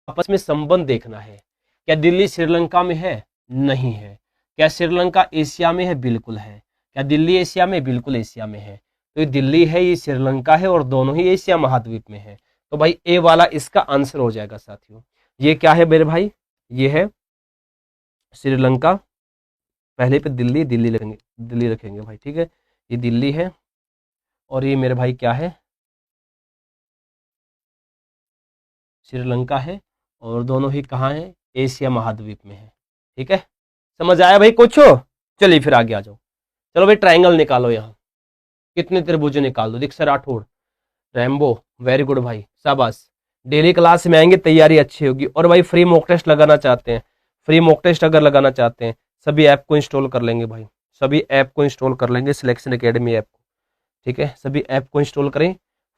आपस में संबंध देखना है। क्या दिल्ली श्रीलंका में है? नहीं है। क्या श्रीलंका एशिया में है? बिल्कुल है। क्या दिल्ली एशिया में? बिल्कुल एशिया में है। तो ये दिल्ली है, ये श्रीलंका है और दोनों ही एशिया महाद्वीप में है। तो भाई ए वाला इसका आंसर हो जाएगा साथियों। ये क्या है मेरे भाई? ये है श्रीलंका, पहले पे दिल्ली, दिल्ली रखेंगे, दिल्ली रखेंगे भाई, ठीक है। ये दिल्ली है और ये मेरे भाई क्या है? श्रीलंका है और दोनों ही कहाँ है? एशिया महाद्वीप में है, ठीक है। समझ आया भाई कुछ? चलिए फिर आगे आ जाओ। चलो भाई ट्राइंगल निकालो। यहाँ कितने त्रिभुज निकाल दो। दीक्षा राठौड़, रैम्बो, वेरी गुड भाई, शाबाश। डेली क्लास में आएंगे, तैयारी अच्छी होगी। और भाई फ्री मॉक टेस्ट लगाना चाहते हैं, फ्री मॉक टेस्ट अगर लगाना चाहते हैं, सभी ऐप को इंस्टॉल कर लेंगे भाई, सभी ऐप को इंस्टॉल कर लेंगे, सिलेक्शन एकेडमी ऐप को, ठीक है। सभी ऐप को इंस्टॉल करें,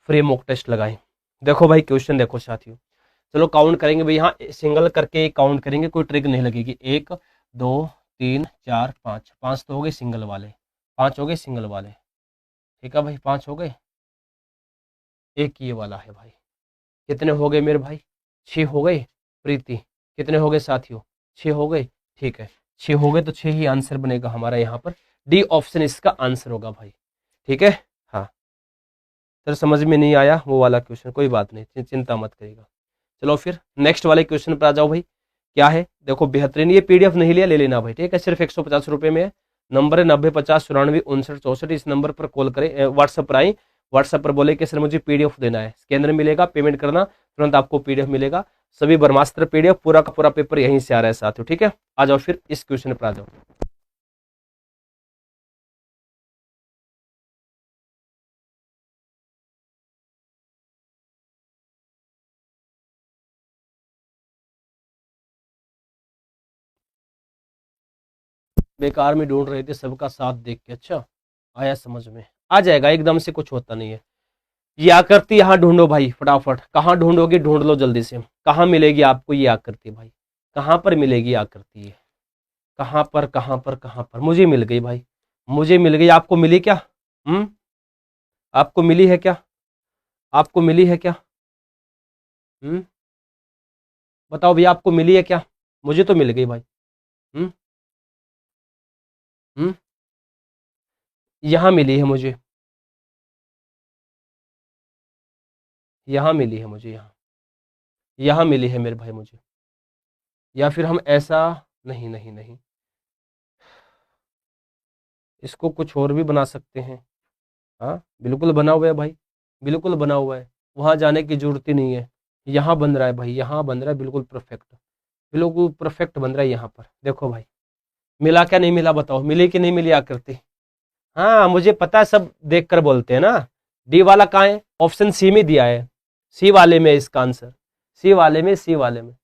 फ्री मॉक टेस्ट लगाएं। देखो भाई क्वेश्चन देखो साथियों, चलो काउंट करेंगे भाई। यहाँ सिंगल करके काउंट करेंगे, कोई ट्रिक नहीं लगेगी। 1 2 3 4 5, 5 तो हो गए सिंगल वाले, 5 हो गए सिंगल वाले, ठीक है भाई, 5 हो गए। एक ये वाला है भाई, कितने हो गए मेरे भाई? 6 हो गए। प्रीति, कितने हो गए साथियों? 6 हो गए, ठीक है। 6 हो गए तो 6 ही आंसर बनेगा हमारा यहाँ पर। डी ऑप्शन इसका आंसर होगा भाई, ठीक है। हाँ सर समझ में नहीं आया वो वाला क्वेश्चन, कोई बात नहीं, चिंता मत करिएगा। चलो फिर नेक्स्ट वाले क्वेश्चन पर आ जाओ भाई। क्या है देखो, बेहतरीन। ये पीडीएफ नहीं लिया, ले लेना भाई, ठीक है। सिर्फ 150 रुपये में है। नंबर है 905094 इस नंबर पर कॉल करें, व्हाट्सएप पर आए, व्हाट्सएप पर बोले कि सर मुझे पीडीएफ देना है, स्कैनर मिलेगा, पेमेंट करना, तुरंत आपको पीडीएफ मिलेगा। सभी ब्रह्मास्त्र पीडीएफ, पूरा का पूरा पेपर यहीं से आ रहा है साथियों, ठीक है। आ जाओ फिर इस क्वेश्चन पर आ जाओ। बेकार में ढूंढ रहे थे, सबका साथ देख के अच्छा आया समझ में, आ जाएगा एकदम से, कुछ होता नहीं है। ये आकृति यहाँ ढूंढो भाई फटाफट, कहाँ ढूंढोगे? ढूंढ लो जल्दी से, कहाँ मिलेगी आपको ये आकृति भाई? कहाँ पर मिलेगी आकृति ये? कहाँ पर, कहाँ पर, कहाँ पर? मुझे मिल गई भाई, मुझे मिल गई। आपको मिली क्या? आपको मिली है क्या? आपको मिली है क्या? बताओ भैया, आपको मिली है क्या? मुझे तो मिल गई भाई। हम्म हम्म यहाँ मिली है मुझे, यहाँ मिली है मुझे, यहाँ यहाँ मिली है मेरे भाई मुझे। या फिर हम ऐसा, नहीं नहीं नहीं, इसको कुछ और भी बना सकते हैं। हाँ बिल्कुल बना हुआ है भाई, बिल्कुल बना हुआ है, वहाँ जाने की जरूरत ही नहीं है। यहाँ बन रहा है भाई, यहाँ बन रहा है, बिल्कुल परफेक्ट, बिल्कुल परफेक्ट बन रहा है यहाँ पर। देखो भाई मिला क्या, नहीं मिला? बताओ मिली कि नहीं मिली आकृति? हाँ मुझे पता है, सब देख कर बोलते हैं ना। डी वाला कहाँ है? ऑप्शन सी में दिया है, सी वाले में इसका आंसर, सी वाले में, सी वाले में,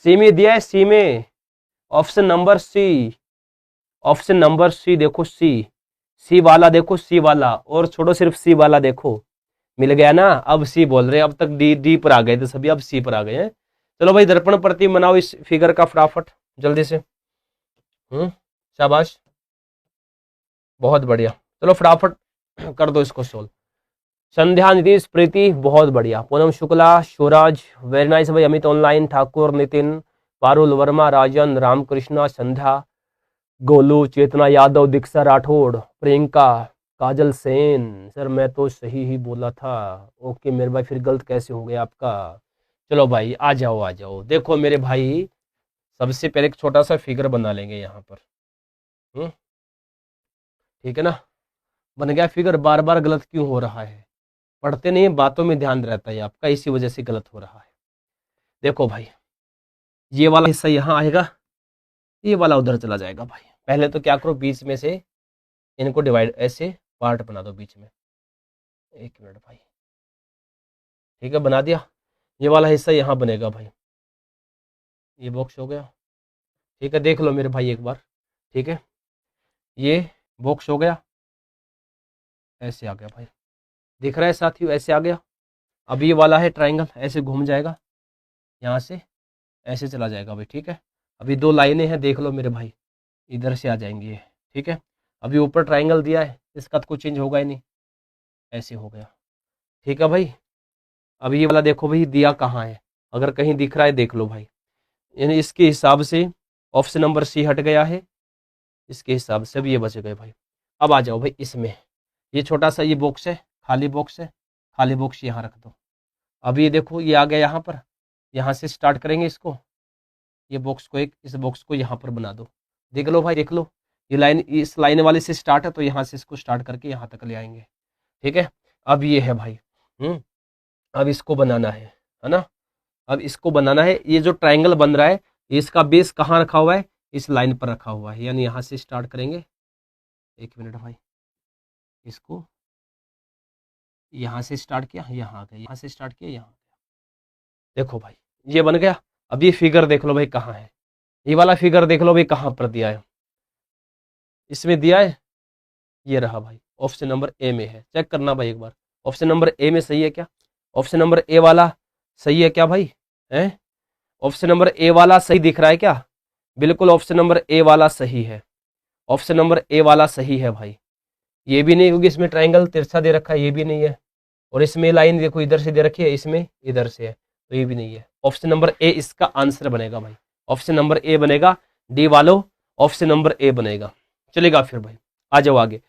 सी में दिया है, सी में, option number C, option number C देखो, सी, सी वाला देखो, सी वाला, और छोड़ो सिर्फ सी वाला देखो, मिल गया ना। अब सी बोल रहे हैं, अब तक डी डी पर आ गए थे सभी, अब सी पर आ गए हैं। चलो भाई दर्पण प्रतिबिंब बनाओ इस फिगर का फटाफट जल्दी से। शाबाश, बहुत बढ़िया। चलो फटाफट कर दो इसको सोल्व। संध्या, नीतीश, प्रीति, बहुत बढ़िया। पूनम शुक्ला, सूरज, वेरी नाइस भाई। अमित ऑनलाइन, ठाकुर, नितिन, पारुल वर्मा, राजन, रामकृष्णा, संध्या, गोलू, चेतना यादव, दीक्षा राठौड़, प्रियंका, काजल सेन। सर मैं तो सही ही बोला था। ओके मेरे भाई, फिर गलत कैसे हो गया आपका? चलो भाई आ जाओ आ जाओ। देखो मेरे भाई, सबसे पहले एक छोटा सा फिगर बना लेंगे यहाँ पर, ठीक है ना। बन गया फिगर। बार बार गलत क्यों हो रहा है? पढ़ते नहीं, बातों में ध्यान रहता है आपका, इसी वजह से गलत हो रहा है। देखो भाई, ये वाला हिस्सा यहाँ आएगा, ये वाला उधर चला जाएगा भाई। पहले तो क्या करो, बीच में से इनको डिवाइड, ऐसे पार्ट बना दो बीच में। एक मिनट भाई, ठीक है बना दिया। ये वाला हिस्सा यहाँ बनेगा भाई, ये बॉक्स हो गया, ठीक है। देख लो मेरे भाई एक बार, ठीक है, ये बॉक्स हो गया, ऐसे आ गया भाई, दिख रहा है साथियों, ऐसे आ गया। अब ये वाला है ट्राइंगल, ऐसे घूम जाएगा, यहाँ से ऐसे चला जाएगा भाई, ठीक है। अभी दो लाइनें हैं, देख लो मेरे भाई, इधर से आ जाएंगी ये, ठीक है। अभी ऊपर ट्राइंगल दिया है, इसका तो कुछ चेंज होगा ही नहीं, ऐसे हो गया, ठीक है भाई। अब ये वाला देखो भाई, दिया कहाँ है? अगर कहीं दिख रहा है देख लो भाई। यानी इसके हिसाब से ऑप्शन नंबर सी हट गया है, इसके हिसाब से अब ये बच गए भाई। अब आ जाओ भाई इसमें, ये छोटा सा ये बॉक्स है, खाली बॉक्स है, खाली बॉक्स यहाँ रख दो। अब ये देखो ये आ गया यहाँ पर, यहाँ से स्टार्ट करेंगे इसको, ये बॉक्स को एक, इस बॉक्स को यहाँ पर बना दो। देख लो भाई, देख लो, ये लाइन इस लाइन वाले से स्टार्ट है, तो यहाँ से इसको स्टार्ट करके यहाँ तक ले आएंगे। ठीक है, अब ये है भाई, अब इसको बनाना है ना। अब इसको बनाना है, ये जो ट्रायंगल बन रहा है इसका बेस कहाँ रखा हुआ है, इस लाइन पर रखा हुआ है, यानी यहाँ से स्टार्ट करेंगे। एक मिनट भाई, इसको यहाँ से स्टार्ट किया, यहाँ आ गया, यहाँ से स्टार्ट किया, यहाँ आ गया। देखो भाई ये बन गया। अब ये फिगर देख लो भाई कहाँ है, ये वाला फिगर देख लो भाई कहाँ पर दिया है, इसमें दिया है, ये रहा भाई, ऑप्शन नंबर ए में है। चेक करना भाई एक बार, ऑप्शन नंबर ए में सही है क्या, ऑप्शन नंबर ए वाला सही है क्या भाई, है ऑप्शन नंबर ए वाला सही दिख रहा है क्या? बिल्कुल ऑप्शन नंबर ए वाला सही है, ऑप्शन नंबर ए वाला सही है भाई। ये भी नहीं, क्योंकि इसमें ट्रायंगल तिरछा दे रखा है, ये भी नहीं है। और इसमें लाइन देखो इधर से दे रखी है, इसमें इधर से है, तो ये भी नहीं है। ऑप्शन नंबर ए इसका आंसर बनेगा भाई, ऑप्शन नंबर ए बनेगा। डी वालों ऑप्शन नंबर ए बनेगा। चलेगा फिर भाई, आ जाओ आगे।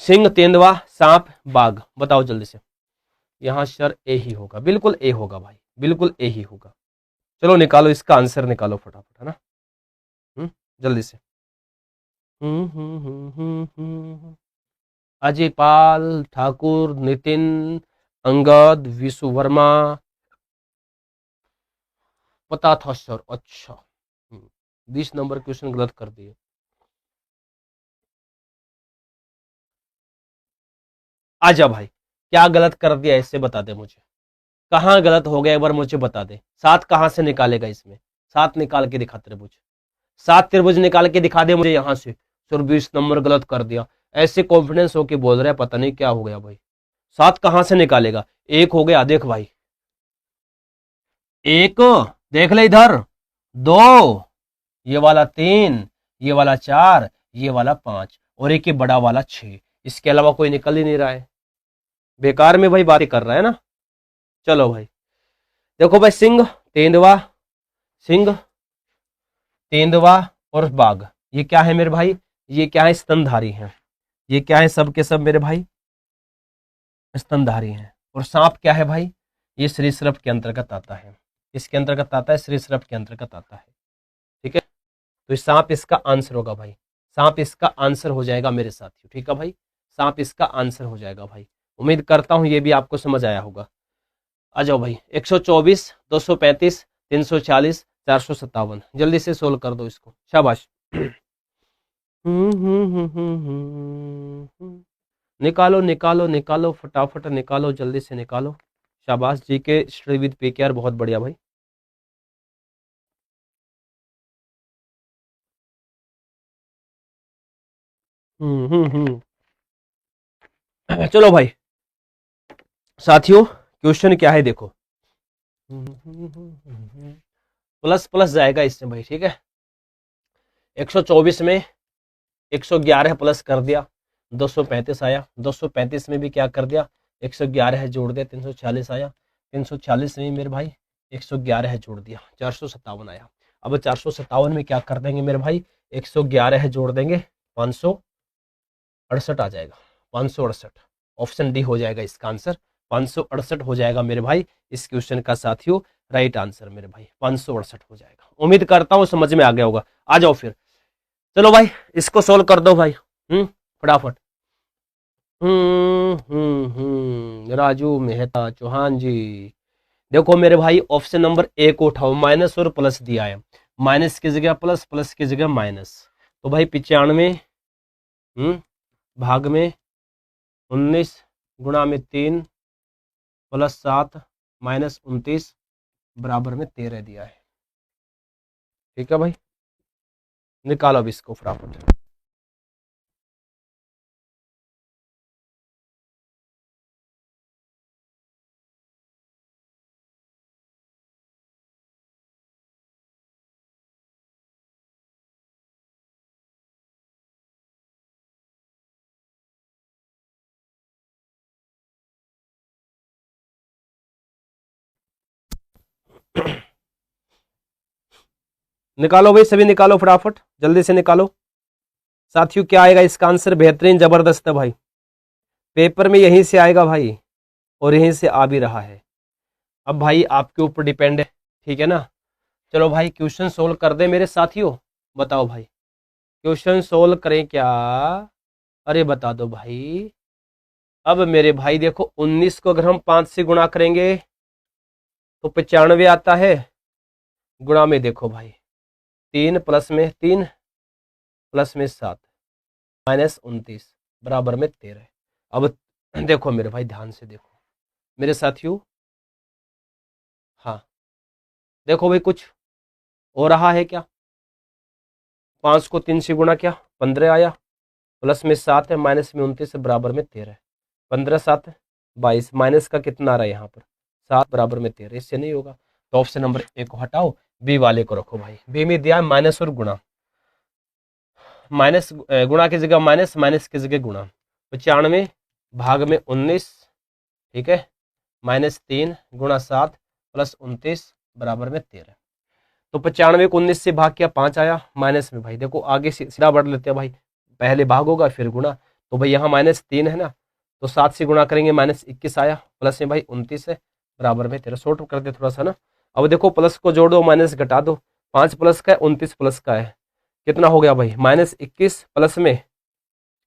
सिंह, तेंदुआ, सांप, बाघ, बताओ जल्दी से। यहाँ सर ए ही होगा, बिल्कुल ए होगा भाई, बिल्कुल ए ही होगा। चलो निकालो इसका आंसर, निकालो फटाफट, है ना। जल्दी से। अजय पाल, ठाकुर, नितिन, अंगद, विशु वर्मा, पता था सर, अच्छा। 20 नंबर क्वेश्चन गलत कर दिए। आजा भाई, क्या गलत कर दिया इससे बता दे मुझे, कहाँ गलत हो गया एक बार मुझे बता दे। 7 कहाँ से निकालेगा इसमें, 7 निकाल के दिखा त्रिभुज, 7 त्रिभुज निकाल के दिखा दे मुझे यहाँ से। सर 20 नंबर गलत कर दिया, ऐसे कॉन्फिडेंस होके बोल रहा है, पता नहीं क्या हो गया भाई। 7 कहाँ से निकालेगा, एक हो गया, देख भाई, एक, देख ले इधर, 2, ये वाला 3, ये वाला 4, ये वाला 5, और एक ये बड़ा वाला 6। इसके अलावा कोई निकल ही नहीं रहा है, बेकार में भाई बातें कर रहा है ना। चलो भाई देखो भाई, सिंह, तेंदुआ, सिंह, तेंदुआ और बाघ, ये क्या है मेरे भाई, ये क्या है, स्तनधारी हैं। ये क्या है, सब के सब मेरे भाई स्तनधारी हैं। और सांप क्या है भाई, ये सरीसृप के अंतर्गत आता है, इसके अंतर्गत आता है, सरीसृप के अंतर्गत आता है। ठीक है, तो सांप इसका आंसर होगा भाई, सांप इसका आंसर हो जाएगा मेरे साथियों। ठीक है भाई, सांप इसका आंसर हो जाएगा भाई। उम्मीद करता हूं ये भी आपको समझ आया होगा। आ जाओ भाई, 124, 235, 340, 457, जल्दी से सोल्व कर दो इसको, शाबाश। निकालो निकालो निकालो, फटाफट निकालो, जल्दी से निकालो, शाबाश। जी के स्टडी विद पीकेआर, बहुत बढ़िया भाई। चलो भाई साथियों, क्वेश्चन क्या है देखो, प्लस प्लस जाएगा इसमें भाई। ठीक है, 124 में 111 प्लस कर दिया, 235 आया, 235 में भी क्या कर दिया, 111 जोड़ दिया, 340 आया, 340 में मेरे भाई 111 जोड़ दिया, 457 आया। अब 457 में क्या कर देंगे मेरे भाई, 111 जोड़ देंगे, 568 आ जाएगा, 568। ऑप्शन डी हो जाएगा इसका आंसर, 568 हो जाएगा मेरे भाई इस क्वेश्चन का साथियों राइट आंसर मेरे भाई, 568 हो जाएगा। उम्मीद करता हूँ समझ में आ गया होगा। आ जाओ फिर, चलो भाई इसको सोल्व कर दो भाई, फटाफट। राजू मेहता चौहान जी, देखो मेरे भाई ऑप्शन नंबर ए को उठाओ, माइनस और प्लस दिया है, माइनस की जगह प्लस, प्लस की जगह माइनस, तो भाई 95 भाग में 19 गुणा में 3 प्लस 7 माइनस 29 बराबर में 13 दिया है। ठीक है भाई, निकालो अब इसको फटाफट। निकालो भाई, सभी निकालो फटाफट, जल्दी से निकालो साथियों। क्या आएगा इसका आंसर? बेहतरीन, जबरदस्त है भाई, पेपर में यहीं से आएगा भाई, और यहीं से आ भी रहा है। अब भाई आपके ऊपर डिपेंड है, ठीक है ना। चलो भाई क्वेश्चन सोल्व कर दे मेरे साथियों, बताओ भाई क्वेश्चन सोल्व करें क्या? अरे बता दो भाई। अब मेरे भाई देखो 19 को अगर हम 5 से गुणा करेंगे तो 95 आता है। गुणा में देखो भाई 3 प्लस में 3 प्लस में 7 माइनस 29 बराबर में 13। अब देखो मेरे भाई ध्यान से देखो मेरे साथियों, हाँ देखो भाई कुछ हो रहा है क्या? 5 को 3 से गुणा किया 15 आया, प्लस में 7 है, माइनस में 29 है, बराबर में 13। 15 7 22, माइनस का कितना आ रहा है यहाँ पर 7 बराबर में 13। इससे नहीं होगा तो ऑप्शन नंबर ए को हटाओ, बी वाले को रखो भाई। बी में दिया माइनस और गुणा, माइनस गुणा की जगह माइनस, माइनस की जगह गुणा। 95 भाग में 19, ठीक है, माइनस 3 गुणा 7 प्लस 29 बराबर में 13। तो 95 को 19 से भाग किया 5 आया, माइनस में भाई देखो आगे सीधा बढ़ लेते हैं भाई, पहले भाग होगा फिर गुणा। तो भाई यहाँ माइनस 3 है ना, तो 7 से गुणा करेंगे माइनस 21 आया, प्लस में भाई 29 है, बराबर में 13। शॉर्ट कर दे थोड़ा सा ना। अब देखो प्लस को जोड़ दो, माइनस घटा दो, 5 प्लस का है 29 प्लस का है, कितना हो गया भाई माइनस 21 प्लस में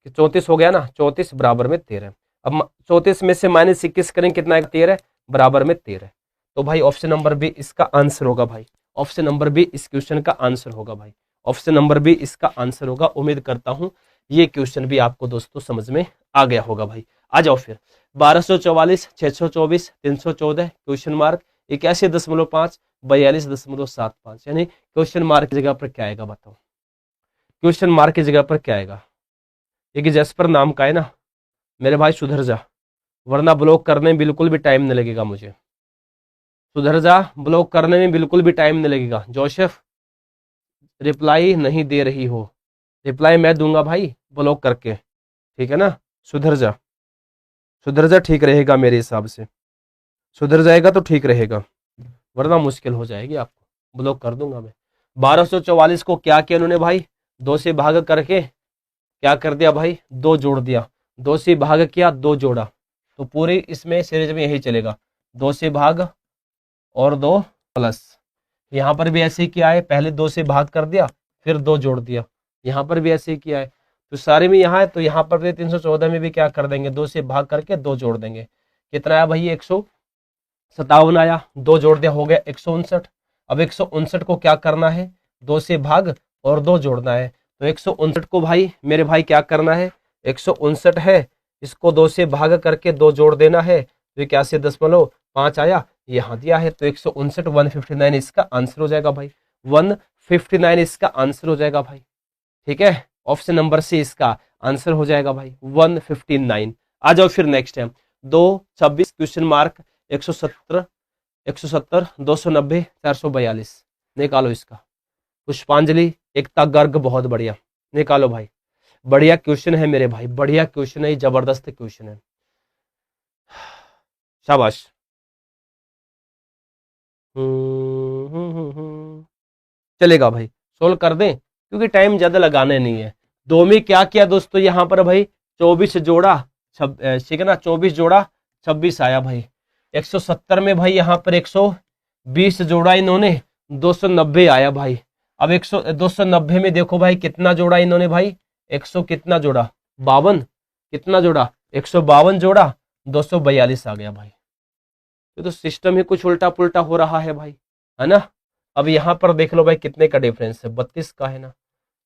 34 हो गया ना, 34 बराबर में 13। अब 34 में से माइनस 21 करेंगे कितना है 13 बराबर में 13। तो भाई ऑप्शन नंबर बी इसका आंसर होगा भाई, ऑप्शन नंबर बी इस क्वेश्चन का आंसर होगा भाई, ऑप्शन नंबर बी इसका आंसर होगा। उम्मीद करता हूं ये क्वेश्चन भी आपको दोस्तों समझ में आ गया होगा भाई। आ जाओ फिर 1244 624 314 क्वेश्चन मार्क 81.5 42.75, यानी क्वेश्चन मार्क की जगह पर क्या आएगा बताओ? क्वेश्चन मार्क की जगह पर क्या आएगा? एक जैस्पर नाम का है ना मेरे भाई, सुधर जा वरना ब्लॉक करने में बिल्कुल भी टाइम नहीं लगेगा मुझे। सुधर जा, ब्लॉक करने में बिल्कुल भी टाइम नहीं लगेगा। जोसेफ रिप्लाई नहीं दे रही हो, रिप्लाई मैं दूंगा भाई ब्लॉक करके, ठीक है ना। सुधर जा, सुधर जा, ठीक रहेगा मेरे हिसाब से, सुधर जाएगा तो ठीक रहेगा, वरना मुश्किल हो जाएगी आपको, ब्लॉक कर दूंगा मैं। 1244 को क्या किया उन्होंने भाई, 2 से भाग करके क्या कर दिया भाई, 2 जोड़ दिया, 2 से भाग किया 2 जोड़ा, तो पूरी इसमें सीरीज में यही चलेगा, 2 से भाग और 2 प्लस। यहाँ पर भी ऐसे ही किया है, पहले 2 से भाग कर दिया फिर 2 जोड़ दिया, यहाँ पर भी ऐसे ही किया है। तो सारे में यहाँ है तो यहाँ पर भी 314 में भी क्या कर देंगे, 2 से भाग करके 2 जोड़ देंगे। कितना आया भाई 157 आया, 2 जोड़ दिया हो गया 159। अब 159 को क्या करना है, 2 से भाग और 2 जोड़ना है। तो 159 को भाई मेरे भाई क्या करना है, 159 है, इसको 2 से भाग करके 2 जोड़ देना है, तो 81.5 आया, यहाँ दिया है। तो 159 159 इसका आंसर हो जाएगा भाई, 159 इसका आंसर हो जाएगा भाई, ठीक है। ऑप्शन नंबर सी इसका आंसर हो जाएगा भाई 159। आ जाओ फिर नेक्स्ट है 226 क्वेश्चन मार्क 170 290 442, निकालो इसका। पुष्पांजलि एकता गर्ग बहुत बढ़िया, निकालो भाई, बढ़िया क्वेश्चन है मेरे भाई, बढ़िया क्वेश्चन है, जबरदस्त क्वेश्चन है, शाबाश। चलेगा भाई, सोल्व कर दें क्योंकि टाइम ज्यादा लगाने नहीं है। 2 में क्या किया दोस्तों, यहाँ पर भाई 24 जोड़ा, ठीक है ना, 24 जोड़ा 26 आया भाई। 170 में भाई यहाँ पर 120 जोड़ा इन्होंने, 290 आया भाई। अब 290 में देखो भाई कितना जोड़ा इन्होंने भाई, 100 कितना जोड़ा 52, कितना जोड़ा 152 जोड़ा, 242 आ गया भाई। ये तो सिस्टम ही कुछ उल्टा पुल्टा हो रहा है भाई, है ना। अब यहाँ पर देख लो भाई कितने का डिफरेंस है, 32 का है ना,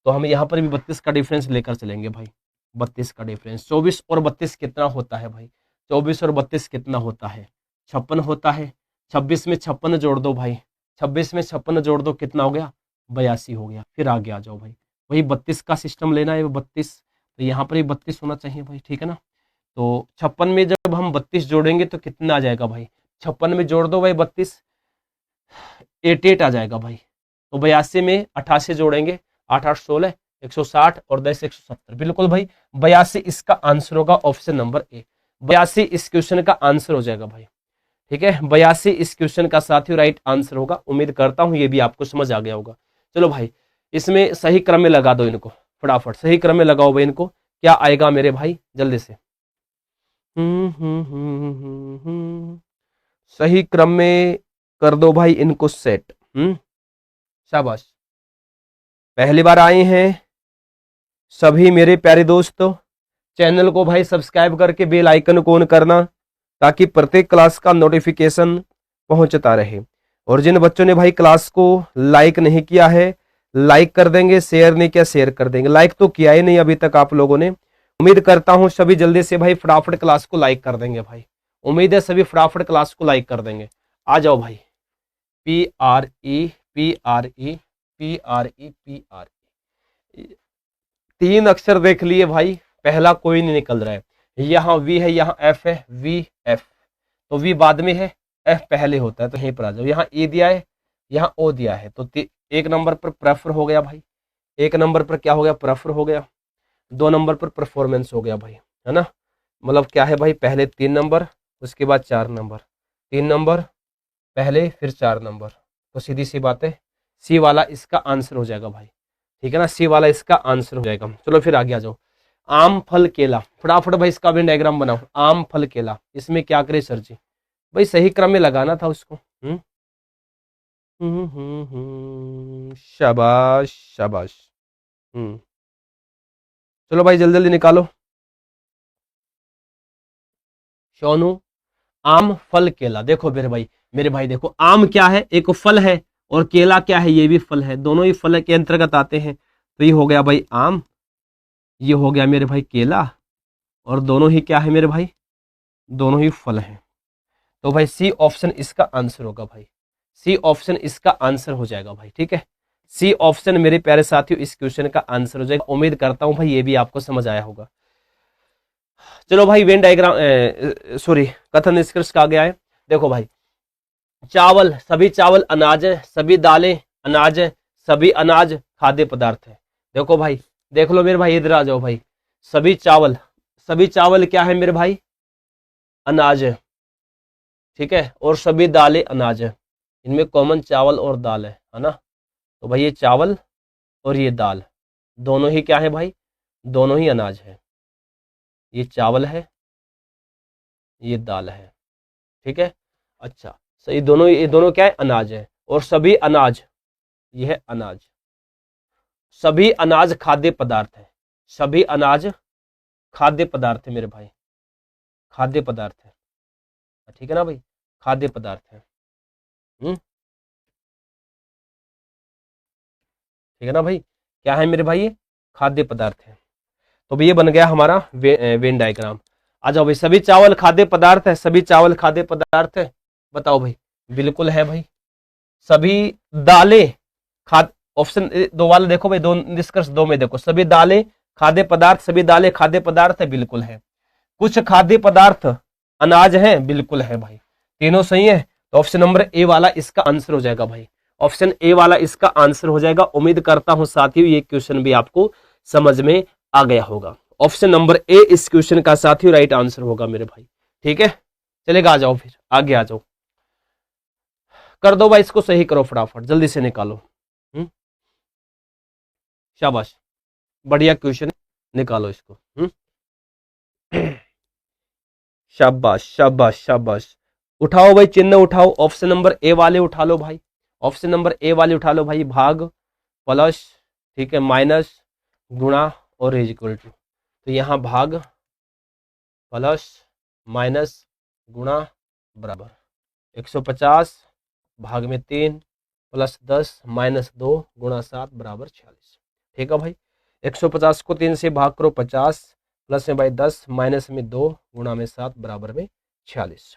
तो हम यहाँ पर भी 32 का डिफरेंस लेकर चलेंगे भाई। 32 का डिफरेंस, 24 और 32 कितना होता है भाई, 24 और 32 कितना होता है, 56 होता है। 26 में 56 जोड़ दो भाई, 26 में 56 जोड़ दो, कितना हो गया 82 हो गया। फिर आगे आ जाओ भाई, वही 32 का सिस्टम लेना है, 32, तो यहाँ पर भी 32 होना चाहिए भाई, ठीक है ना। तो 56 में जब हम 32 जोड़ेंगे तो कितना आ जाएगा भाई, 56 में जोड़ दो भाई 32, 88 आ जाएगा भाई। तो 82 में 88 जोड़ेंगे, 8 8 16 160 और 10 170, बिल्कुल भाई 82 इसका आंसर होगा, ऑप्शन नंबर ए। 82 इस क्वेश्चन का आंसर हो जाएगा भाई, ठीक है। 82 इस क्वेश्चन का साथियों राइट आंसर होगा। उम्मीद करता हूं ये भी आपको समझ आ गया होगा। चलो भाई इसमें सही क्रम में लगा दो इनको, फटाफट सही क्रम में लगाओ भाई इनको, क्या आएगा मेरे भाई जल्दी से। सही क्रम में कर दो भाई इनको सेट। शाबाश। पहली बार आए हैं सभी मेरे प्यारे दोस्तों, चैनल को भाई सब्सक्राइब करके बेल आइकन को ऑन करना ताकि प्रत्येक क्लास का नोटिफिकेशन पहुंचता रहे। और जिन बच्चों ने भाई क्लास को लाइक नहीं किया है लाइक कर देंगे, शेयर नहीं किया शेयर कर देंगे। लाइक तो किया ही नहीं अभी तक आप लोगों ने। उम्मीद करता हूं सभी जल्दी से भाई फटाफट क्लास को लाइक कर देंगे भाई, उम्मीद है सभी फटाफट क्लास को लाइक कर देंगे। आ जाओ भाई, PRE PRE PRE PRE 3 अक्षर देख लिए भाई, पहला कोई नहीं निकल रहा है। यहाँ V है, यहाँ F है, VF तो V बाद में है, F पहले होता है, तो यहीं पर आ जाओ। यहाँ E दिया है, यहाँ O दिया है, तो 1 नंबर पर प्रेफर हो गया भाई, 1 नंबर पर क्या हो गया प्रेफर हो गया, 2 नंबर पर परफॉर्मेंस हो गया भाई, है ना। मतलब क्या है भाई, पहले 3 नंबर उसके बाद 4 नंबर, 3 नंबर पहले फिर 4 नंबर, तो सीधी सी बात है सी वाला इसका आंसर हो जाएगा भाई, ठीक है ना, सी वाला इसका आंसर हो जाएगा। चलो फिर आगे आ जाओ। आम फल केला, फटाफट भाई इसका भी डायग्राम बनाओ। आम फल केला, इसमें क्या करे सर जी, भाई सही क्रम में लगाना था उसको। शाबाश शाबाश। चलो भाई जल्दी जल्दी निकालो। सोनू आम फल केला, देखो मेरे भाई देखो, आम क्या है, एक फल है, और केला क्या है, ये भी फल है, दोनों ही फल के अंतर्गत आते हैं। तो ये हो गया भाई आम, ये हो गया मेरे भाई केला, और दोनों ही क्या है मेरे भाई, दोनों ही फल हैं। तो भाई सी ऑप्शन इसका आंसर होगा भाई, सी ऑप्शन इसका आंसर हो जाएगा भाई, ठीक है। सी ऑप्शन मेरे प्यारे साथियों इस क्वेश्चन का आंसर हो जाएगा। उम्मीद करता हूं भाई ये भी आपको समझ आया होगा। चलो भाई वेन डायग्राम सॉरी कथन निष्कर्ष का गया है। देखो भाई चावल, सभी चावल अनाज है, सभी दालें अनाज है, सभी अनाज खाद्य पदार्थ है। देखो भाई देख लो मेरे भाई, इधर आ जाओ भाई। सभी चावल क्या है मेरे भाई, अनाज है, ठीक है, और सभी दालें अनाज है, इनमें कॉमन चावल और दाल है ना। तो भाई ये चावल और ये दाल दोनों ही क्या है भाई, दोनों ही अनाज है। ये चावल है, ये दाल है, ठीक है। अच्छा सही, ये दोनों क्या है, अनाज है, और सभी अनाज, ये है अनाज, सभी अनाज खाद्य पदार्थ है, सभी अनाज खाद्य पदार्थ है मेरे भाई, खाद्य पदार्थ है, ठीक है ना भाई, खाद्य पदार्थ है। ठीक है ना भाई, क्या है मेरे भाई, ये खाद्य पदार्थ है। तो ये बन गया हमारा वेन डायग्राम। आ जाओ भाई, सभी चावल खाद्य पदार्थ है, सभी चावल खाद्य पदार्थ है, बताओ भाई, बिल्कुल है भाई। सभी दालें खाद्य, ऑप्शन 2 वाला देखो भाई, 2 निष्कर्ष 2 में देखो, सभी दालें खाद्य पदार्थ, सभी दालें खाद्य पदार्थ है, बिल्कुल है। कुछ खाद्य पदार्थ अनाज है, बिल्कुल है भाई, तीनों सही है। तो ऑप्शन नंबर ए वाला इसका आंसर हो जाएगा भाई, ऑप्शन ए वाला इसका आंसर हो जाएगा। उम्मीद करता हूं साथियों ये क्वेश्चन भी आपको समझ में आ गया होगा। ऑप्शन नंबर ए इस क्वेश्चन का साथियों राइट आंसर होगा मेरे भाई, ठीक है। चलेगा, आ जाओ फिर आगे आ जाओ, कर दो भाई इसको सही करो, फटाफट जल्दी से निकालो। शाबाश, बढ़िया क्वेश्चन, निकालो इसको। शाबाश शाबाश शाबाश। उठाओ भाई चिन्ह उठाओ, ऑप्शन नंबर ए वाले उठा लो भाई, ऑप्शन नंबर ए वाले उठा लो भाई। भाग, प्लस, ठीक है, माइनस, गुणा और इज इक्वल टू। तो यहाँ भाग प्लस माइनस गुणा बराबर 150 भाग में 3 प्लस 10 माइनस 2 गुणा 7 बराबर 46। ठीक है भाई, 150 को 3 से भाग करो 50, प्लस में भाई 10, माइनस में 2 गुणा में 7 बराबर में 46।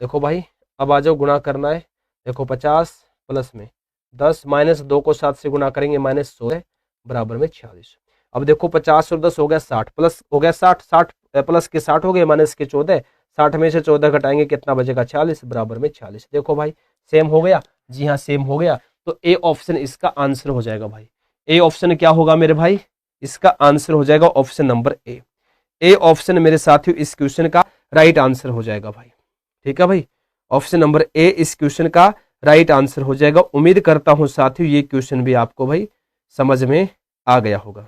देखो भाई अब आ जाओ, गुणा करना है। देखो 50 प्लस में 10 माइनस 2 को 7 से गुणा करेंगे, माइनस 16 बराबर में 46। अब देखो 50 और 10 हो गया 60, प्लस हो गया 60, 60 प्लस के 60 हो गए, माइनस के 14, 60 में से 14 घटाएंगे कितना बचेगा 40 बराबर में 40। देखो भाई सेम हो गया, जी हाँ सेम हो गया। तो ए ऑप्शन इसका आंसर हो जाएगा भाई। ए ऑप्शन क्या होगा मेरे भाई, इसका आंसर हो जाएगा option number A. A option मेरे साथियों इस क्वेश्चन का राइट आंसर हो जाएगा भाई। ठीक है भाई, ऑप्शन नंबर ए इस क्वेश्चन का राइट आंसर हो जाएगा। उम्मीद करता हूं साथियों ये क्वेश्चन भी आपको भाई समझ में आ गया होगा।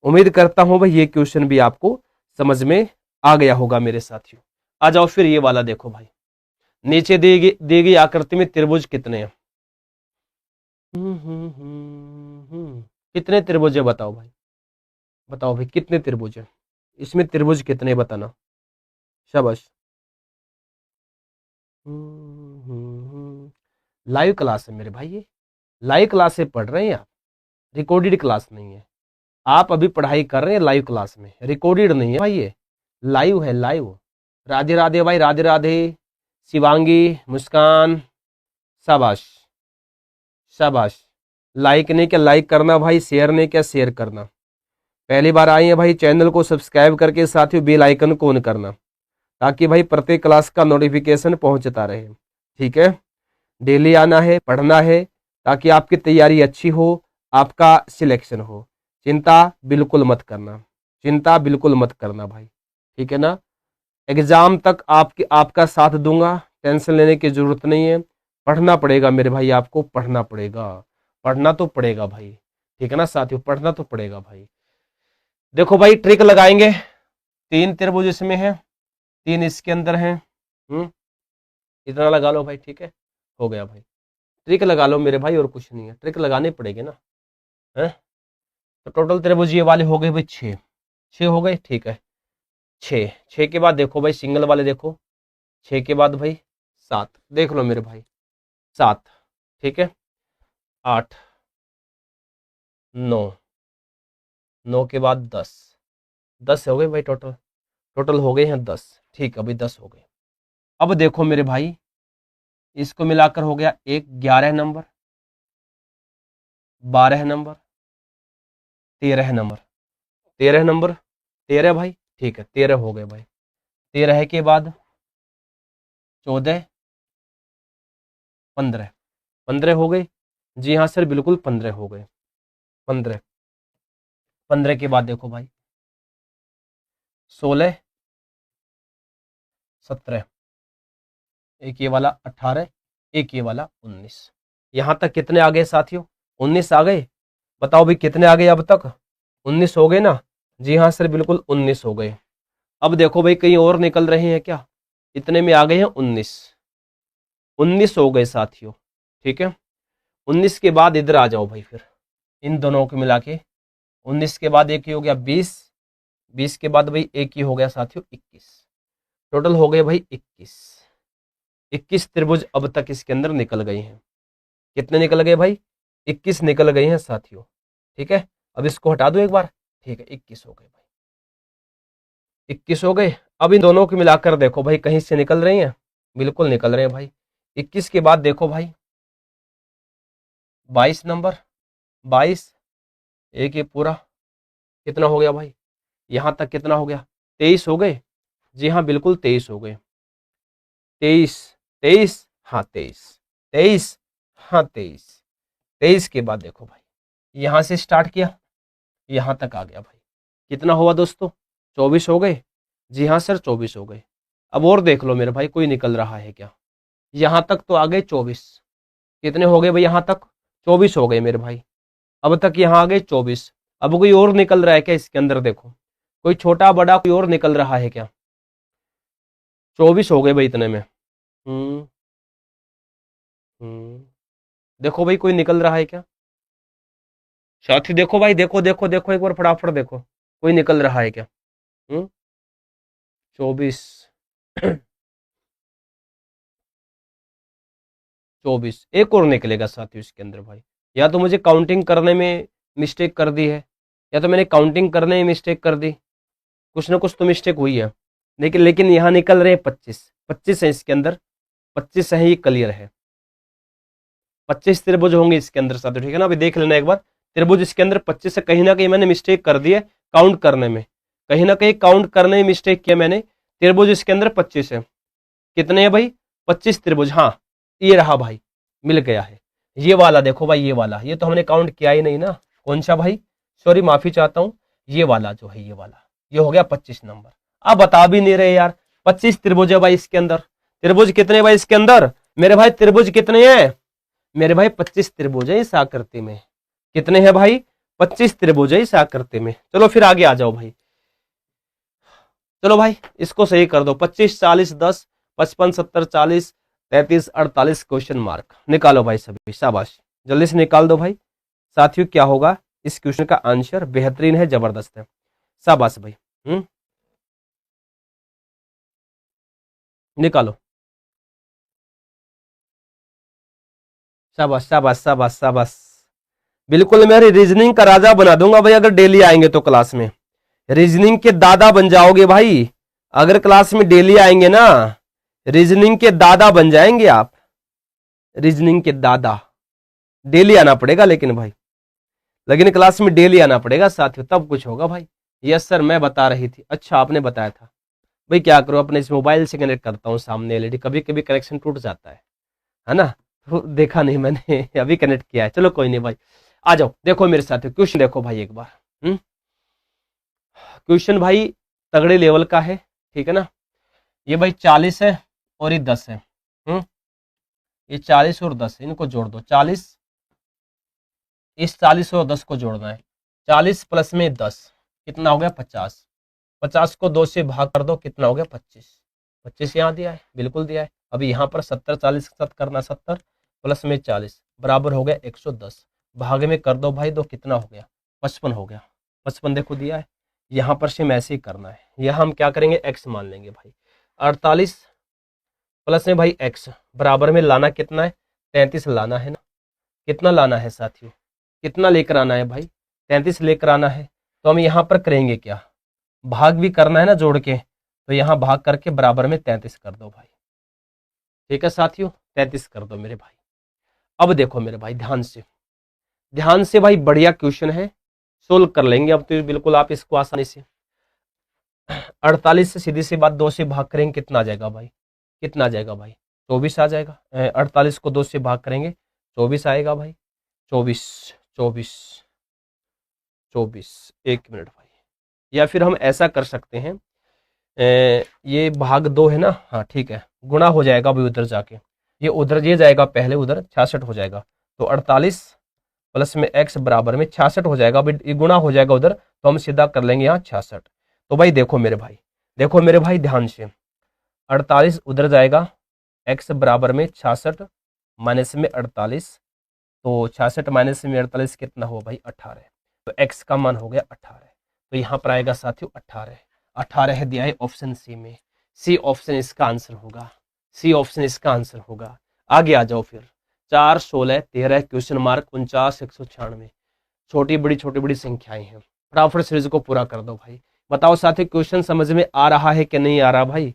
उम्मीद करता हूं भाई ये क्वेश्चन भी आपको समझ में आ गया होगा मेरे साथियों। आ जाओ फिर ये वाला देखो भाई, नीचे दी गई आकृति में त्रिभुज कितने हैं? कितने त्रिभुज है बताओ भाई, बताओ भाई कितने त्रिभुज है इसमें? त्रिभुज कितने बताना, शाबाश। लाइव क्लास है मेरे भाई, ये लाइव क्लास से पढ़ रहे हैं आप, रिकॉर्डेड क्लास नहीं है। आप अभी पढ़ाई कर रहे हैं लाइव क्लास में, रिकॉर्डेड नहीं है भाई, ये लाइव है, लाइव। राधे राधे भाई, राधे राधे। शिवांगी, मुस्कान, शाबाश शाबाश। लाइक नहीं क्या लाइक करना भाई, शेयर नहीं क्या शेयर करना। पहली बार आए हैं भाई, चैनल को सब्सक्राइब करके साथियों बेल आइकन को ऑन करना, ताकि भाई प्रत्येक क्लास का नोटिफिकेशन पहुंचता रहे। ठीक है, डेली आना है, पढ़ना है, ताकि आपकी तैयारी अच्छी हो, आपका सिलेक्शन हो। चिंता बिल्कुल मत करना, चिंता बिल्कुल मत करना भाई, ठीक है ना। एग्जाम तक आपका साथ दूंगा, टेंशन लेने की जरूरत नहीं है। पढ़ना पड़ेगा मेरे भाई, आपको पढ़ना पड़ेगा, पढ़ना तो पड़ेगा भाई, ठीक है ना साथियों, पढ़ना तो पड़ेगा भाई। देखो भाई ट्रिक लगाएंगे, 3 त्रिभुज इसमें है, 3 इसके अंदर हैं। इतना लगा लो भाई, ठीक है, हो गया भाई। ट्रिक लगा लो मेरे भाई, और कुछ नहीं है, ट्रिक लगाने पड़ेगी ना, है। तो टोटल त्रिभुज ये वाले हो गए भाई 6 हो गए, ठीक है। 6 के बाद देखो भाई सिंगल वाले देखो, 6 के बाद भाई 7, देख लो मेरे भाई 7, ठीक है। 8, 9 के बाद 10 हो गए भाई, टोटल हो गए हैं 10, ठीक है भाई 10 हो गए। अब देखो मेरे भाई, इसको मिलाकर हो गया 11 नंबर, 12 नंबर, 13 नंबर, 13 नंबर, 13 भाई, ठीक है 13 हो गए भाई। 13 के बाद 14, 15 हो गए। जी हाँ सर बिल्कुल 15 हो गए। 15 के बाद देखो भाई 16, 17, एक ये वाला 18, एक ये वाला 19। यहां तक कितने आ गए साथियों? 19 आ गए। बताओ भाई कितने आ गए अब तक? 19 हो गए ना? जी हाँ सर बिल्कुल 19 हो गए। अब देखो भाई कहीं और निकल रहे हैं क्या? इतने में आ गए हैं 19 हो गए साथियों, ठीक है। 19 के बाद इधर आ जाओ भाई, फिर इन दोनों को मिला के 19 के बाद एक ही हो गया 20 के बाद भाई एक ही हो गया साथियों 21। टोटल हो गए भाई 21 त्रिभुज अब तक इसके अंदर निकल गए हैं। कितने निकल गए भाई? 21 निकल गए हैं साथियों, ठीक है। अब इसको हटा दो एक बार, ठीक है 21 हो गए भाई, 21 हो गए। अब इन दोनों को मिलाकर देखो भाई कहीं से निकल रहे हैं? बिल्कुल निकल रहे हैं भाई। 21 के बाद देखो भाई 22 नंबर, 22, एक ये पूरा कितना हो गया भाई? यहां तक कितना हो गया? 23 हो गए। जी हाँ बिल्कुल 23 हो गए। 23, 23, हाँ 23, 23, हाँ 23। 23 के बाद देखो भाई यहां से स्टार्ट किया, यहां तक आ गया भाई। कितना हुआ दोस्तों? 24 हो गए। जी हाँ सर 24 हो गए। अब और देख लो मेरे भाई कोई निकल रहा है क्या? यहां तक तो आ गए 24। कितने हो गए भाई यहां तक? 24 हो गए मेरे भाई। अब तक यहां आ गए 24। अब कोई और निकल रहा है क्या इसके अंदर? देखो कोई छोटा बड़ा कोई और निकल रहा है क्या? 24 हो गए भाई इतने में। हम्म हम्म देखो भाई कोई निकल रहा है क्या साथी? देखो भाई, देखो देखो देखो एक बार फटाफट देखो कोई निकल रहा है क्या? 24 24 एक और निकलेगा साथियों इसके अंदर भाई। या तो मुझे काउंटिंग करने में मिस्टेक कर दी है, या तो मैंने काउंटिंग करने में मिस्टेक कर दी, कुछ ना कुछ तो मिस्टेक हुई है। लेकिन यहाँ निकल रहे हैं 25 है इसके अंदर, 25 है, ये क्लियर है। 25 त्रिभुज होंगे इसके अंदर साथियों, ठीक है ना। अभी देख लेना एक बार, त्रिभुज इसके अंदर 25 है। कहीं ना कहीं मैंने मिस्टेक कर दी है काउंट करने में, कहीं ना कहीं काउंट करने में मिस्टेक किया मैंने। त्रिभुज इसके अंदर 25 है। कितने हैं भाई? 25 त्रिभुज। हाँ ये रहा भाई, मिल गया है। ये वाला देखो भाई, ये वाला, ये तो हमने काउंट किया ही नहीं ना। कौन सा भाई? सॉरी माफी चाहता हूँ, ये वाला जो है, ये वाला, ये हो गया 25 नंबर। आप बता भी नहीं रहे यार, 25 त्रिभुज है भाई इसके अंदर। त्रिभुज कितने भाई इसके अंदर? मेरे भाई त्रिभुज कितने हैं? मेरे भाई 25 त्रिभुज है इस आकृति में। कितने हैं भाई? 25 त्रिभुज है इस आकृति में। चलो फिर आगे आ जाओ भाई। चलो भाई इसको सही कर दो। 25, 40, 10, 55, 70, 40, 33, 48 क्वेश्चन मार्क निकालो भाई सभी। शाबाश, जल्दी से निकाल दो भाई। साथियों क्या होगा इस क्वेश्चन का आंसर? बेहतरीन है, जबरदस्त है। शाबाश भाई। निकालो। शाबाश शाबाश शाबाश शाबाश। बिल्कुल मैं रीजनिंग का राजा बना दूंगा भाई अगर डेली आएंगे तो क्लास में। रीजनिंग के दादा बन जाओगे भाई अगर क्लास में डेली आएंगे ना। रीजनिंग के दादा बन जाएंगे आप। रीजनिंग के दादा। डेली आना पड़ेगा लेकिन क्लास में डेली आना पड़ेगा साथियों, तब कुछ होगा भाई। यस सर मैं बता रही थी। अच्छा आपने बताया था भाई। क्या करो अपने इस मोबाइल से कनेक्ट करता हूँ सामने एलईडी, कभी कभी कनेक्शन टूट जाता है ना। तो देखा नहीं मैंने अभी कनेक्ट किया है। चलो कोई नहीं भाई, आ जाओ देखो मेरे साथ क्वेश्चन देखो भाई एक बार। क्वेश्चन भाई तगड़े लेवल का है, ठीक है ना। ये भाई 40 है और ये 10 है। ये 40 और 10 है, इनको जोड़ दो। 40, इस 40 और 10 को जोड़ना है। 40 प्लस में 10 कितना हो गया? 50। 50 को 2 से भाग कर दो, कितना हो गया? 25। 25 यहाँ दिया है, बिल्कुल दिया है। अभी यहाँ पर 70 40 के साथ करना, 70 प्लस में 40 बराबर हो गया 110। भाग में कर दो भाई, 2 कितना हो गया? 55 हो गया। 55 देखो दिया है। यहाँ पर सेम ऐसे ही करना है। यहाँ हम क्या करेंगे? x मान लेंगे भाई। 48 प्लस में भाई x बराबर में लाना कितना है? 33 लाना है ना। कितना लाना है साथियों? कितना लेकर आना है भाई? 33 लेकर आना है। तो हम यहाँ पर करेंगे क्या? भाग भी करना है ना जोड़ के, तो यहाँ भाग करके बराबर में 33 कर दो भाई। ठीक है साथियों, 33 कर दो मेरे भाई। अब देखो मेरे भाई ध्यान से भाई, बढ़िया क्वेश्चन है, सोल्व कर लेंगे अब तो बिल्कुल आप इसको आसानी से। 48 से सीधी सी बात 2 से भाग करेंगे, कितना आ जाएगा भाई? कितना आ जाएगा भाई? 24 आ जाएगा। 48 को 2 से भाग करेंगे 24 आएगा भाई। 24 24 24। एक मिनट भाई, या फिर हम ऐसा कर सकते हैं, ये भाग 2 है ना। हाँ ठीक है, गुणा हो जाएगा भाई उधर जाके। ये उधर ये जाएगा पहले, उधर 66 हो जाएगा। तो 48 प्लस में x बराबर में 66 हो जाएगा। अभी ये गुणा हो जाएगा उधर, तो हम सीधा कर लेंगे यहाँ 66। तो भाई देखो मेरे भाई ध्यान से। 48 उधर जाएगा, x बराबर में 66 माइनस में 48। तो 66 माइनस में 48 कितना हुआ भाई? 18। तो x का मान हो गया 18। तो यहाँ पर आएगा साथियों 18। 18 दिया है ऑप्शन सी में। सी ऑप्शन इसका आंसर होगा। सी ऑप्शन इसका आंसर होगा। आगे आ जाओ फिर। 4, 16, 13 क्वेश्चन मार्क 49, 196 छोटी बड़ी संख्याएं हैं। फटाफट सीरीज को पूरा कर दो भाई। बताओ साथी क्वेश्चन समझ में आ रहा है कि नहीं आ रहा भाई?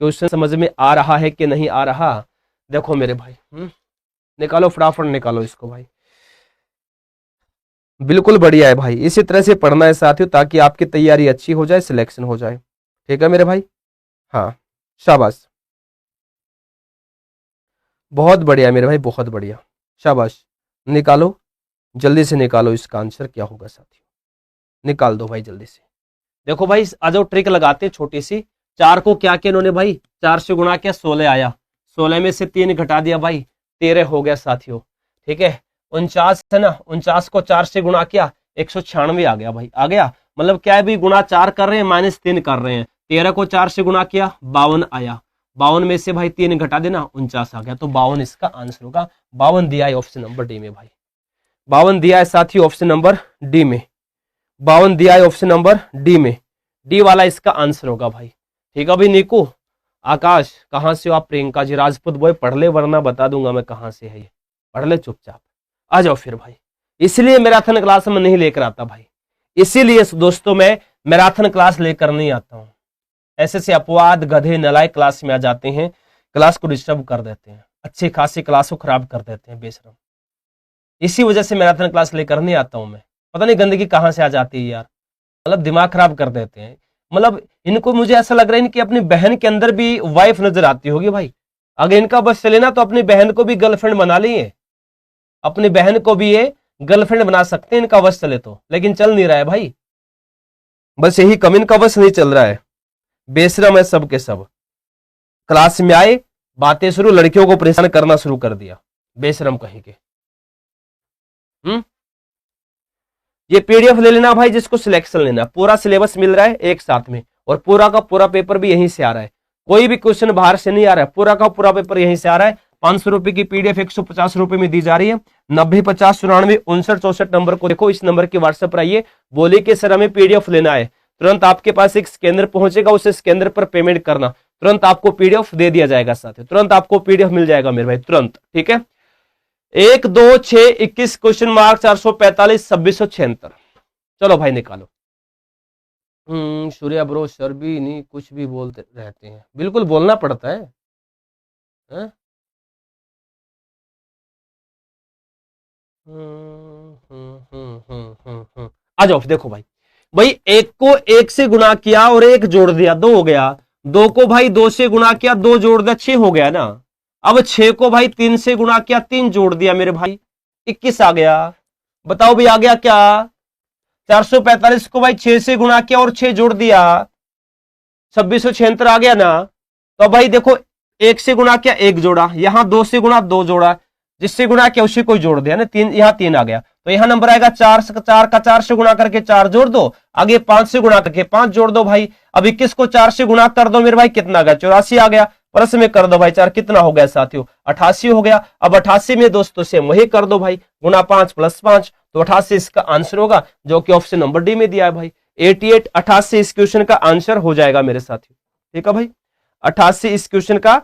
क्वेश्चन समझ में आ रहा है कि नहीं आ रहा? देखो मेरे भाई निकालो, फटाफट निकालो इसको भाई। बिल्कुल बढ़िया है भाई, इसी तरह से पढ़ना है साथियों ताकि आपकी तैयारी अच्छी हो जाए, सिलेक्शन हो जाए। ठीक है मेरे भाई। हाँ शाबाश, बहुत बढ़िया मेरे भाई, बहुत बढ़िया, शाबाश। निकालो, जल्दी से निकालो इसका आंसर क्या होगा साथियों। निकाल दो भाई जल्दी से। देखो भाई आ जाओ, ट्रिक लगाते हैं छोटी सी। 4 को क्या किया इन्होंने भाई? 4 से गुणा किया, 16 आया। 16 में से 3 घटा दिया भाई, 13 हो गया साथियों। ठीक है, 49 है ना, 49 को 4 से गुणा किया, 196 आ गया भाई। आ गया मतलब क्या है भाई? गुणा 4 कर रहे हैं, माइनस 3 कर रहे हैं। 13 को 4 से गुणा किया, 52 आया। 52 में से भाई 3 घटा देना, 49 आ गया। तो 52 इसका आंसर होगा। 52 दिया है ऑप्शन नंबर डी में भाई। 52 दिया है साथियों ऑप्शन नंबर डी में। 52 दिया है ऑप्शन नंबर डी में। डी वाला इसका आंसर होगा भाई। ठीक है भाई। नीकू, आकाश, कहां से हो आप? प्रियंका जी, राजपूत बॉय, पढ़ ले वरना बता दूंगा मैं कहां से है ये। पढ़ ले चुपचाप, आ जाओ फिर भाई। इसलिए मैराथन क्लास में नहीं लेकर आता भाई, इसीलिए दोस्तों मैं मैराथन क्लास लेकर नहीं आता हूं। ऐसे अपवाद गधे नलायक क्लास में आ जाते हैं, क्लास को डिस्टर्ब कर देते हैं, अच्छी खासी क्लास को खराब कर देते हैं बेशरम। इसी वजह से मैराथन क्लास लेकर नहीं आता हूं मैं। पता नहीं गंदगी कहां से आ जाती है यार, मतलब दिमाग खराब कर देते हैं। मतलब इनको, मुझे ऐसा लग रहा है इनकी अपनी बहन के अंदर भी वाइफ नजर आती होगी भाई। अगर इनका बस चले ना तो अपनी बहन को भी गर्लफ्रेंड बना लिए, अपनी बहन को भी ये गर्लफ्रेंड बना सकते हैं इनका बस चले तो। लेकिन चल नहीं रहा है भाई, बस यही कम, इनका बस नहीं चल रहा है। बेशरम है सब के सब। क्लास में आए, बातें शुरू, लड़कियों को परेशान करना शुरू कर दिया, बेशरम कहीं के। ये पीडीएफ ले लेना भाई, जिसको सिलेक्शन लेना, पूरा सिलेबस मिल रहा है एक साथ में, और पूरा का पूरा पेपर भी यहीं से आ रहा है, कोई भी क्वेश्चन बाहर से नहीं आ रहा है, पूरा का पूरा पेपर यहीं से आ रहा है। 500 रुपए की पीडीएफ 150 रुपए में दी जा रही है। 90 50 94 59 64 नंबर को देखो, इस नंबर के व्हाट्सएप पर आइए, बोले कि सर हमें पीडीएफ लेना है, तुरंत आपके पास एक स्कैनर पहुंचेगा, उस स्कैनर पर पेमेंट करना, तुरंत आपको पीडीएफ दे दिया जाएगा, साथ तुरंत आपको पीडीएफ मिल जाएगा मेरे भाई, तुरंत। ठीक है, 1 2 6 21 क्वेश्चन मार्क 445 2676। चलो भाई निकालो। सूर्या ब्रो, सर भी नहीं कुछ भी बोलते रहते हैं, बिल्कुल बोलना पड़ता है, है? आ जाओ देखो भाई, भाई एक को एक से गुणा किया और एक जोड़ दिया, 2 हो गया। 2 को भाई 2 से गुणा किया, 2 जोड़ दिया, 6 हो गया ना। अब 6 को भाई 3 से गुणा किया, 3 जोड़ दिया मेरे भाई, 21 आ गया। बताओ भाई आ गया क्या? 445 को भाई 6 से गुणा किया और 6 जोड़ दिया, 2676 आ गया ना। तो भाई देखो, 1 से गुणा किया 1 जोड़ा, यहां 2 से गुणा 2 जोड़ा, जिससे गुणा किया उसी को जोड़ दिया ना, 3 यहां 3 आ गया। तो यहां नंबर आएगा 4 का 4 से गुणा करके 4 जोड़ दो, आगे 5 से गुणा करके 5 जोड़ दो भाई। अब 21 को 4 से गुणा कर दो मेरे भाई, कितना आ गया? 84 आ गया। प्लस में कर दो भाई 4, कितना हो गया साथियों? 88 हो गया। अब 88 में दोस्तों से वही कर दो भाई, गुणा 5 प्लस 5, तो 88 इसका आंसर होगा, जो कि ऑप्शन नंबर डी में दिया है भाई। 88 88 इस क्वेश्चन का आंसर हो जाएगा मेरे साथियों। ठीक है भाई, 88 इस क्वेश्चन का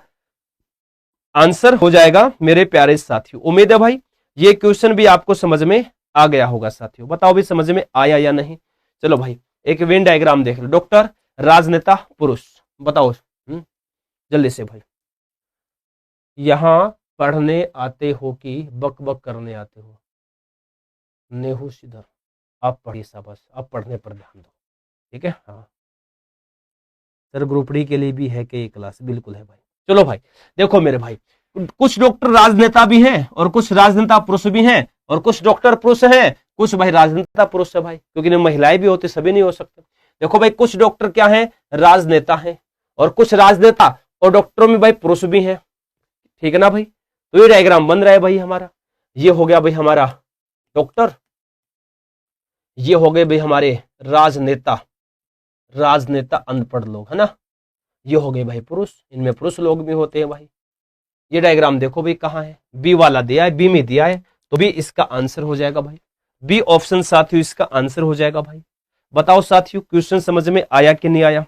आंसर हो जाएगा मेरे प्यारे साथियों। उम्मीद है भाई ये क्वेश्चन भी आपको समझ में आ गया होगा साथियों। बताओ भी समझ में आया या नहीं। चलो भाई एक वेन डायग्राम देख लो। डॉक्टर, राजनेता, पुरुष, बताओ जल्दी से भाई। यहां पढ़ने आते हो कि बक बक करने आते हो? नेहू सिद्धर, आप पढ़िए शाबाश, आप पढ़ने पर ध्यान दो। ठीक है, हाँ सर ग्रुप डी के लिए भी है कि क्लास? बिल्कुल है भाई। चलो भाई देखो मेरे भाई, कुछ डॉक्टर राजनेता भी हैं और कुछ राजनेता पुरुष भी हैं, और कुछ डॉक्टर पुरुष हैं, कुछ भाई राजनेता पुरुष है भाई, क्योंकि महिलाएं भी होते, सभी नहीं हो सकते। देखो भाई कुछ डॉक्टर क्या है? राजनेता हैं, और कुछ राजनेता और डॉक्टरों में भाई पुरुष भी हैं। ठीक है ना भाई, तो ये डायग्राम बन रहा है भाई हमारा। ये हो गया भाई हमारा डॉक्टर, ये हो गए भाई हमारे राजनेता, राजनेता अनपढ़ लोग, है ना। ये हो गए भाई पुरुष, इनमें पुरुष लोग भी होते हैं भाई। ये डायग्राम देखो भाई कहाँ है, बी वाला दिया है, बी में दिया है, तो भी इसका आंसर हो जाएगा भाई, बी ऑप्शन साथियों इसका आंसर हो जाएगा भाई। बताओ साथियों क्वेश्चन समझ में आया कि नहीं आया?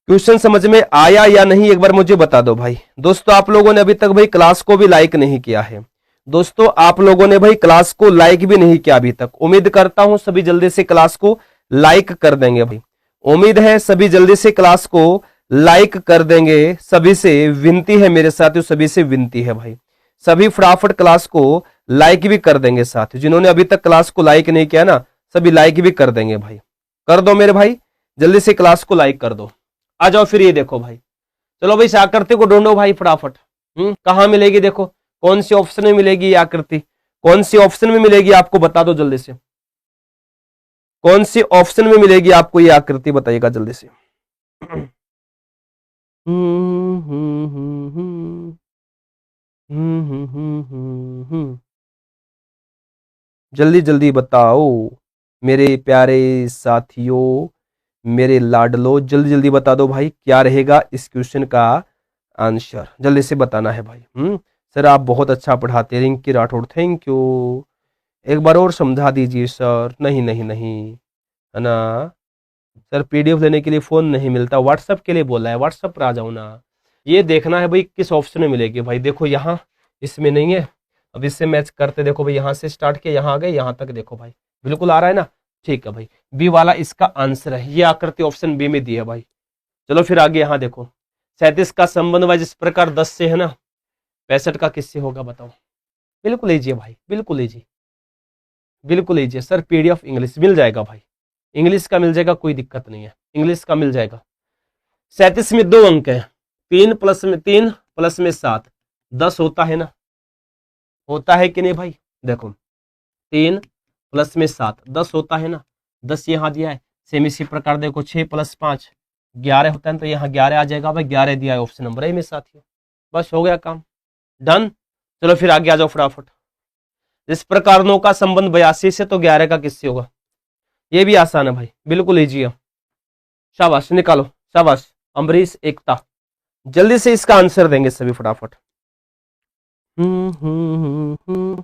क्वेश्चन समझ में आया या नहीं एक बार मुझे बता दो भाई। दोस्तों आप लोगों ने अभी तक भाई क्लास को भी लाइक नहीं किया है, दोस्तों आप लोगों ने भाई क्लास को लाइक भी नहीं किया अभी तक। उम्मीद करता हूं सभी जल्दी से क्लास को लाइक कर देंगे भाई, उम्मीद है सभी जल्दी से क्लास को लाइक कर देंगे। सभी से विनती है मेरे साथियों, सभी से विनती है भाई, सभी फटाफट क्लास को लाइक भी कर देंगे साथियों। जिन्होंने अभी तक क्लास को लाइक नहीं किया ना, सभी लाइक भी कर देंगे भाई, कर दो मेरे भाई, जल्दी से क्लास को लाइक कर दो। आ जाओ फिर ये देखो भाई, चलो भाई इस आकृति को ढूंढो भाई फटाफट। कहां मिलेगी? देखो कौन सी ऑप्शन में मिलेगी ये आकृति, कौन सी ऑप्शन में मिलेगी आपको बता दो जल्दी से, कौन सी ऑप्शन में मिलेगी आपको ये आकृति, बताइएगा जल्दी से। जल्दी जल्दी बताओ मेरे प्यारे साथियों, मेरे लाडलो, जल्दी जल्दी बता दो भाई क्या रहेगा इस क्वेश्चन का आंसर, जल्दी से बताना है भाई। सर आप बहुत अच्छा पढ़ाते हैं, रिंकी राठौड़, थैंक यू। एक बार और समझा दीजिए सर। नहीं नहीं नहीं, है ना सर, पीडीएफ लेने के लिए फोन नहीं मिलता, व्हाट्सएप के लिए बोला है, व्हाट्सएप पर आ जाओ ना। ये देखना है भाई किस ऑप्शन में मिलेगी भाई। देखो यहाँ इसमें नहीं है, अब इससे मैच करते, देखो भाई यहाँ से स्टार्ट किया, यहाँ आ गए, यहाँ तक देखो भाई बिल्कुल आ रहा है ना। ठीक है भाई, बी वाला इसका आंसर है, ये आकृति ऑप्शन बी में दी है भाई। चलो फिर आगे यहाँ देखो, 37 का संबंध भाई जिस प्रकार 10 से है ना, 65 का किससे होगा बताओ? बिल्कुल लीजिए भाई, बिल्कुल लीजिए, बिल्कुल लीजिए सर। पीडीएफ इंग्लिश मिल जाएगा भाई, इंग्लिश का मिल जाएगा, कोई दिक्कत नहीं है, इंग्लिश का मिल जाएगा। 37 में 2 अंक है, 3 प्लस में 7, 10 होता है ना, होता है कि नहीं भाई? देखो 3 प्लस में 7, 10 होता है ना, 10 यहाँ दिया है। सेम इसी प्रकार देखो 6 प्लस 5 11 होता है, तो यहाँ 11 आ जाएगा भाई, 11 दिया है ऑप्शन नंबर ए में साथियों। बस हो गया काम, डन। चलो फिर आगे आ जाओ फटाफट। इस प्रकार 9 का संबंध 82 से, तो 11 का किससे होगा? ये भी आसान है भाई, बिल्कुल इजी है। शाबाश, निकालो, शाबाश अम्बरीश, एकता। जल्दी से इसका आंसर देंगे सभी फटाफट। हम्म हम्म हम्म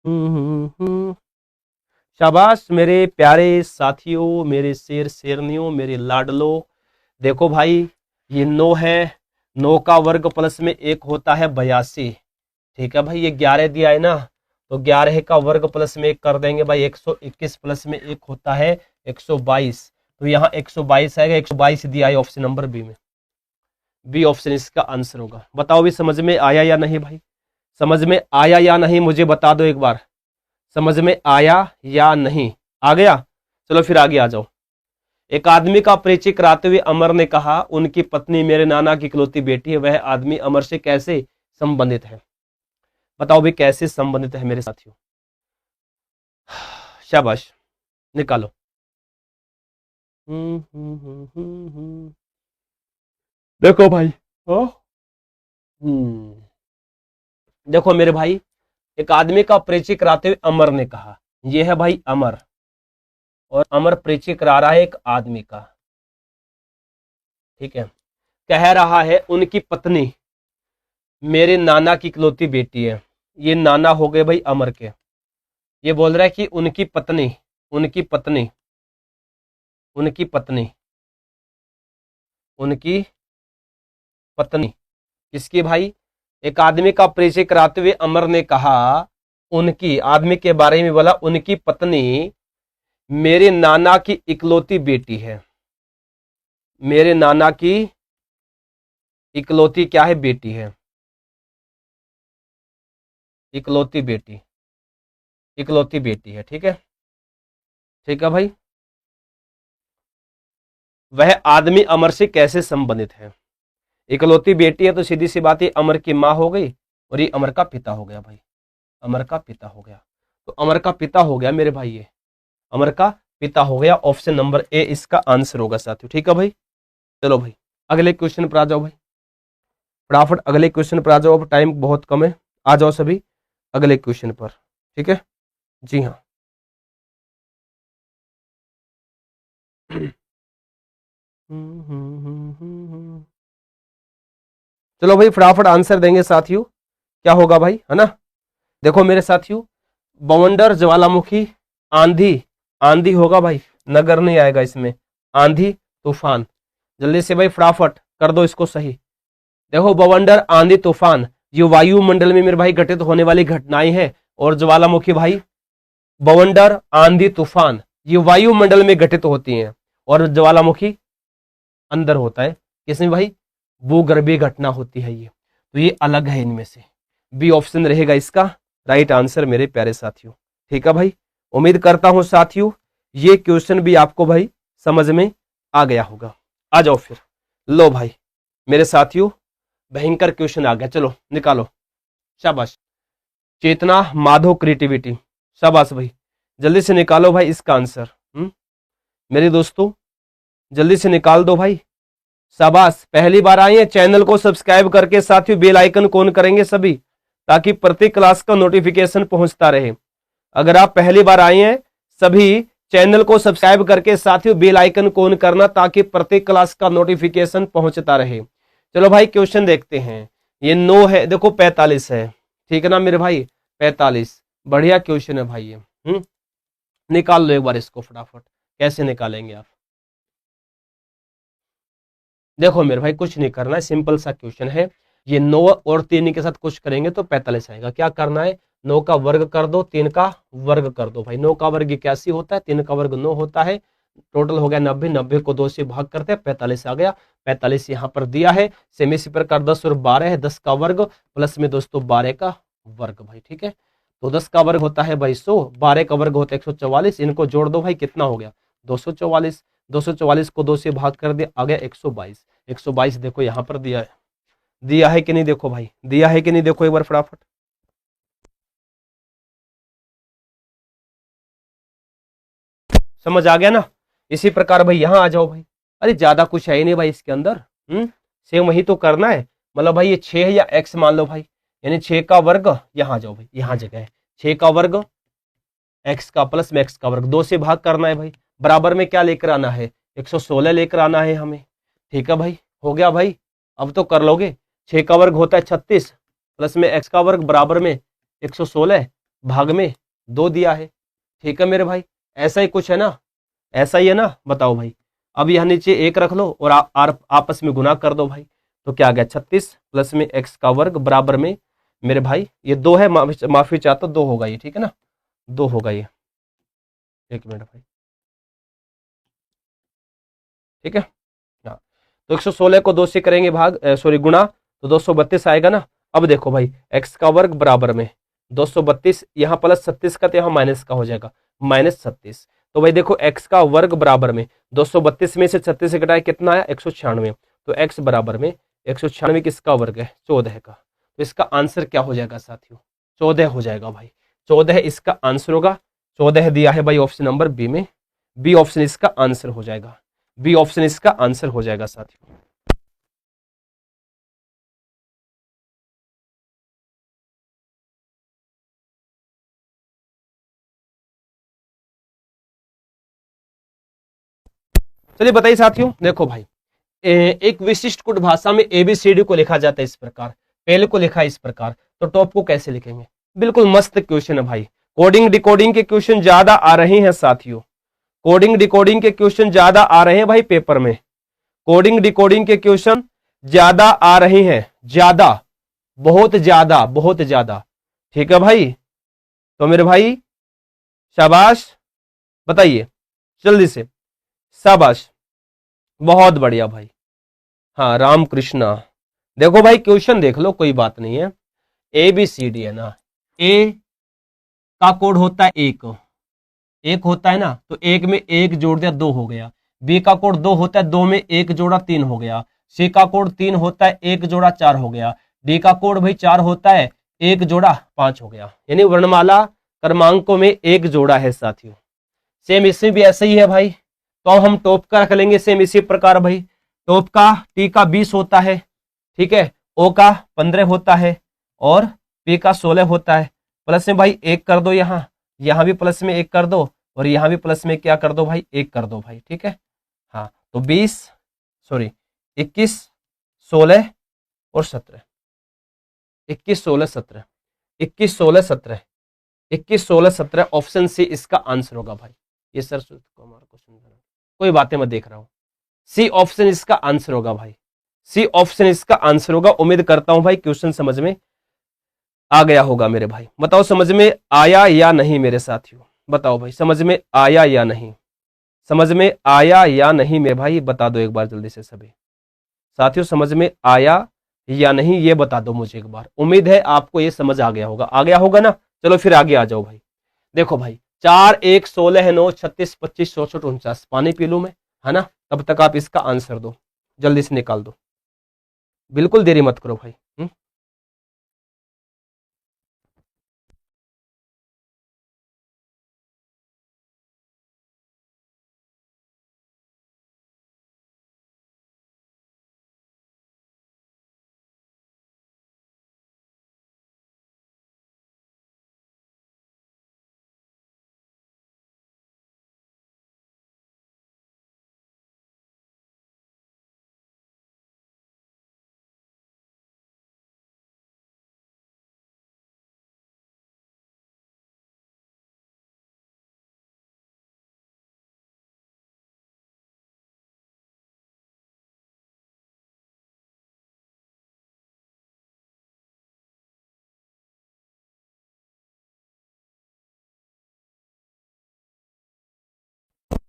हम्म शाबाश मेरे प्यारे साथियों, मेरे शेर शेरनियों, मेरे लाडलो। देखो भाई, ये 9 है, 9 का वर्ग प्लस में 1 होता है 82। ठीक है भाई, ये 11 दिया है ना, तो 11 का वर्ग प्लस में 1 कर देंगे भाई, 121 प्लस में 1 होता है 122। तो यहाँ 122 आएगा, 122 दिया है ऑप्शन नंबर बी में। बी ऑप्शन इसका आंसर होगा। बताओ भी समझ में आया या नहीं भाई? समझ में आया या नहीं मुझे बता दो एक बार, समझ में आया या नहीं? आ गया? चलो फिर आगे आ जाओ। एक आदमी का परिचय कराते हुए अमर ने कहा, उनकी पत्नी मेरे नाना की इकलौती बेटी है। वह आदमी अमर से कैसे संबंधित है? बताओ भी कैसे संबंधित है मेरे साथियों? शाबाश, निकालो। देखो भाई, देखो मेरे भाई, एक आदमी का परिचय कराते हुए अमर ने कहा, यह है भाई अमर, और अमर परिचय करा रहा है एक आदमी का। ठीक है, कह रहा है उनकी पत्नी मेरे नाना की इकलौती बेटी है। ये नाना हो गए भाई अमर के। ये बोल रहा है कि उनकी पत्नी, उनकी पत्नी, उनकी पत्नी, उनकी पत्नी किसकी भाई? एक आदमी का परिचय कराते हुए अमर ने कहा, उनकी, आदमी के बारे में बोला, उनकी पत्नी मेरे नाना की इकलौती बेटी है। मेरे नाना की इकलौती क्या है? बेटी है, इकलौती बेटी, इकलौती बेटी है। ठीक है, ठीक है भाई। वह आदमी अमर से कैसे संबंधित है? इकलौती बेटी है तो सीधी सी बात है, अमर की माँ हो गई और ये अमर का पिता हो गया भाई, अमर का पिता हो गया। तो अमर का पिता हो गया मेरे भाई, ये अमर का पिता हो गया। ऑप्शन नंबर ए इसका आंसर होगा साथियों। ठीक है भाई, चलो भाई अगले क्वेश्चन पर आ जाओ भाई, फटाफट अगले क्वेश्चन पर आ जाओ। अब टाइम बहुत कम है, आ जाओ सभी अगले क्वेश्चन पर। ठीक है, जी हाँ। चलो भाई फटाफट आंसर देंगे साथियों, क्या होगा भाई, है ना? देखो मेरे साथियों, बवंडर, ज्वालामुखी, आंधी, आंधी होगा भाई, नगर नहीं आएगा इसमें, आंधी तूफान। जल्दी से भाई फटाफट कर दो इसको सही। देखो बवंडर, आंधी, तूफान, ये वायुमंडल में मेरे भाई घटित होने वाली घटनाएं हैं। और ज्वालामुखी भाई, बवंडर, आंधी, तूफान, ये वायुमंडल में घटित होती हैं, और ज्वालामुखी अंदर होता है, किसमें भाई? भूगर्भीय घटना होती है ये, तो ये अलग है इनमें से। बी ऑप्शन रहेगा इसका राइट आंसर मेरे प्यारे साथियों। ठीक है भाई, उम्मीद करता हूं साथियों ये क्वेश्चन भी आपको भाई समझ में आ गया होगा। आ जाओ फिर, लो भाई मेरे साथियों, भयंकर क्वेश्चन आ गया, चलो निकालो। शाबाश, चेतना, माधव, क्रिएटिविटी, शाबाश भाई, जल्दी से निकालो भाई इसका आंसर। मेरे दोस्तों जल्दी से निकाल दो भाई। शाबाश, पहली बार आए हैं चैनल को सब्सक्राइब करके साथियों बेल आइकन ऑन करेंगे सभी, ताकि प्रत्येक क्लास का नोटिफिकेशन पहुंचता रहे। अगर आप पहली बार आए हैं, सभी चैनल को सब्सक्राइब करके साथियों बेल आइकन ऑन करना, ताकि प्रत्येक क्लास का नोटिफिकेशन पहुंचता रहे। चलो भाई क्वेश्चन देखते हैं। ये 9 है, देखो 45 है, ठीक है ना मेरे भाई, 45, बढ़िया क्वेश्चन है भाई ये। निकाल लो एक बार इसको फटाफट, कैसे निकालेंगे आप? देखो मेरे भाई कुछ नहीं करना है, सिंपल सा क्वेश्चन है। ये 9 और 3 के साथ कुछ करेंगे तो 45 आएगा। क्या करना है? 9 का वर्ग कर दो, 3 का वर्ग कर दो भाई। 9 का वर्ग 81 होता है, 3 का वर्ग 9 होता है, टोटल हो गया 90। 90 को 2 से भाग करते हैं, 45 आ गया। 45 यहाँ पर दिया है। सेमी इसी प्रकार 10 और 12 है, 10 का वर्ग प्लस में दोस्तों 12 का वर्ग भाई। ठीक है, तो 10 का वर्ग होता है भाई 100, 12 का वर्ग होता है 144। इनको जोड़ दो भाई, कितना हो गया? 244। 244 को 2 से भाग कर दिया, आ गया 122। 122 देखो यहाँ पर दिया है, दिया है कि नहीं? देखो भाई दिया है कि नहीं, देखो एक बार फटाफट। समझ आ गया ना। इसी प्रकार भाई यहाँ आ जाओ भाई, अरे ज्यादा कुछ है ही नहीं भाई इसके अंदर, सेम वही तो करना है। मतलब भाई ये 6 है या x मान लो भाई, यानी 6 का वर्ग, यहाँ जाओ भाई, यहाँ जगह है 6 का वर्ग x का प्लस में x का वर्ग, 2 से भाग करना है भाई, बराबर में क्या लेकर आना है, 116 लेकर आना है हमें। ठीक है भाई, हो गया भाई, अब तो कर लोगे। 6 का वर्ग होता है 36 प्लस में x का वर्ग बराबर में 116 भाग में 2 दिया है। ठीक है मेरे भाई, ऐसा ही कुछ है ना, ऐसा ही है ना, बताओ भाई। अब यहाँ नीचे 1 रख लो और आपस में गुना कर दो भाई, तो क्या आ गया 36 प्लस में x का वर्ग बराबर में मेरे भाई ये 2 है, माफी चाहता 2 होगा ये, ठीक है ना, 2 होगा ये, 1 मिनट भाई, ठीक है। हाँ, तो 116 को 2 से करेंगे भाग, सॉरी गुणा, तो 232 आएगा ना। अब देखो भाई x का वर्ग बराबर में 232, यहाँ प्लस 36 का तो यहाँ माइनस का हो जाएगा, -36। तो भाई देखो x का वर्ग बराबर में 232 में से 36 से घटाए कितना आया 196, तो x बराबर में 196 किसका वर्ग है 14 का, तो इसका आंसर क्या हो जाएगा साथियों 14 हो जाएगा भाई, 14 इसका आंसर होगा। 14 दिया है भाई ऑप्शन नंबर बी में, बी ऑप्शन इसका आंसर हो जाएगा, बी ऑप्शन इसका आंसर हो जाएगा साथियों। चलिए बताइए साथियों, देखो भाई एक विशिष्ट कुट भाषा में एबीसीडी को लिखा जाता है इस प्रकार, पहले को लिखा इस प्रकार, तो टॉप को कैसे लिखेंगे। बिल्कुल मस्त क्वेश्चन है भाई, कोडिंग डिकोडिंग के क्वेश्चन ज्यादा आ रहे हैं साथियों, कोडिंग डिकोडिंग के क्वेश्चन ज्यादा आ रहे हैं भाई पेपर में, कोडिंग डिकोडिंग के क्वेश्चन ज्यादा आ रहे हैं, ज्यादा, बहुत ज्यादा, बहुत ज्यादा। ठीक है भाई, तो मेरे भाई शाबाश, बताइए जल्दी से, शाबाश, बहुत बढ़िया भाई। हाँ राम कृष्णा, देखो भाई क्वेश्चन देख लो, कोई बात नहीं है, ए बी सी डी है ना, ए का कोड होता है एक होता है ना, तो एक में एक जोड़ दिया 2 हो गया, बी का कोड 2 होता है, 2 में एक जोड़ा 3 हो गया, सी का कोड 3 होता है, एक जोड़ा 4 हो गया, डी का कोड भाई 4 होता है, एक जोड़ा 5 हो गया, यानी वर्णमाला क्रमांकों में एक जोड़ा है साथियों। सेम इसमें भी ऐसे ही है भाई, तो हम टॉप का रख लेंगे सेम इसी प्रकार भाई, टॉप का टी का 20 होता है, ठीक है, ओ का 15 होता है और पी का 16 होता है, प्लस में भाई 1 कर दो, यहाँ भी प्लस में 1 कर दो और यहाँ भी प्लस में क्या कर दो भाई 1 कर दो भाई, ठीक है। हाँ तो 21 16 और 17, 21 16 17, 21 16 17, 21 16 17 ऑप्शन सी इसका आंसर होगा भाई। ये सर क्वेश्चन कोई बातें मैं देख रहा हूं, सी ऑप्शन इसका आंसर होगा भाई, सी ऑप्शन इसका आंसर होगा। उम्मीद करता हूं भाई क्वेश्चन समझ में आ गया होगा मेरे भाई, बताओ समझ में आया या नहीं मेरे साथियों, बताओ भाई समझ में आया या नहीं, समझ में आया या नहीं मेरे भाई, बता दो एक बार जल्दी से सभी साथियों, समझ में आया या नहीं ये बता दो मुझे एक बार। उम्मीद है आपको ये समझ आ गया होगा ना। चलो फिर आगे आ जाओ भाई, देखो भाई 4 1 16 9 36 25 64 49, पानी पी लूं मैं, है ना, तब तक आप इसका आंसर दो, जल्दी से निकाल दो, बिल्कुल देरी मत करो भाई।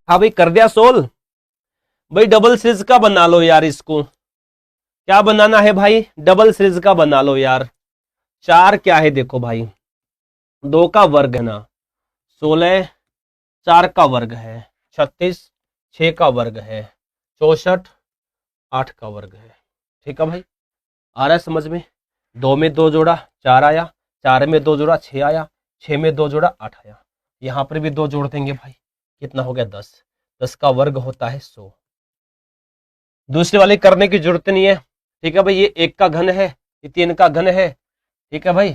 हाँ भाई कर दिया सोल्व भाई, डबल सीरीज का बना लो यार, इसको क्या बनाना है भाई, डबल सीरीज का बना लो यार। 4 क्या है देखो भाई, 2 का वर्ग है ना, 16, 4 का वर्ग है 36, 6 का वर्ग है 64, 8 का वर्ग है, ठीक है भाई, आ रहा है समझ में। 2 में 2 जोड़ा 4 आया, 4 में 2 जोड़ा 6 आया, 6 में 2 जोड़ा 8 आया, यहाँ पर भी 2 जोड़ देंगे भाई, कितना हो गया 10, 10 का वर्ग होता है 100। दूसरे वाले करने की जरूरत नहीं है, ठीक है भाई। ये 1 का घन है, ये 3 का घन है, ठीक है भाई।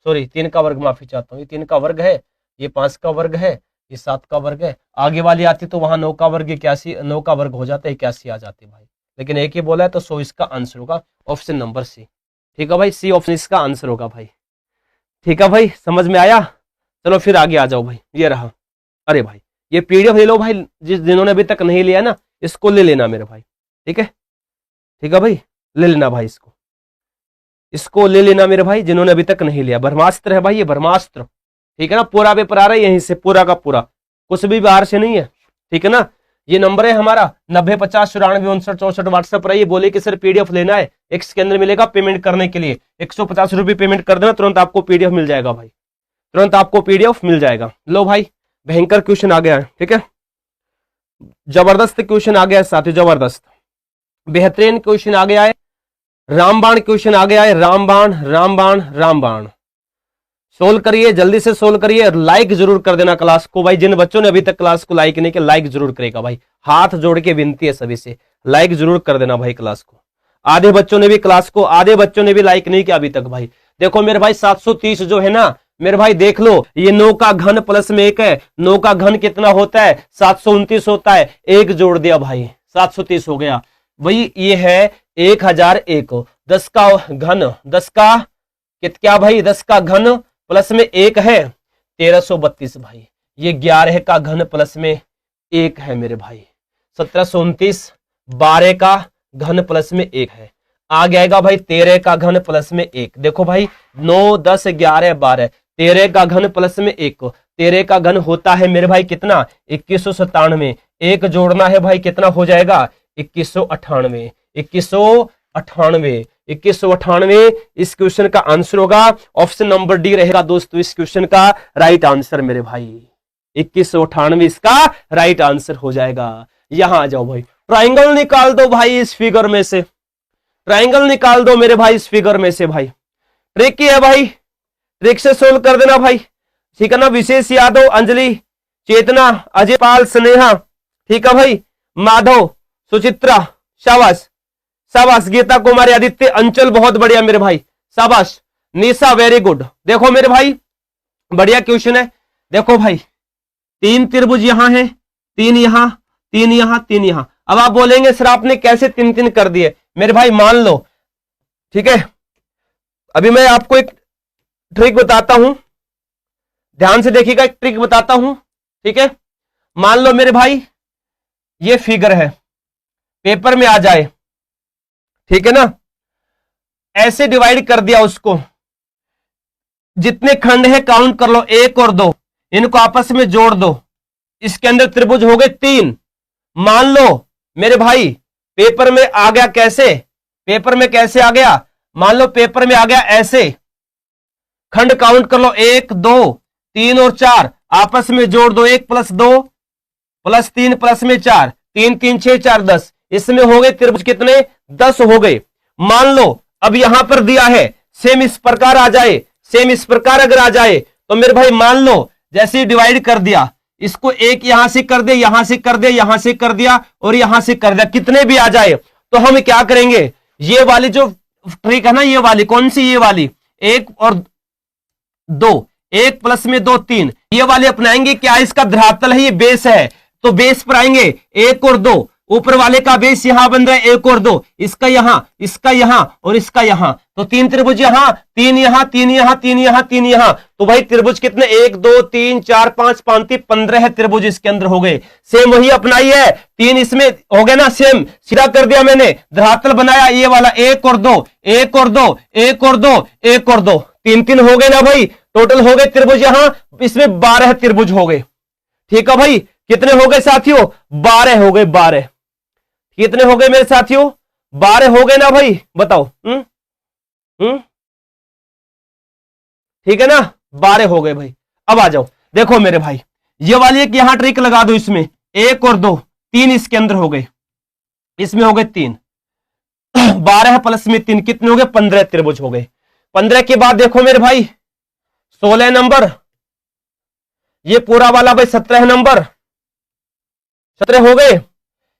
सॉरी 3 का वर्ग, माफी चाहता हूँ, ये 3 का वर्ग है, ये 5 का वर्ग है, ये 7 का वर्ग है। आगे वाली आती तो वहां 9 का वर्ग 81, 9 का वर्ग हो जाता है 81 आ जाती भाई, लेकिन एक ही बोला है तो 100 इसका आंसर होगा, ऑप्शन नंबर सी। ठीक है भाई, सी ऑप्शन इसका आंसर होगा भाई। ठीक है भाई, समझ में आया। चलो फिर आगे आ जाओ भाई, ये रहा। अरे भाई ये पीडीएफ ले लो भाई, जिन्होंने अभी तक नहीं लिया ना इसको ले लेना मेरे भाई, ठीक है। ठीक है भाई, ले लेना भाई, इसको ले लेना मेरे भाई, जिन्होंने अभी तक नहीं लिया। ब्रह्मास्त्र है भाई, ये ब्रह्मास्त्र, ठीक है ना। पूरा पेपर आ रहा है यहीं से, पूरा का पूरा, कुछ भी बाहर से नहीं है, ठीक है ना। ये नंबर है हमारा 90 50 94 59 64 व्हाट्सएप पर आइए, बोले कि सर पीडीएफ लेना है, एक्स के अंदर मिलेगा। पेमेंट करने के लिए 150 रुपये पेमेंट कर देना, तुरंत आपको पीडीएफ मिल जाएगा भाई, तुरंत आपको पीडीएफ मिल जाएगा। लो भाई, भयंकर क्वेश्चन आ गया है, ठीक है, जबरदस्त क्वेश्चन आ गया है साथियों, जबरदस्त बेहतरीन क्वेश्चन आ गया है। रामबाण क्वेश्चन आ गया है, रामबाण रामबाण रामबाण। सोल्व करिए, जल्दी से सोल्व करिए, लाइक जरूर कर देना क्लास को भाई। जिन बच्चों ने अभी तक क्लास को लाइक नहीं किया, लाइक जरूर करेगा भाई, हाथ जोड़ के विनती है सभी से, लाइक जरूर कर देना भाई क्लास को। आधे बच्चों ने भी क्लास को, आधे बच्चों ने भी लाइक नहीं किया अभी तक भाई। देखो मेरे भाई 730 जो है ना मेरे भाई, देख लो, ये 9 का घन प्लस में 1 है, 9 का घन कितना होता है 729 होता है, 1 जोड़ दिया भाई 730 हो गया भाई। ये है 1001, 10 का घन, 10 का क्या भाई, 10 का घन प्लस में 1 है 1332 भाई। ये 11 का घन प्लस में 1 है मेरे भाई 1729, 12 का घन प्लस में 1 है, आ जाएगा भाई 13 का घन प्लस में 1। देखो भाई 9 10 11 12, 13 का घन प्लस में 1, 13 का घन होता है मेरे भाई कितना 2197, 1 जोड़ना है भाई कितना हो जाएगा 2198, 2198, 2198 इस क्वेश्चन का आंसर होगा, ऑप्शन नंबर डी रहेगा दोस्तों इस क्वेश्चन का राइट आंसर मेरे भाई। 2198 इसका राइट आंसर हो जाएगा। यहां आ जाओ भाई, ट्राइंगल निकाल दो भाई इस फिगर में से, ट्राइंगल निकाल दो मेरे भाई इस फिगर में से भाई। ट्रिक की है भाई, ट्रिक से सोल्व कर देना भाई, ठीक है ना। विशेष यादव, अंजलि, चेतना, अजय पाल, स्नेहा, ठीक है भाई, माधव, सुचित्रा, शाबाश शाबाश, गीता कुमारी, आदित्य, अंचल, बहुत बढ़िया मेरे भाई, शाबाश, निशा, वेरी गुड। देखो मेरे भाई बढ़िया क्वेश्चन है। देखो भाई 3 त्रिभुज यहां है, 3 यहां, 3 यहां, 3 यहां। अब आप बोलेंगे सर आपने कैसे 3-3 कर दिए? मेरे भाई मान लो, ठीक है, अभी मैं आपको एक ट्रिक बताता हूं, ध्यान से देखिएगा, एक ट्रिक बताता हूं, ठीक है। मान लो मेरे भाई ये फिगर है, पेपर में आ जाए, ठीक है ना, ऐसे डिवाइड कर दिया उसको, जितने खंड है काउंट कर लो, 1 और 2, इनको आपस में जोड़ दो, इसके अंदर त्रिभुज हो गए 3। मान लो मेरे भाई पेपर में आ गया, कैसे पेपर में कैसे आ गया, मान लो पेपर में आ गया ऐसे, खंड काउंट कर लो 1 2 3 और 4, आपस में जोड़ दो, 1 + 2 + 3 + में 4, 3 3 6 4 10, इसमें हो गए त्रिभुज कितने 10 हो गए। मान लो अब यहां पर दिया है, सेम इस प्रकार आ जाए, सेम इस प्रकार अगर आ जाए तो मेरे भाई मान लो जैसे ही डिवाइड कर दिया, इसको एक यहां से कर दे, यहां से कर दे, यहां से कर दिया और यहां से कर दिया, कितने भी आ जाए तो हम क्या करेंगे, ये वाली जो ट्रिक है ना, ये वाली कौन सी, ये वाली 1 और 2, 1 + में 2 3, ये वाले अपनाएंगे। क्या इसका धरातल है, ये बेस है, तो बेस पर आएंगे 1 और 2, ऊपर वाले का बेस यहां बन रहा है 1 और 2, इसका यहां, इसका यहां और इसका यहां, तो 3 त्रिभुज यहां, 3 यहां, 3 यहां, 3 यहां, 3 यहां, तो भाई त्रिभुज कितने 1 2 3 4 5 5 15 त्रिभुज इसके अंदर हो गए। सेम वही अपनाई है, 3 इसमें हो गए ना, सेम सीधा कर दिया मैंने, धरातल बनाया ये वाला 1 और 2, 1 और 2, 1 और 2, 1 और 2, 3 हो गए ना भाई, टोटल हो गए त्रिभुज यहां, इसमें 12 त्रिभुज हो गए। ठीक है भाई, कितने हो गए साथियों, 12 हो गए, 12 कितने हो गए मेरे साथियों, 12 हो गए ना भाई, बताओ। ठीक है ना, 12 हो गए भाई। अब आ जाओ, देखो मेरे भाई ये वाली एक यहां ट्रिक लगा दो, इसमें 1 और 2 3 इसके अंदर हो गए, इसमें हो गए 3, 12 + में 3 कितने हो गए 15 त्रिभुज हो गए। 15 के बाद देखो मेरे भाई 16 नंबर, ये पूरा वाला भाई 17 नंबर, 17 हो गए।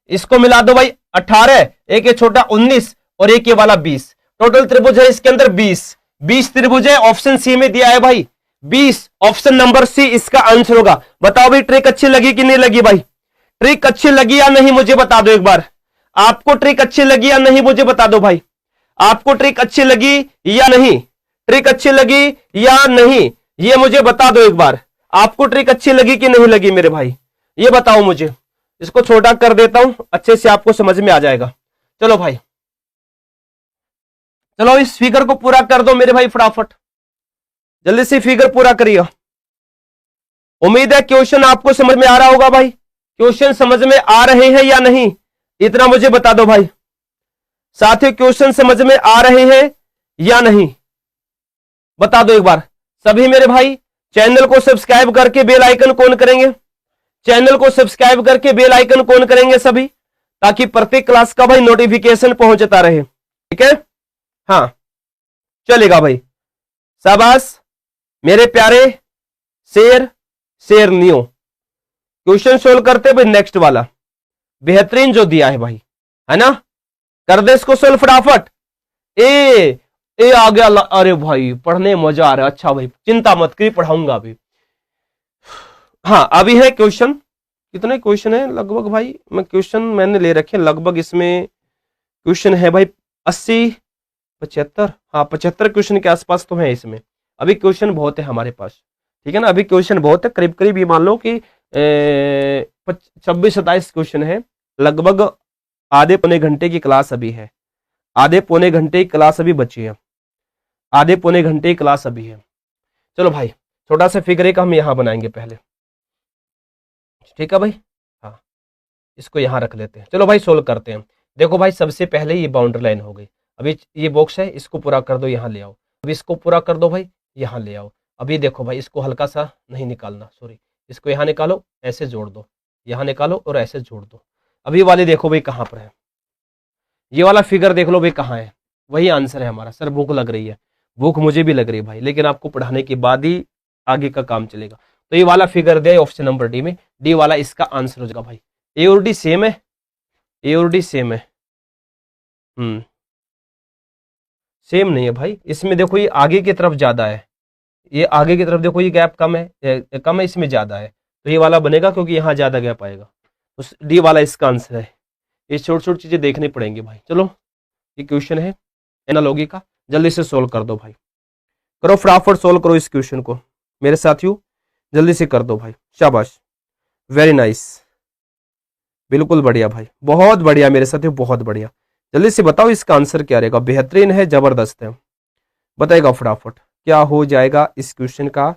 इसको मिला दो भाई 18, एक ये छोटा 19 और एक ये वाला 20। टोटल त्रिभुज है इसके अंदर 20 त्रिभुज है। ऑप्शन सी में दिया है भाई 20, ऑप्शन नंबर सी इसका आंसर होगा। बताओ भाई ट्रिक अच्छी लगी कि नहीं लगी भाई? ट्रिक अच्छी लगी या नहीं मुझे बता दो एक बार। आपको ट्रिक अच्छी लगी या नहीं मुझे बता दो भाई। आपको ट्रिक अच्छी लगी या नहीं? ट्रिक अच्छी लगी या नहीं ये मुझे बता दो एक बार। आपको ट्रिक अच्छी लगी कि नहीं लगी मेरे भाई, ये बताओ मुझे। इसको छोटा कर देता हूं, अच्छे से आपको समझ में आ जाएगा। चलो भाई, चलो इस फिगर को पूरा कर दो मेरे भाई फटाफट, जल्दी से फिगर पूरा करिए। उम्मीद है क्वेश्चन आपको समझ में आ रहा होगा भाई। क्वेश्चन समझ में आ रहे हैं या नहीं, इतना मुझे बता दो भाई। साथियों क्वेश्चन समझ में आ रहे हैं या नहीं बता दो एक बार। सभी मेरे भाई चैनल को सब्सक्राइब करके बेल आइकन कौन करेंगे? चैनल को सब्सक्राइब करके बेल आइकन कौन करेंगे सभी, ताकि प्रत्येक क्लास का भाई नोटिफिकेशन पहुंचता रहे। ठीक है, हाँ चलेगा भाई। शाबाश मेरे प्यारे शेरनियो। क्वेश्चन सोल्व करते भाई नेक्स्ट वाला बेहतरीन जो दिया है भाई, है ना। कर दे इसको सोल्व फटाफट। ए आ गया। अरे भाई पढ़ने मजा आ रहा है। अच्छा भाई चिंता मत करिए, पढ़ाऊंगा अभी। हाँ अभी है क्वेश्चन। कितने क्वेश्चन है लगभग भाई? मैं क्वेश्चन मैंने ले रखे लगभग, इसमें क्वेश्चन है भाई 80 75, हाँ 75 क्वेश्चन के आसपास तो है इसमें। अभी क्वेश्चन बहुत है हमारे पास, ठीक है ना। अभी क्वेश्चन बहुत है, करीब करीब ये मान लो कि 26-27 क्वेश्चन है लगभग। आधे पौने घंटे की क्लास अभी है, आधे पौने घंटे की क्लास अभी बची है, आधे पौने घंटे की क्लास अभी है। चलो भाई छोटा सा फिगर एक हम यहां बनाएंगे पहले, ठीक है भाई। हाँ इसको यहां रख लेते हैं। चलो भाई सोल्व करते हैं। देखो भाई सबसे पहले ये बाउंड्री लाइन हो गई। अभी ये बॉक्स है, इसको पूरा कर दो, यहां ले आओ। अभी इसको पूरा कर दो भाई, यहां ले आओ। अभी देखो भाई इसको हल्का सा नहीं निकालना, सॉरी, इसको यहां निकालो, ऐसे जोड़ दो, यहां निकालो और ऐसे जोड़ दो। अभी वाले देखो भाई कहां पर है, ये वाला फिगर देख लो भाई कहां है। वही आंसर है हमारा। सर भूख लग रही है, भूख मुझे भी लग रही है भाई, लेकिन आपको पढ़ाने के बाद ही आगे का काम चलेगा। तो ये वाला फिगर दे ऑप्शन नंबर डी में, डी वाला इसका आंसर हो जाएगा भाई। ए और डी सेम है, ए और डी सेम है। सेम नहीं है भाई, इसमें देखो ये आगे की तरफ ज्यादा है, ये आगे की तरफ देखो ये गैप कम है, इसमें ज्यादा है। तो ये वाला बनेगा क्योंकि यहाँ ज्यादा गैप आएगा। तो डी वाला इसका आंसर है। ये छोटी छोटी चीजें देखनी पड़ेंगी भाई। चलो ये क्वेश्चन है एनालॉजी का, जल्दी से सोल्व कर दो भाई। करो फटाफट सोल्व करो इस क्वेश्चन को मेरे साथियों, जल्दी से कर दो भाई। शाबाश, वेरी नाइस, बिल्कुल बढ़िया भाई, बहुत बढ़िया मेरे साथियों, बहुत बढ़िया। जल्दी से बताओ इसका आंसर क्या रहेगा। बेहतरीन है, जबरदस्त है, बताएगा फटाफट क्या हो जाएगा इस क्वेश्चन का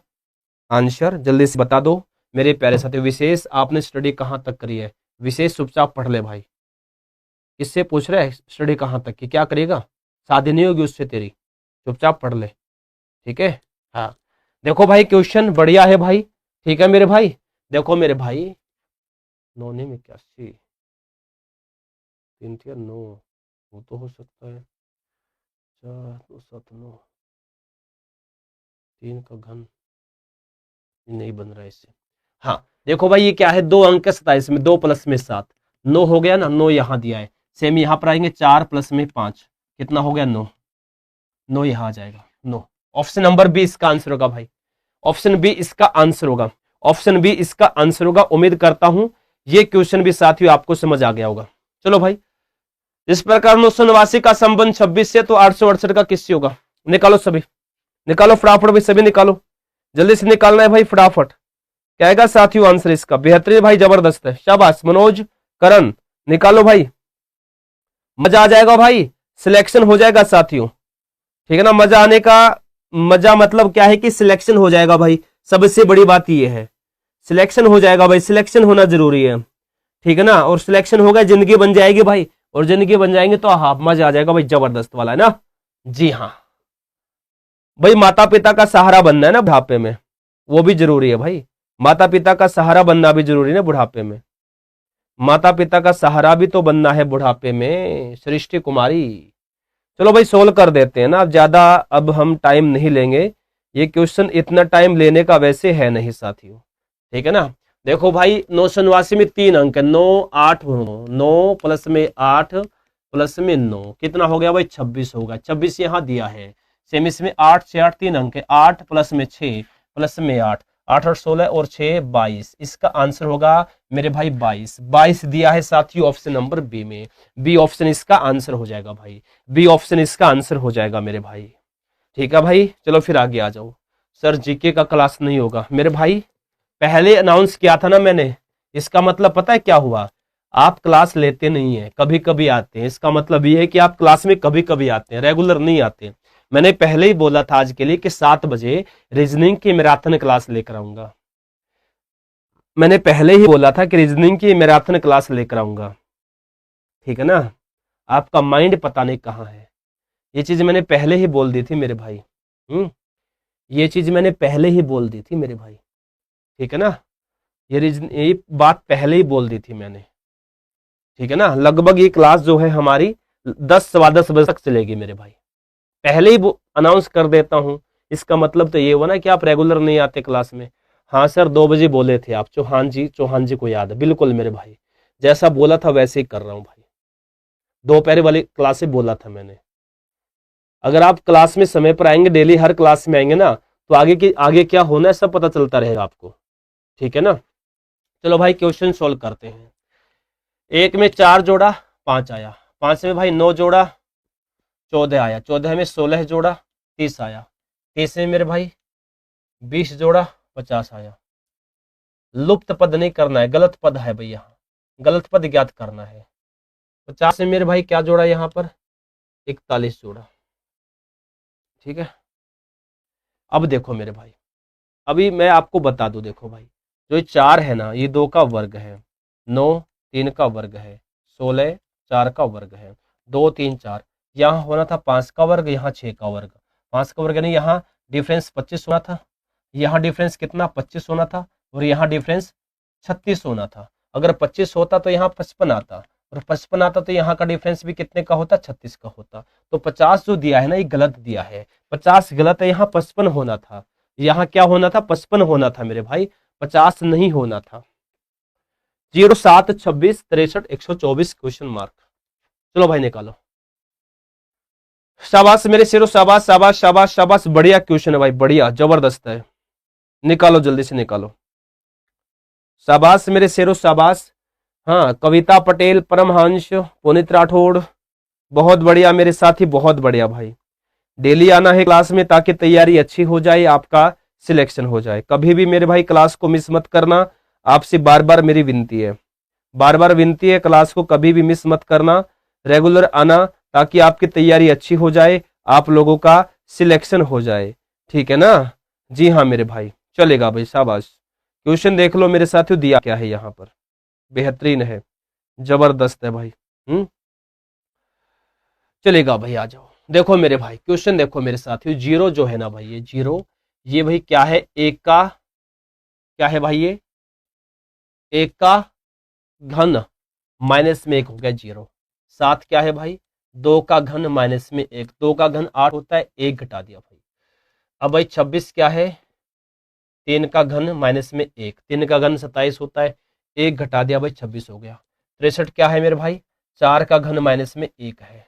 आंसर। जल्दी से बता दो मेरे प्यारे साथियों। विशेष आपने स्टडी कहां तक करी है? विशेष चुपचाप पढ़ ले भाई। इससे पूछ रहे स्टडी कहां तक की, क्या करेगा? शादी नहीं होगी उससे तेरी, चुपचाप पढ़ ले, ठीक है। हाँ देखो भाई क्वेश्चन बढ़िया है भाई, ठीक है मेरे भाई। देखो मेरे भाई 9 में 81 3 3 9 वो तो हो सकता है 4 2 7 9 3 का घन नहीं बन रहा है इससे। हाँ देखो भाई ये क्या है, 2 अंक 27 में 2 प्लस में 7, 9 हो गया ना। 9 यहाँ दिया है, सेम यहाँ पर आएंगे 4 प्लस में 5, कितना हो गया 9, 9 यहाँ आ जाएगा 9। ऑप्शन नंबर बी इसका आंसर होगा भाई, ऑप्शन बी इसका आंसर होगा, ऑप्शन बी इसका आंसर होगा। उम्मीद करता हूं ये क्वेश्चन भी साथियों आपको समझ आ गया होगा। चलो भाई इस प्रकार 989 का संबंध 26 से तो 868 का किससे होगा? निकालो सभी, निकालो फटाफट भाई, सभी निकालो, जल्दी से निकालना है भाई फटाफट। क्या आएगा साथियों आंसर इसका? बेहतरीन भाई, जबरदस्त है, शाबाश। मनोज, करण, निकालो भाई, मजा आ जाएगा भाई, सिलेक्शन हो जाएगा साथियों, ठीक है ना। मजा आने का मजा मतलब क्या है कि सिलेक्शन हो जाएगा भाई, सबसे बड़ी बात ये है सिलेक्शन हो जाएगा भाई, सिलेक्शन होना जरूरी है, ठीक है ना। और सिलेक्शन होगा जिंदगी बन जाएगी भाई, और जिंदगी बन जाएंगे तो हाँ मजा आ जाएगा भाई, जबरदस्त वाला है ना। जी हाँ भाई, माता पिता का सहारा बनना है ना बुढ़ापे में, वो भी जरूरी है भाई। माता पिता का सहारा बनना भी जरूरी है ना बुढ़ापे में, माता पिता का सहारा भी तो बनना है बुढ़ापे में, सृष्टि कुमारी। चलो भाई सोल्व कर देते हैं ना, अब ज्यादा अब हम टाइम नहीं लेंगे, ये क्वेश्चन इतना टाइम लेने का वैसे है नहीं साथियों, ठीक है ना। देखो भाई 989 में 3 अंक है, 9 8 9 प्लस में 8 प्लस में 9 कितना हो गया भाई 26 होगा। 26 यहाँ दिया है। सेम इसमें 8 से 8 3 अंक है, 8 प्लस में 6 प्लस में 8 8 और 16 और 6 22। इसका आंसर होगा मेरे भाई 22 दिया है साथियों ऑप्शन नंबर बी में। बी ऑप्शन इसका आंसर हो जाएगा भाई, बी ऑप्शन इसका आंसर हो जाएगा मेरे भाई। ठीक है भाई, चलो फिर आगे आ जाओ। सर जीके का क्लास नहीं होगा मेरे भाई, पहले अनाउंस किया था ना मैंने। इसका मतलब पता है क्या हुआ, आप क्लास लेते नहीं है, कभी कभी आते हैं। इसका मतलब ये है कि आप क्लास में कभी कभी आते हैं, रेगुलर नहीं आते। मैंने पहले ही बोला था आज के लिए कि 7 बजे रीजनिंग की मैराथन क्लास लेकर आऊंगा। मैंने पहले ही बोला था कि रीजनिंग की मैराथन क्लास लेकर आऊंगा। ठीक है ना, आपका माइंड पता नहीं कहाँ है। ये चीज मैंने पहले ही बोल दी थी मेरे भाई। ये चीज मैंने पहले ही बोल दी थी मेरे भाई। ठीक है ना, ये बात पहले ही बोल दी थी मैंने। ठीक है ना, लगभग ये क्लास जो है हमारी 10 सवा 10 बजे तक चलेगी मेरे भाई। पहले ही अनाउंस कर देता हूं, इसका मतलब तो ये हुआ ना कि आप रेगुलर नहीं आते क्लास में। हाँ सर 2 बजे बोले थे आप, चौहान जी को याद है बिल्कुल मेरे भाई, जैसा बोला था वैसे ही कर रहा हूं भाई। दोपहर वाली क्लास से बोला था मैंने। अगर आप क्लास में समय पर आएंगे, डेली हर क्लास में आएंगे ना, तो आगे क्या होना है सब पता चलता रहेगा आपको। ठीक है ना, चलो भाई क्वेश्चन सोल्व करते हैं। 1 में 4 जोड़ा 5 आया, 5 में भाई 9 जोड़ा 14 आया, 14 में 16 जोड़ा 30 आया, 30 में मेरे भाई 20 जोड़ा 50 आया। लुप्त पद नहीं करना है, गलत पद है भाई, यहाँ गलत पद ज्ञात करना है। 50 में मेरे भाई क्या जोड़ा यहाँ पर 41 जोड़ा। ठीक है, अब देखो मेरे भाई, अभी मैं आपको बता दूं, देखो भाई जो ये 4 है ना, ये 2 का वर्ग है, 9 3 का वर्ग है, 16 4 का वर्ग है, 2 3 4। यहाँ होना था 5 का वर्ग, यहाँ 6 का वर्ग। 5 का वर्ग यानी यहाँ डिफरेंस 25 होना था, यहाँ डिफरेंस कितना 25 होना था, और यहाँ डिफरेंस 36 होना था। अगर 25 होता तो यहाँ 55 आता, और 55 आता तो यहाँ का डिफरेंस भी कितने का होता 36 का होता। तो 50 जो दिया है ना ये गलत दिया है, 50 गलत है, यहाँ 55 होना था। यहाँ क्या होना था 55 होना था मेरे भाई, 50 नहीं होना था। 0 7 26 63 124 क्वेश्चन मार्क। चलो भाई निकालो। शाबाश मेरे शेरों, शाबाश शाबाश शाबाश शाबाश, बढ़िया क्वेश्चन है भाई, बढ़िया जबरदस्त है। निकालो जल्दी से निकालो। शाबाश मेरे शेरों शाबाश। हाँ कविता पटेल, परमहंस, पुनीत राठौड़, बहुत बढ़िया मेरे साथी, बहुत बढ़िया भाई। डेली आना है क्लास में ताकि तैयारी अच्छी हो जाए, आपका सिलेक्शन हो जाए। कभी भी मेरे भाई क्लास को मिस मत करना, आपसे बार बार मेरी विनती है, बार बार विनती है, क्लास को कभी भी मिस मत करना, रेगुलर आना ताकि आपकी तैयारी अच्छी हो जाए, आप लोगों का सिलेक्शन हो जाए। ठीक है ना, जी हाँ मेरे भाई, चलेगा भाई शाबाश। क्वेश्चन देख लो मेरे साथियों, दिया क्या है यहाँ पर, बेहतरीन है, जबरदस्त है भाई। चलेगा भाई, आ जाओ। देखो मेरे भाई क्वेश्चन देखो मेरे साथियों, 0 जो है ना भाई, ये 0, ये भाई क्या है, एक का क्या है भाई, ये एक का घन माइनस में 1 हो गया 0। 7 क्या है भाई, 2 का घन माइनस में 1, 2 का घन 8 होता है, 1 घटा दिया भाई। अब भाई 26 क्या है, 3 का घन माइनस में 1, 3 का घन 27 होता है, 1 घटा दिया भाई 26 हो गया। 63 क्या है मेरे भाई, 4 का घन माइनस में 1 है।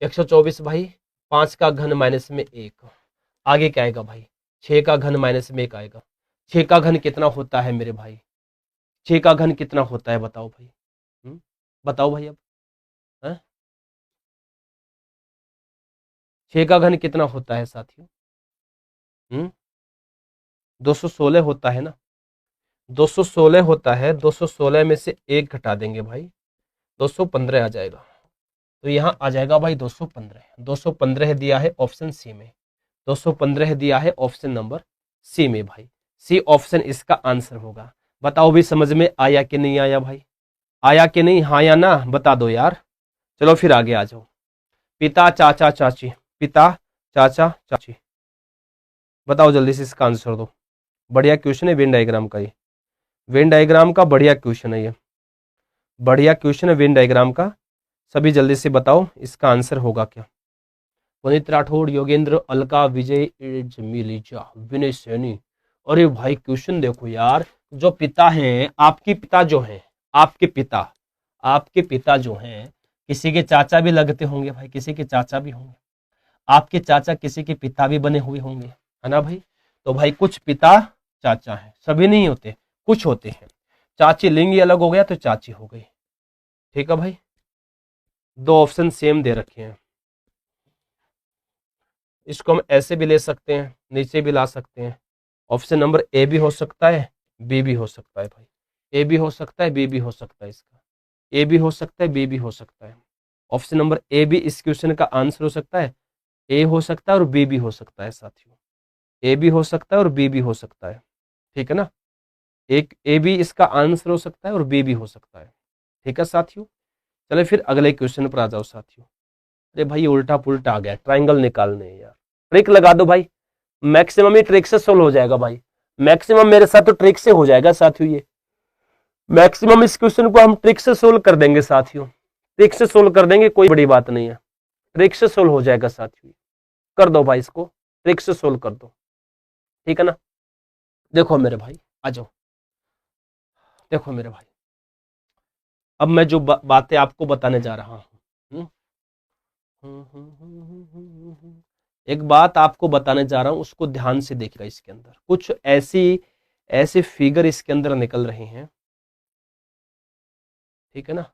124 भाई 5 का घन माइनस में 1, आगे क्या आएगा भाई, 6 का घन माइनस में 1 आएगा। 6 का घन कितना होता है मेरे भाई, 6 का घन कितना होता है बताओ भाई, बताओ भाई अब, 6 का घन कितना होता है साथियों, 216 होता है ना, 216 होता है, 216 में से 1 घटा देंगे भाई, 215 आ जाएगा। तो यहाँ आ जाएगा भाई 215, 215 दिया है ऑप्शन सी में, 215 दिया है ऑप्शन नंबर सी में भाई, सी ऑप्शन इसका आंसर होगा। बताओ भी समझ में आया कि नहीं आया भाई, आया कि नहीं, हाँ या ना बता दो यार। चलो फिर आगे आ जाओ। पिता चाचा चाची, पिता चाचा चाची, बताओ जल्दी से इसका आंसर दो। बढ़िया क्वेश्चन है वेन डायग्राम का, ये वेन डायग्राम का बढ़िया क्वेश्चन है, ये बढ़िया क्वेश्चन है वेन डायग्राम का। सभी जल्दी से बताओ इसका आंसर होगा क्या। पुनीत राठौड़, योगेंद्र, अलका, विजय, जमीलिजा, विनय सैनी। अरे भाई क्वेश्चन देखो यार, जो पिता है, आपके पिता जो है, आपके पिता जो हैं, किसी के चाचा भी लगते होंगे भाई, किसी के चाचा भी होंगे, आपके चाचा किसी के पिता भी बने हुए होंगे, है ना भाई। तो भाई कुछ पिता चाचा है, सभी नहीं होते, कुछ होते हैं। चाची लिंग अलग हो गया तो चाची हो गई, ठीक है भाई। दो ऑप्शन सेम दे रखे हैं, इसको हम ऐसे भी ले सकते हैं, नीचे भी ला सकते हैं। ऑप्शन नंबर ए भी हो सकता है, बी भी हो सकता है भाई, ए भी हो सकता है, बी भी हो सकता है, इसका ए भी हो सकता है, बी भी हो सकता है। ऑप्शन नंबर ए भी इस क्वेश्चन का आंसर हो सकता है, ए हो सकता है और बी भी हो सकता है साथियों, ए भी हो सकता है और बी भी हो सकता है, ठीक है ना। एक ए भी इसका आंसर हो सकता है और बी भी हो सकता है, ठीक है साथियों। चले फिर अगले क्वेश्चन पर आ जाओ साथियों। अरे भाई उल्टा पुल्टा आ गया, ट्राइंगल निकालने यार, ट्रिक लगा दो भाई, मैक्सिमम ही ट्रिक से सोल्व हो जाएगा भाई, मैक्सिमम मेरे साथ तो ट्रिक से हो जाएगा साथियों। ये मैक्सिमम इस क्वेश्चन को हम ट्रिक से सोल्व कर देंगे साथियों, ट्रिक से सोल्व कर देंगे, कोई बड़ी बात नहीं है, ट्रिक से सोल्व हो जाएगा साथियों। कर दो भाई, इसको ट्रिक से सोल्व कर दो, ठीक है ना। देखो मेरे भाई, आ जाओ, देखो मेरे भाई, अब मैं जो बातें आपको बताने जा रहा हूँ, एक बात आपको बताने जा रहा हूं, उसको ध्यान से देखिएगा। इसके अंदर कुछ ऐसे फिगर इसके अंदर निकल रहे हैं, ठीक है ना,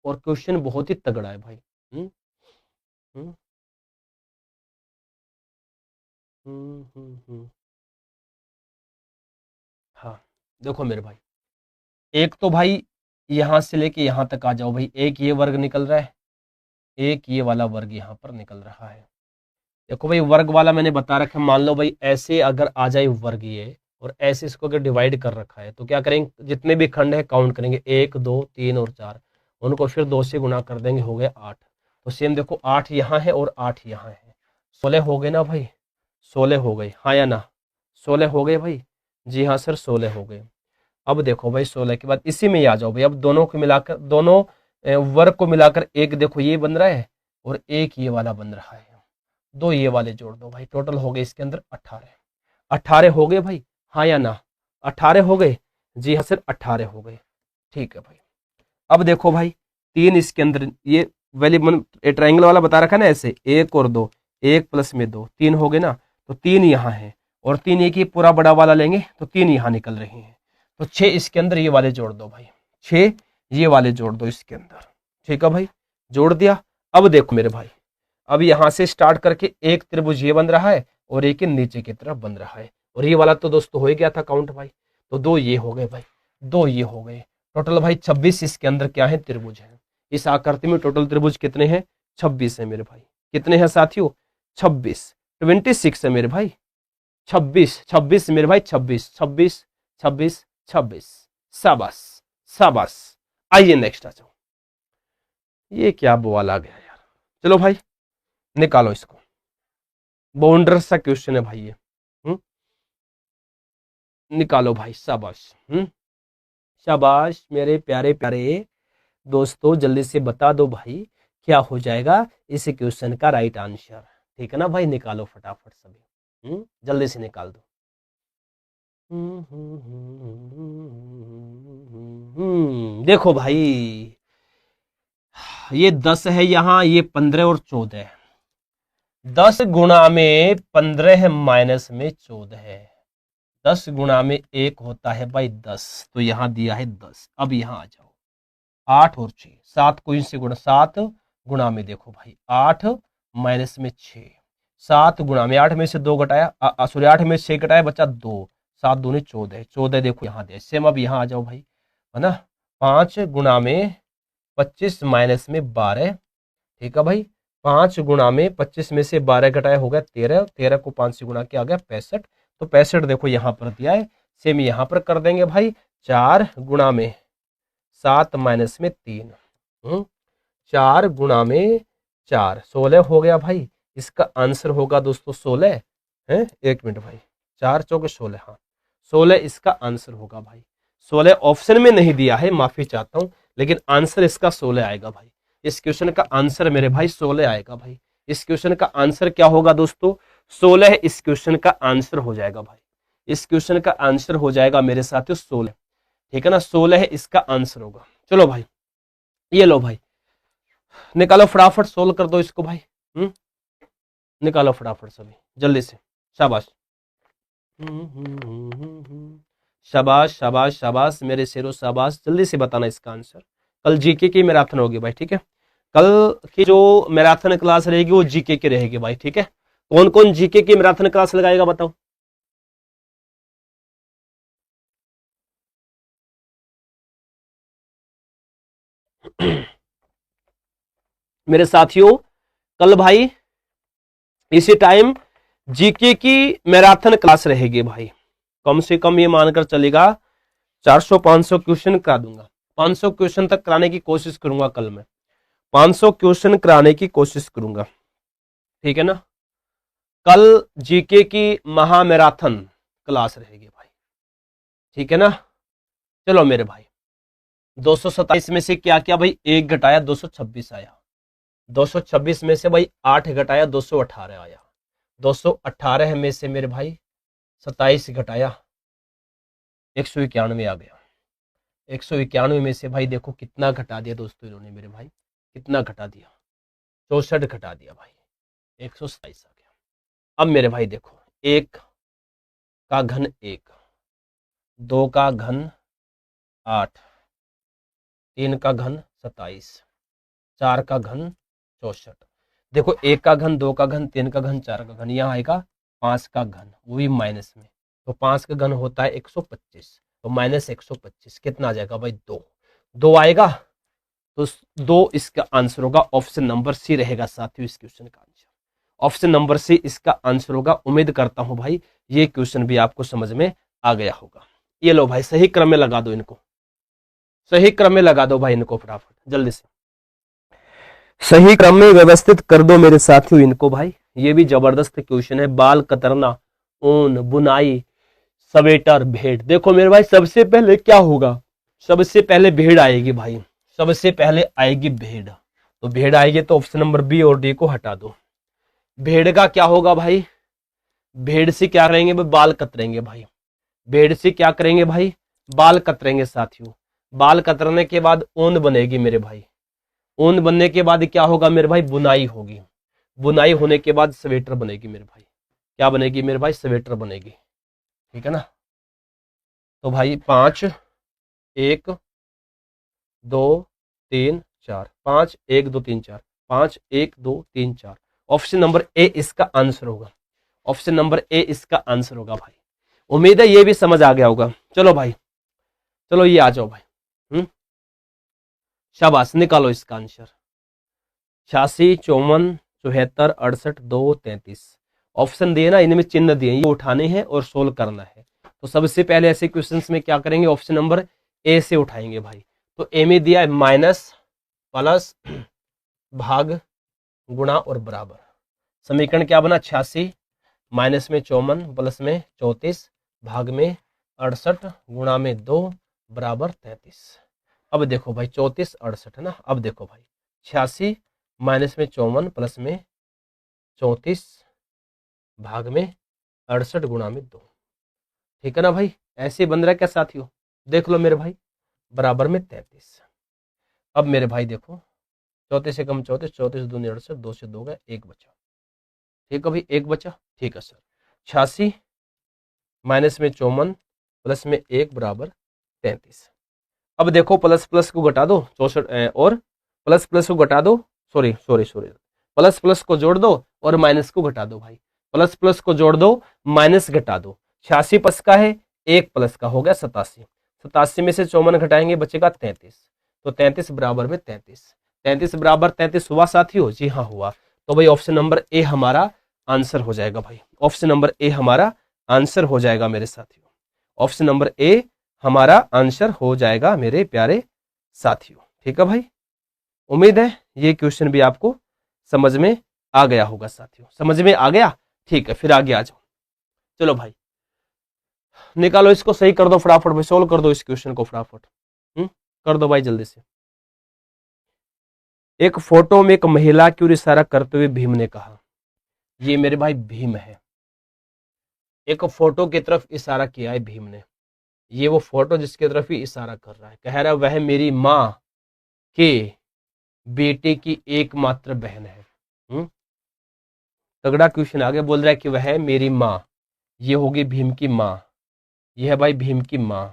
और क्वेश्चन बहुत ही तगड़ा है भाई। हम्म हम्म हम्म। हाँ देखो मेरे भाई, एक तो भाई यहां से लेके यहां तक आ जाओ भाई, एक ये वर्ग निकल रहा है, एक ये वाला वर्ग यहां पर निकल रहा है। देखो भाई वर्ग वाला मैंने बता रखा है, मान लो भाई ऐसे अगर आ जाए वर्ग ये, और ऐसे इसको अगर डिवाइड कर रखा है, तो क्या करेंगे, जितने भी खंड है काउंट करेंगे, 1 2 3 और 4, उनको फिर 2 से गुना कर देंगे, हो गए 8। तो सेम देखो 8 यहाँ है और 8 यहाँ है, 16 हो गए ना भाई, 16 हो गए, हाँ या ना, 16 हो गए भाई, जी हाँ सर 16 हो गए। अब देखो भाई 16 के बाद इसी में ही आ जाओ भाई, अब दोनों को मिलाकर, दोनों वर्ग को मिलाकर एक देखो ये बन रहा है और एक ये वाला बन रहा है, दो ये वाले जोड़ दो भाई, टोटल हो गए इसके अंदर 18। 18 हो गए भाई, हाँ या ना, 18 हो गए, जी हाँ सर 18 हो गए, ठीक है भाई। अब देखो भाई 3 इसके अंदर ये वैल्यू ट्राइंगल वाला बता रखा है ना, ऐसे 1 और 2, 1 प्लस में 2, 3 हो गए ना, तो 3 यहाँ है और 3 एक ही पूरा बड़ा वाला लेंगे तो 3 यहाँ निकल रहे हैं, तो 6 इसके अंदर ये वाले जोड़ दो भाई, 6 ये वाले जोड़ दो इसके अंदर, ठीक है भाई, जोड़ दिया। अब देखो मेरे भाई, अब यहां से स्टार्ट करके एक त्रिभुज ये बन रहा है और एक नीचे की तरफ बन रहा है, और ये वाला तो दोस्तों हो ही गया था काउंट भाई, तो 2 ये हो गए भाई, 2 ये हो गए, टोटल भाई 26 इसके अंदर क्या है, त्रिभुज है। इस आकृति में टोटल त्रिभुज कितने हैं, 26 है मेरे भाई, कितने हैं साथियों, 26, 26 है मेरे भाई, 26 26 मेरे भाई, 26 26 26 26, शाबाश शाबाश। आइए नेक्स्ट आ जाओ, ये क्या बवाल आ गया यार, चलो भाई निकालो इसको, बाउंडर सा क्वेश्चन है भाई ये, निकालो भाई, शाबाश शाबाश मेरे प्यारे प्यारे दोस्तों, जल्दी से बता दो भाई क्या हो जाएगा इस क्वेश्चन का राइट आंसर, ठीक है ना भाई, निकालो फटाफट सभी, जल्दी से निकाल दो। देखो भाई ये 10 है यहाँ, ये 15 और 14 है, 10 गुणा में 15 माइनस में 14 है, 10 गुणा में 1 होता है भाई 10, तो यहां दिया है 10। अब यहां आ जाओ, 8 और 6, 7 को इनसे गुणा, 7 गुणा में देखो भाई 8 माइनस में 6, 7 गुणा में 8 में से 2 घटाया, सॉरी 8 में से 6 घटाया बचा 2, 7 दूनी 14, 14 देखो यहाँ दे सेम। अब यहाँ आ जाओ भाई, है ना, 5 गुणा में 25 माइनस में 12, ठीक है भाई, 5 गुणा में 25 में से 12 घटाया हो गया 13, 13 को 5 से गुणा किया आ गया 65, तो 65 देखो यहाँ पर दिया है, सेम यहाँ पर कर देंगे भाई, 4 गुणा में 7 माइनस में 3, 4 गुणा में 4, 16 हो गया भाई, इसका आंसर होगा दोस्तों 16 है, 1 मिनट भाई, 4 चौके 16, हाँ 16 इसका आंसर होगा भाई, 16 ऑप्शन में नहीं दिया है, माफी चाहता हूं, लेकिन आंसर इसका 16 आएगा भाई, इस क्वेश्चन का आंसर मेरे भाई 16 आएगा भाई, इस क्वेश्चन का आंसर क्या होगा दोस्तों, 16 इस क्वेश्चन का आंसर हो जाएगा भाई, इस क्वेश्चन का आंसर हो जाएगा मेरे साथियों 16। ठीक है ना, 16 इसका आंसर होगा। चलो भाई, ये लो भाई, निकालो फटाफट, सोल्व कर दो इसको भाई। निकालो फटाफट सभी जल्दी से, शाबाश। शाबाश शाबाश शाबाश मेरे शेरों, शाबाश, जल्दी से बताना इसका आंसर। कल जीके की मैराथन होगी भाई, ठीक है। कल की जो मैराथन क्लास रहेगी वो जीके की रहेगी भाई, ठीक है। कौन कौन जीके की मैराथन क्लास लगाएगा बताओ। मेरे साथियों, कल भाई इसी टाइम जीके की मैराथन क्लास रहेगी भाई। कम से कम ये मानकर चलेगा 400-500 क्वेश्चन करा दूंगा। 500 क्वेश्चन तक कराने की कोशिश करूंगा कल मैं, 500 क्वेश्चन कराने की कोशिश करूंगा, ठीक है ना। कल जीके की महा मैराथन क्लास रहेगी भाई, ठीक है ना। चलो मेरे भाई, 227 में से क्या क्या भाई, 1 घटाया 226 आया। 226 में से भाई 8 घटाया 218 आया। 218 में से मेरे भाई 27 घटाया 191 आ गया। 191 में से भाई देखो कितना घटा दिया दोस्तों इन्होंने मेरे भाई, कितना घटा दिया, 64 घटा दिया भाई, 127 आ गया। अब मेरे भाई देखो, 1 का घन 1, 2 का घन 8, 3 का घन 27, 4 का घन 64। देखो 1 का घन, 2 का घन, 3 का घन, 4 का घन, यहाँ आएगा 5 का घन, वो भी माइनस में। तो 5 का घन होता है 125, तो माइनस 125 कितना आ जाएगा भाई, 2 आएगा। तो 2 इसका आंसर होगा, ऑप्शन नंबर सी रहेगा साथियों इस क्वेश्चन का आंसर। ऑप्शन नंबर सी इसका आंसर होगा। उम्मीद करता हूं भाई ये क्वेश्चन भी आपको समझ में आ गया होगा। ये लो भाई, सही क्रम में लगा दो इनको, सही क्रम में लगा दो भाई इनको, फटाफट जल्दी से सही क्रम में व्यवस्थित कर दो मेरे साथियों इनको भाई। ये भी जबरदस्त क्वेश्चन है। बाल कतरना, ऊन, बुनाई, स्वेटर, भेड़। देखो मेरे भाई, सबसे पहले क्या होगा, सबसे पहले भेड़ आएगी भाई, सबसे पहले आएगी भेड़। तो भेड़ आएगी तो ऑप्शन नंबर बी और डी को हटा दो। भेड़ का क्या होगा भाई, भेड़ से क्या करेंगे, बाल कतरेंगे भाई। भेड़ से क्या करेंगे भाई, बाल कतरेंगे साथियों। बाल कतरने के बाद ऊन बनेगी मेरे भाई। ऊन बनने के बाद क्या होगा मेरे भाई, बुनाई होगी। बुनाई होने के बाद स्वेटर बनेगी मेरे भाई। क्या बनेगी मेरे भाई, स्वेटर बनेगी, ठीक है ना। तो भाई 5 1 2 3 4, 5 1 2 3 4, 5 1 2 3 4। ऑप्शन नंबर ए इसका आंसर होगा। ऑप्शन नंबर ए इसका आंसर होगा भाई। उम्मीद है ये भी समझ आ गया होगा। चलो भाई, चलो ये आ जाओ भाई। शाबाश, निकालो इसका आंसर। 86 54 74 68 2 33। ऑप्शन दिए ना, इनमें चिन्ह दिए, ये उठाने हैं और सोल्व करना है। तो सबसे पहले ऐसे क्वेश्चंस में क्या करेंगे, ऑप्शन नंबर ए से उठाएंगे भाई। तो ए में दिया है माइनस, प्लस, भाग, गुणा और बराबर। समीकरण क्या बना, 86 माइनस में 54 प्लस में 34 भाग में 68 गुणा में 2 बराबर 33। अब देखो भाई 34 68 है ना। अब देखो भाई 86 माइनस में 54 प्लस में 34 भाग में 68 गुणा में 2, ठीक है ना भाई। ऐसे बन रहा है क्या साथियों, देख लो मेरे भाई, बराबर में 33। अब मेरे भाई देखो 34 से कम 34, 34 दूनी 68, 2 से 2 गए, 1 बचा, ठीक है भाई, 1 बचा, ठीक है सर। 86 माइनस में 54 प्लस में 1 बराबर 33। अब देखो प्लस प्लस को घटा दो, 64 और प्लस प्लस को घटा दो, sorry sorry sorry, plus plus को जोड़ दो और माइनस को घटा दो भाई। प्लस प्लस को जोड़ दो, माइनस घटा दो। 86 प्लस का है, 1 प्लस का हो गया 87। 87 में से 54 घटाएंगे, बचेगा 33। तो 33 बराबर में 33। 33 बराबर 33 हुआ साथियों, जी हाँ हुआ। तो भाई ऑप्शन नंबर ए हमारा आंसर हो जाएगा भाई। ऑप्शन नंबर ए हमारा आंसर हो जाएगा मेरे साथियों। ऑप्शन नंबर ए हमारा आंसर हो जाएगा मेरे प्यारे साथियों, ठीक है भाई। उम्मीद है ये क्वेश्चन भी आपको समझ में आ गया होगा साथियों। समझ में आ गया, ठीक है, फिर आगे आ जाओ। चलो भाई निकालो इसको, सही कर दो फटाफट भाई, सोल्व कर दो इस क्वेश्चन को फटाफट। कर दो भाई जल्दी से। एक फोटो में एक महिला की ओर इशारा करते हुए भीम ने कहा, ये मेरे भाई भीम है। एक फोटो की तरफ इशारा किया है भीम ने, ये वो फोटो जिसकी तरफ ही इशारा कर रहा है, कह रहा है वह मेरी माँ के बेटे की एकमात्र बहन है। तगड़ा क्वेश्चन आगे बोल रहा है कि वह मेरी माँ, ये होगी भीम की माँ, ये है भाई भीम की माँ,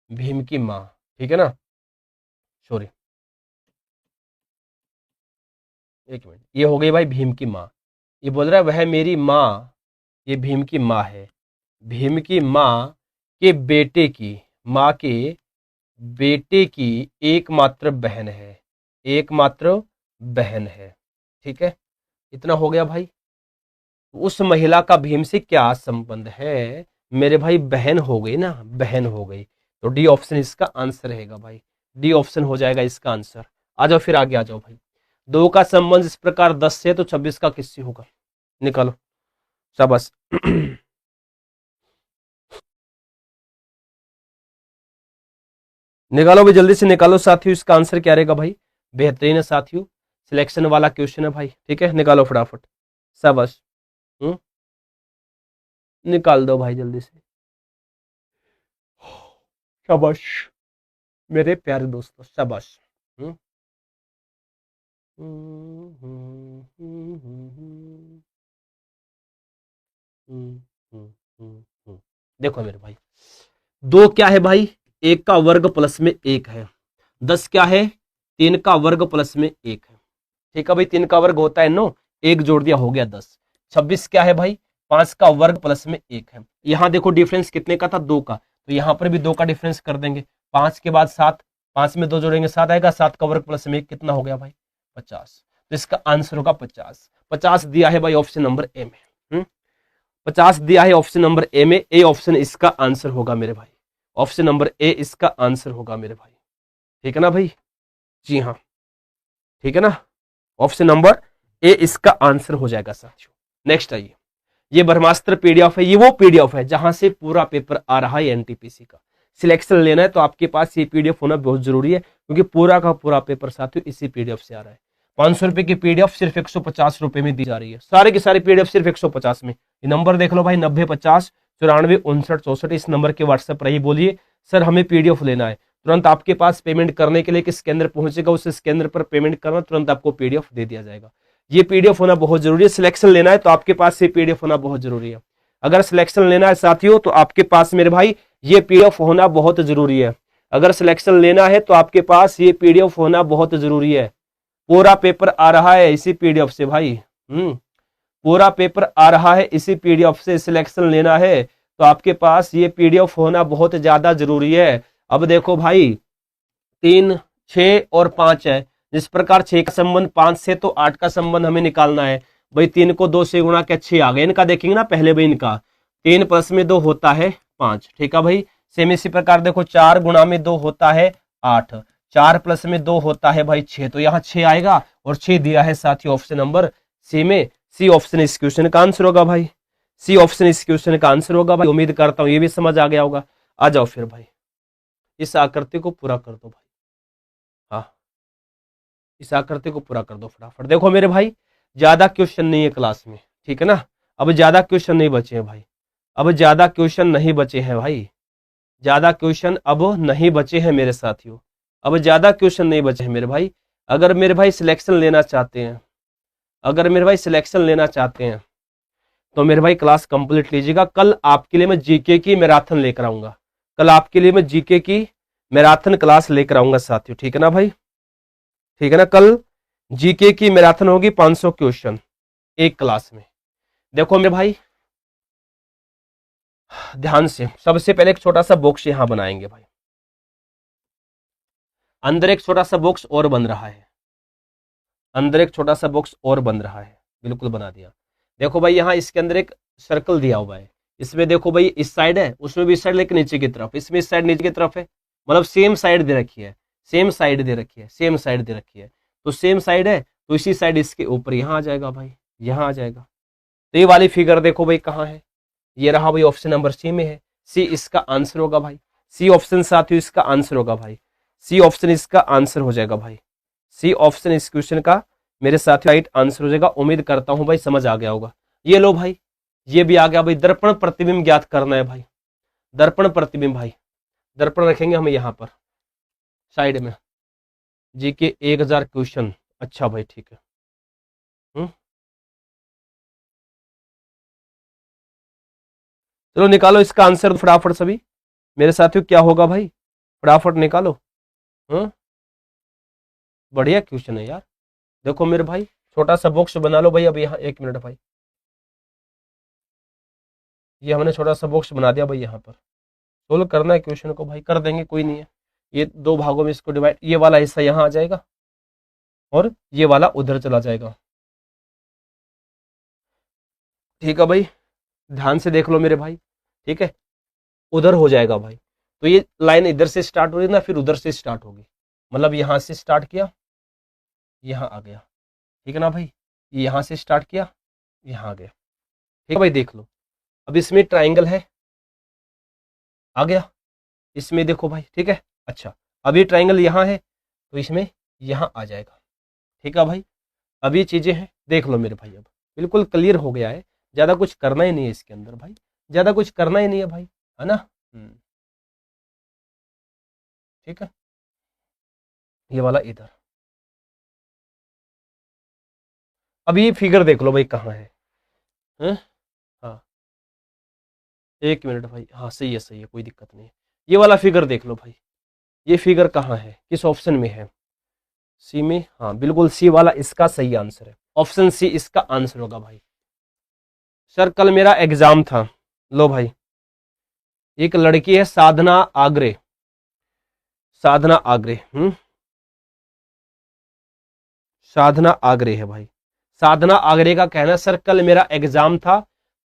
भीम की माँ, ठीक है ना, सॉरी एक मिनट, ये हो गई भाई भीम की माँ। ये बोल रहा है वह मेरी माँ, ये भीम की माँ है, भीम की माँ के बेटे की, माँ के बेटे की एकमात्र बहन है, एकमात्र बहन है, ठीक है, इतना हो गया भाई। उस महिला का भीम से क्या संबंध है मेरे भाई, बहन हो गई ना, बहन हो गई, तो डी ऑप्शन इसका आंसर रहेगा भाई, डी ऑप्शन हो जाएगा इसका आंसर। आ जाओ फिर आगे आ जाओ भाई। 2 का संबंध इस प्रकार 10 से, तो 26 का किससे होगा, निकालो शाबाश। निकालो भाई जल्दी से निकालो साथियों, इसका आंसर क्या रहेगा भाई, बेहतरीन है साथियों, सिलेक्शन वाला क्वेश्चन है भाई, ठीक है, निकालो फटाफट शाबाश। निकाल दो भाई जल्दी से, शाबाश मेरे प्यारे दोस्तों, शाबाश। देखो मेरे भाई, 2 क्या है भाई, 1 का वर्ग प्लस में 1 है, 10 क्या है, 3 का वर्ग प्लस में 1 है, ठीक है भाई, 3 का वर्ग होता है 9, 1 जोड़ दिया हो गया 10। 26 क्या है भाई, 5 का वर्ग प्लस में 1 है। यहाँ देखो डिफरेंस कितने का था, 2 का, तो यहाँ पर भी 2 का डिफरेंस कर देंगे, 5 के बाद 7, 5 में 2 जोड़ेंगे 7 आएगा, 7 का वर्ग प्लस में 1 कितना हो गया भाई 50, तो इसका आंसर होगा 50। 50 दिया है भाई ऑप्शन नंबर ए में, 50 दिया है ऑप्शन नंबर ए में, ए ऑप्शन इसका आंसर होगा मेरे भाई, ऑप्शन नंबर ए इसका आंसर होगा मेरे भाई, ठीक है ना भाई, जी हाँ, ठीक है ना, ऑप्शन नंबर ए इसका आंसर हो जाएगा साथियों। नेक्स्ट आइए, ये ब्रह्मास्त्र पीडीएफ है, ये वो पीडीएफ है जहां से पूरा पेपर आ रहा है एनटीपीसी का, सिलेक्शन लेना है तो आपके पास ये पीडीएफ होना बहुत जरूरी है, क्योंकि पूरा का पूरा पेपर साथियों इसी पीडीएफ से आ रहा है। 500 रुपए की पीडीएफ सिर्फ 150 रुपए में दी जा रही है, सारे की सारी पीडीएफ सिर्फ 150 में। ये नंबर देख लो भाई, 9050 94 59 64, इस नंबर के व्हाट्सएप पर ही बोलिए सर हमें पीडीएफ लेना है, तुरंत आपके पास पेमेंट करने के लिए किस केंद्र पहुंचेगा, उस केंद्र पर पेमेंट करना, तुरंत आपको पीडीएफ दे दिया जाएगा। ये पीडीएफ होना बहुत जरूरी है, सिलेक्शन लेना है तो आपके पास ये पीडीएफ होना बहुत जरूरी है। अगर सिलेक्शन लेना है साथियों तो आपके पास मेरे भाई ये पीडीएफ होना बहुत जरूरी है, अगर सिलेक्शन लेना है तो आपके पास ये पीडीएफ होना बहुत जरूरी है। पूरा पेपर आ रहा है इसी पीडीएफ से भाई, पूरा पेपर आ रहा है इसी पीडीएफ से, सिलेक्शन लेना है तो आपके पास ये पीडीएफ होना बहुत ज्यादा जरूरी है। अब देखो भाई 3, 6 और 5 है, जिस प्रकार 6 का संबंध 5 से, तो 8 का संबंध हमें निकालना है भाई, 3 को 2 से गुणा क्या 6 आ गए, इनका देखेंगे ना पहले भाई, इनका 3 प्लस में 2 होता है 5, ठीक है भाई। सेम इसी प्रकार देखो 4 गुणा में 2 होता है 8, 4 प्लस में 2 होता है भाई 6, तो यहाँ 6 आएगा, और 6 दिया है साथी ऑप्शन नंबर सी में, सी ऑप्शन इस क्वेश्चन का आंसर होगा भाई, सी ऑप्शन इस क्वेश्चन का आंसर होगा भाई। उम्मीद करता हूं ये भी समझ आ गया होगा। आ जाओ फिर भाई, इस आकृति को पूरा कर दो भाई, हाँ इस आकृति को पूरा कर दो फटाफट। देखो मेरे भाई ज्यादा क्वेश्चन नहीं है क्लास में, ठीक है ना, अब ज्यादा क्वेश्चन नहीं बचे हैं भाई, अब ज्यादा क्वेश्चन नहीं बचे हैं भाई, ज्यादा क्वेश्चन अब नहीं बचे हैं मेरे साथियों, अब ज्यादा क्वेश्चन नहीं बचे हैं मेरे भाई। अगर मेरे भाई सिलेक्शन लेना चाहते हैं, अगर मेरे भाई सिलेक्शन लेना चाहते हैं तो मेरे भाई क्लास कंप्लीट लीजिएगा। कल आपके लिए मैं जीके की मैराथन लेकर आऊंगा, कल आपके लिए मैं जीके की मैराथन क्लास लेकर आऊंगा साथियों, ठीक है ना भाई, ठीक है ना। कल जीके की मैराथन होगी, 500 क्वेश्चन एक क्लास में। देखो मेरे भाई ध्यान से, सबसे पहले एक छोटा सा बॉक्स यहां बनाएंगे भाई, अंदर एक छोटा सा बॉक्स और बन रहा है, अंदर एक छोटा सा बॉक्स और बन रहा है, बिल्कुल बना दिया। देखो भाई यहाँ इसके अंदर एक सर्कल दिया हुआ है, इसमें देखो भाई इस साइड है, उसमें भी इस साइड, लेकिन नीचे की तरफ, इसमें इस साइड नीचे की तरफ है, मतलब सेम साइड दे रखी है, सेम साइड दे रखी है, सेम साइड दे रखी है, तो सेम साइड है तो इसी साइड इसके ऊपर यहाँ आ जाएगा भाई, यहाँ आ जाएगा। तो ये वाली फिगर देखो भाई कहाँ है, ये रहा भाई ऑप्शन नंबर सी में है, सी इसका आंसर होगा भाई, सी ऑप्शन साथियों इसका आंसर होगा भाई, सी ऑप्शन इसका आंसर हो जाएगा भाई, सी ऑप्शन इस क्वेश्चन का मेरे साथियों राइट आंसर हो जाएगा। उम्मीद करता हूं भाई समझ आ गया होगा। ये लो भाई, ये भी आ गया भाई। दर्पण प्रतिबिंब ज्ञात करना है भाई, दर्पण प्रतिबिंब भाई। दर्पण रखेंगे हम यहाँ पर साइड में। जी के 1000 क्वेश्चन। अच्छा भाई ठीक है। चलो निकालो इसका आंसर फटाफट सभी मेरे साथियों। क्या होगा भाई, फटाफट निकालो। बढ़िया क्वेश्चन है यार। देखो मेरे भाई, छोटा सा बॉक्स बना लो भाई। अब यहाँ 1 मिनट भाई, ये हमने छोटा सा बॉक्स बना दिया भाई। यहाँ पर सोल्व करना है क्वेश्चन को भाई, कर देंगे कोई नहीं है। ये 2 भागों में इसको डिवाइड, ये वाला हिस्सा यहाँ आ जाएगा और ये वाला उधर चला जाएगा। ठीक है भाई, ध्यान से देख लो मेरे भाई। ठीक है, उधर हो जाएगा भाई। तो ये लाइन इधर से स्टार्ट हो रही ना, फिर उधर से स्टार्ट होगी। मतलब यहाँ से स्टार्ट किया, यहाँ आ गया। ठीक है ना भाई, ये यहाँ से स्टार्ट किया, यहाँ आ गया। ठीक है भाई, देख लो। अब इसमें ट्राइंगल है, आ गया इसमें, देखो भाई। ठीक है, अच्छा अब ये ट्राइंगल यहाँ है तो इसमें यहाँ आ जाएगा। ठीक है भाई, अब ये चीजें हैं, देख लो मेरे भाई। अब बिल्कुल क्लियर हो गया है। ज्यादा कुछ करना ही नहीं है इसके अंदर भाई, ज्यादा कुछ करना ही नहीं है भाई, है ना। ठीक है, ये वाला इधर। अब ये फिगर देख लो भाई कहाँ है, हाँ 1 मिनट भाई। हाँ सही है, सही है, कोई दिक्कत नहीं है। ये वाला फिगर देख लो भाई, ये फिगर कहाँ है, किस ऑप्शन में है, सी में। हाँ बिल्कुल सी वाला इसका सही आंसर है। ऑप्शन सी इसका आंसर होगा भाई। सर कल मेरा एग्जाम था। लो भाई, एक लड़की है साधना आग्रे, साधना आग्रे। साधना आग्रे है भाई। साधना आग्रे का कहना, सर कल मेरा एग्जाम था,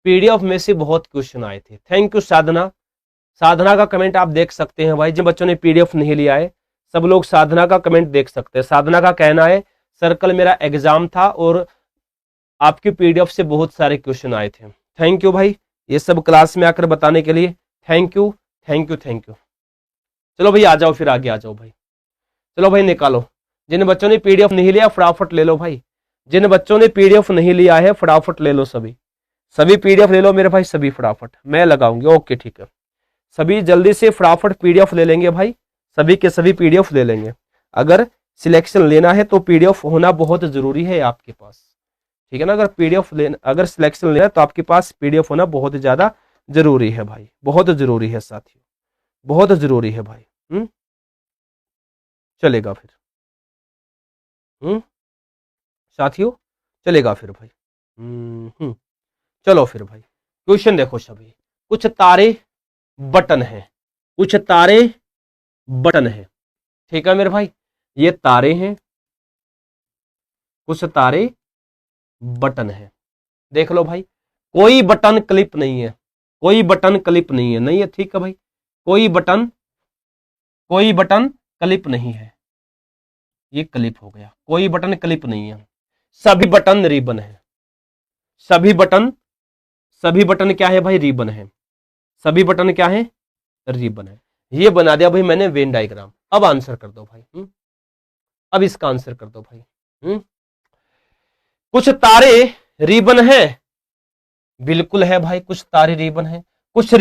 पीडीएफ में से बहुत क्वेश्चन आए थे। थैंक यू साधना। साधना का कमेंट आप देख सकते हैं भाई। जिन बच्चों ने पीडीएफ नहीं लिया है सब लोग साधना का कमेंट देख सकते हैं। साधना का कहना है, सर कल मेरा एग्जाम था और आपकी पीडीएफ से बहुत सारे क्वेश्चन आए थे। थैंक यू भाई, ये सब क्लास में आकर बताने के लिए। Thank you thank you thank you. चलो भाई आ जाओ, फिर आगे आ जाओ भाई। चलो भाई निकालो। जिन बच्चों ने पीडीएफ नहीं लिया फटाफट ले लो भाई। जिन बच्चों ने पीडीएफ नहीं लिया है फटाफट ले लो सभी। सभी पीडीएफ ले लो मेरे भाई, सभी फटाफट। मैं लगाऊंगी, ओके ठीक है। सभी जल्दी से फटाफट पीडीएफ ले लेंगे भाई, सभी के सभी पीडीएफ ले लेंगे। अगर सिलेक्शन लेना है तो पीडीएफ होना बहुत जरूरी है आपके पास। ठीक है ना, अगर पीडीएफ लेना, अगर सिलेक्शन लेना है तो आपके पास पीडीएफ होना बहुत ज्यादा जरूरी है भाई, बहुत जरूरी है साथियों, बहुत जरूरी है भाई। चलेगा फिर, साथियों चलेगा फिर भाई। चलो फिर भाई, क्वेश्चन देखो सभी। कुछ तारे बटन है, कुछ तारे बटन है। ठीक है मेरे भाई, ये तारे हैं, कुछ तारे बटन है। देख लो भाई, कोई बटन क्लिप नहीं है, कोई बटन क्लिप नहीं है, नहीं है। ठीक है भाई, कोई बटन क्लिप नहीं है। ये क्लिप हो गया, कोई बटन क्लिप नहीं है। सभी बटन रिबन है, सभी बटन क्या है भाई, रिबन है। सभी बटन क्या है, रिबन है। ये बना दिया भाई मैंने वेन डायग्राम। अब आंसर कर दो भाई। अब इसका आंसर कर दो भाई। कुछ तारे रिबन है, बिल्कुल है भाई, कुछ तारे रिबन है। कुछ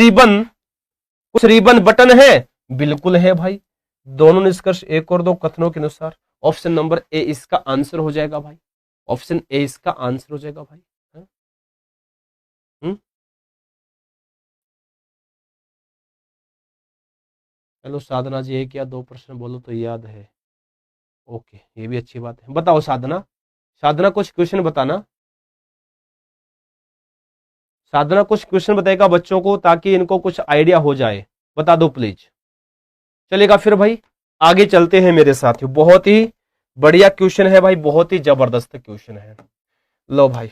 रिबन बटन है, बिल्कुल है भाई। दोनों निष्कर्ष एक और दो कथनों के अनुसार ऑप्शन नंबर ए इसका आंसर हो जाएगा भाई। ऑप्शन ए इसका आंसर हो जाएगा भाई। चलो साधना जी, 1 या 2 प्रश्न बोलो तो याद है। ओके, ये भी अच्छी बात है। बताओ साधना, साधना कुछ क्वेश्चन बताना। साधना कुछ क्वेश्चन बताएगा बच्चों को ताकि इनको कुछ आइडिया हो जाए। बता दो प्लीज। चलेगा फिर भाई, आगे चलते हैं मेरे साथियों। बहुत ही बढ़िया क्वेश्चन है भाई, बहुत ही जबरदस्त क्वेश्चन है। लो भाई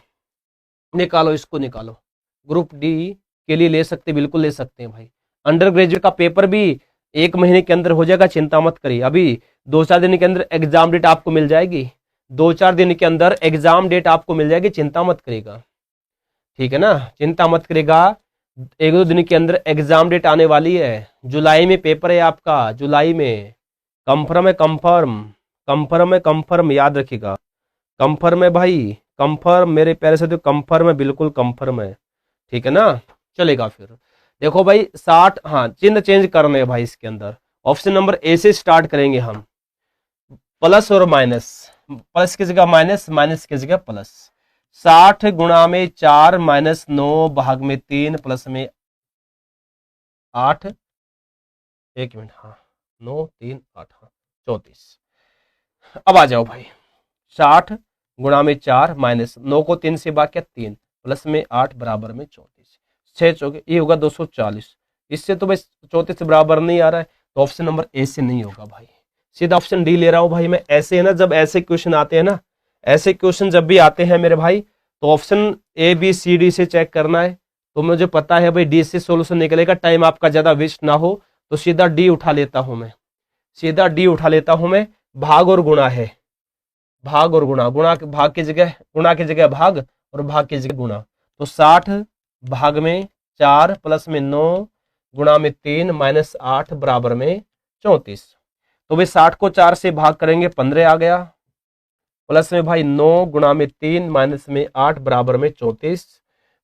निकालो, इसको निकालो। ग्रुप डी के लिए ले सकते, बिल्कुल ले सकते हैं भाई। अंडर ग्रेजुएट का पेपर भी 1 महीने के अंदर हो जाएगा, चिंता मत करिए। अभी 2-4 दिन के अंदर एग्जाम डेट आपको मिल जाएगी, 2-4 दिन के अंदर एग्जाम डेट आपको मिल जाएगी, चिंता मत करेगा। ठीक है ना, चिंता मत करेगा। 1-2 दिन के अंदर एग्जाम डेट आने वाली है। जुलाई में पेपर है आपका, जुलाई में। कंफर्म है, कंफर्म याद रखिएगा। कंफर्म है भाई, कंफर्म मेरे प्यारे साथियों, कंफर्म है, बिल्कुल कंफर्म है। ठीक है ना, चलेगा। फिर देखो भाई 60, हाँ चिन्ह चेंज करने भाई इसके अंदर। ऑप्शन नंबर ए से स्टार्ट करेंगे हम, प्लस और माइनस, प्लस की जगह माइनस, माइनस की जगह प्लस। 60 गुणा में 4 माइनस 9 भाग में 3 प्लस में 8, एक मिनट, हाँ 9 3 8, हाँ 34। अब आ जाओ भाई, 60 गुणा में 4 माइनस 9 को 3 से भाग किया 3 प्लस में 8 बराबर में 34, 6 चौके ये होगा 240। इससे तो भाई 34 से बराबर नहीं आ रहा है, तो ऑप्शन नंबर ए से नहीं होगा भाई, सीधा ऑप्शन डी ले रहा हूं भाई मैं। ऐसे है ना, जब ऐसे क्वेश्चन आते हैं ना, ऐसे क्वेश्चन जब भी आते हैं मेरे भाई, तो option A B C D से चेक करना है। तो मुझे पता है भाई डी से सोल्यूशन निकलेगा, टाइम आपका ज्यादा वेस्ट ना हो, तो सीधा डी उठा लेता हूं मैं, सीधा डी उठा लेता हूं मैं। भाग और गुणा है, भाग और गुणा, गुणा भाग की जगह, गुणा की जगह भाग और भाग की जगह गुणा। तो 60 भाग में 4 प्लस में 9 गुणा में 3 माइनस 8 बराबर में 34। तो भाई 60 को 4 से भाग करेंगे 15 आ गया, प्लस में भाई 9 गुणा में 3 माइनस में 8 बराबर में 34।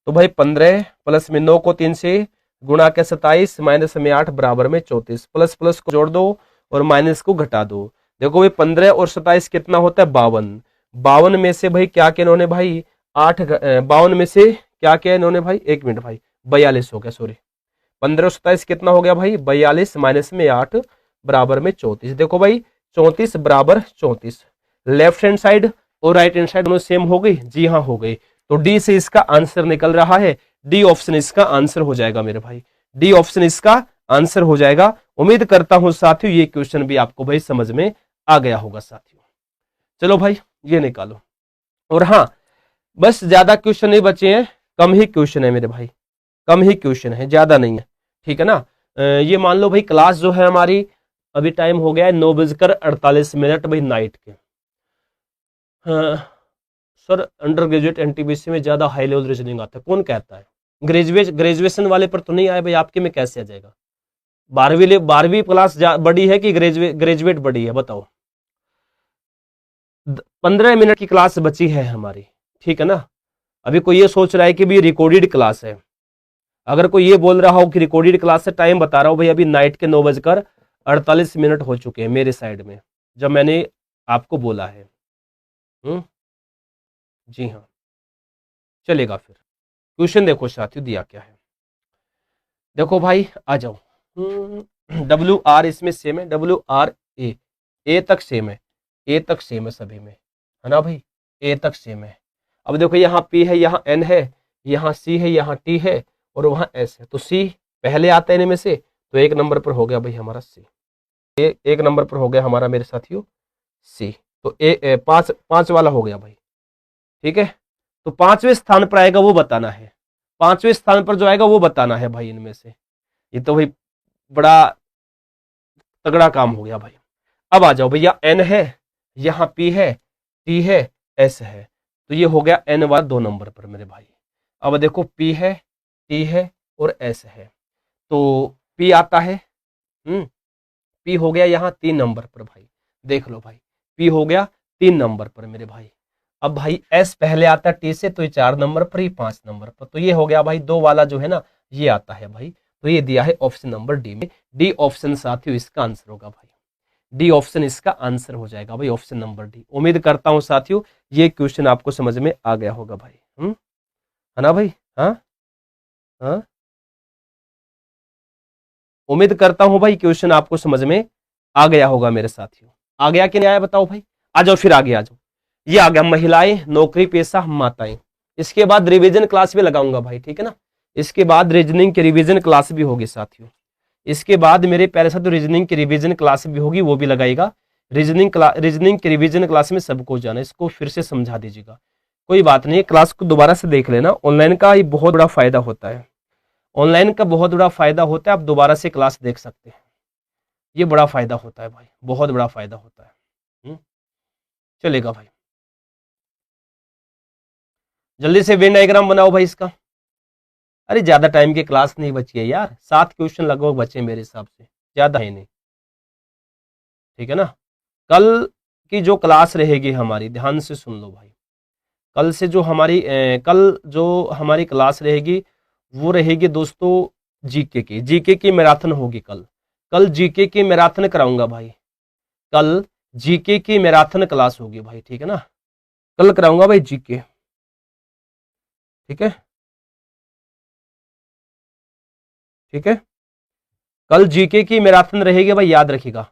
तो भाई 15 प्लस में 9 को 3 से गुणा के 27 माइनस में 8 बराबर में 34। प्लस प्लस को जोड़ दो और माइनस को घटा दो। देखो भाई 15 और 27 कितना होता है 52। 52 में से भाई क्या किया इन्होंने भाई 52 में से क्या किया इन्होंने भाई, एक मिनट भाई 42 हो गया, सॉरी 15 और 27 कितना हो गया भाई 42 माइनस में 8 बराबर में 34। देखो भाई 34 बराबर 34, लेफ्ट हैंड साइड और राइट हैंड साइड दोनों सेम हो गई, जी हाँ हो गई। तो डी से इसका आंसर निकल रहा है, डी ऑप्शन इसका आंसर हो जाएगा मेरे भाई, डी ऑप्शन इसका आंसर हो जाएगा। उम्मीद करता हूं साथियों ये क्वेश्चन भी आपको भाई समझ में आ गया होगा साथियों। चलो भाई ये निकालो। और हाँ बस ज्यादा क्वेश्चन नहीं बचे हैं, कम ही क्वेश्चन है मेरे भाई, कम ही क्वेश्चन है, ज्यादा नहीं है, ठीक है ना। ये मान लो भाई क्लास जो है हमारी, अभी टाइम हो गया है 9:48 भाई नाइट के। सर अंडर ग्रेजुएट एनटीपीसी में ज्यादा हाई लेवल रीजनिंग आता है, कौन कहता है? ग्रेजुएशन वाले पर तो नहीं आए भाई, आपके में कैसे आ जाएगा? 12वीं क्लास बड़ी है कि ग्रेजुएट बड़ी है बताओ? 15 मिनट की क्लास बची है हमारी, ठीक है ना। अभी कोई ये सोच रहा है कि भी रिकॉर्डेड क्लास है, अगर कोई ये बोल रहा हो कि रिकॉर्डेड क्लास है, टाइम बता रहा हूं भाई अभी नाइट के 9:48 हो चुके हैं मेरे साइड में जब मैंने आपको बोला है। जी हाँ चलेगा। फिर क्वेश्चन देखो साथियों दिया क्या है, देखो भाई आ जाओ। WR इसमें सेम है, WR ए तक सेम है, ए तक सेम है सभी में, है ना भाई, ए तक सेम है। अब देखो यहाँ P है, यहाँ N है, यहाँ C है, यहाँ T है और वहाँ S है, तो C पहले आता है इनमें से, तो एक नंबर पर हो गया भाई हमारा C, एक नंबर पर हो गया हमारा मेरे साथियों C। तो पांच वाला हो गया भाई, ठीक है। तो 5वें स्थान पर आएगा वो बताना है, 5वें स्थान पर जो आएगा वो बताना है भाई इनमें से। ये तो भाई बड़ा तगड़ा काम हो गया भाई। अब आ जाओ भैया, N है, यहाँ P है, T है, S है, तो ये हो गया N वाला 2 नंबर पर मेरे भाई। अब देखो P है, T है और S है, तो P आता है, P हो गया यहाँ 3 नंबर पर भाई, देख लो भाई P हो गया 3 नंबर पर मेरे भाई। अब भाई S पहले आता है T से, तो ये 4 नंबर पर, ये 5 नंबर पर, तो ये हो गया भाई 2 वाला जो है ना ये आता है भाई। तो ये दिया है ऑप्शन नंबर डी में, डी ऑप्शन साथियों इसका आंसर होगा भाई, डी ऑप्शन इसका आंसर हो जाएगा भाई, ऑप्शन नंबर डी। उम्मीद करता हूं साथियों ये क्वेश्चन आपको समझ में आ गया होगा भाई, है ना भाई? हाँ हाँ उम्मीद करता हूं भाई क्वेश्चन आपको समझ में आ गया होगा मेरे साथियों। आ गया कि नहीं आया बताओ भाई? आ जाओ फिर आगे आ जाओ। ये आ गया महिलाएं, नौकरी पेशा, माताएं। इसके बाद रिवीजन क्लास भी लगाऊंगा भाई, ठीक है ना। इसके बाद रीजनिंग की रिवीजन क्लास भी होगी साथियों। इसके बाद मेरे प्यारे साथियों रीजनिंग की रिवीजन क्लास भी होगी, वो भी लगाएगा। रीजनिंग की रिवीजन क्लास में सबको जाना, इसको फिर से समझा दीजिएगा, कोई बात नहीं, क्लास को दोबारा से देख लेना। ऑनलाइन का ये बहुत बड़ा फायदा होता है, ऑनलाइन का बहुत बड़ा फायदा होता है, आप दोबारा से क्लास देख सकते हैं, ये बड़ा फायदा होता है भाई, बहुत बड़ा फायदा होता है। चलेगा भाई, जल्दी से वेन डायग्राम बनाओ भाई इसका। अरे ज्यादा टाइम की क्लास नहीं बची है यार, 7 क्वेश्चन लगभग बचे मेरे हिसाब से, ज्यादा है नहीं, ठीक है ना। कल की जो क्लास रहेगी हमारी, ध्यान से सुन लो भाई, कल जो हमारी क्लास रहेगी वो रहेगी दोस्तों जीके की मैराथन होगी कल जीके की मैराथन कराऊंगा भाई, कल जीके की मैराथन क्लास होगी भाई, ठीक है ना, कल कराऊंगा भाई जीके, ठीक है, ठीक है, कल जीके की मैराथन रहेगी भाई, याद रखिएगा,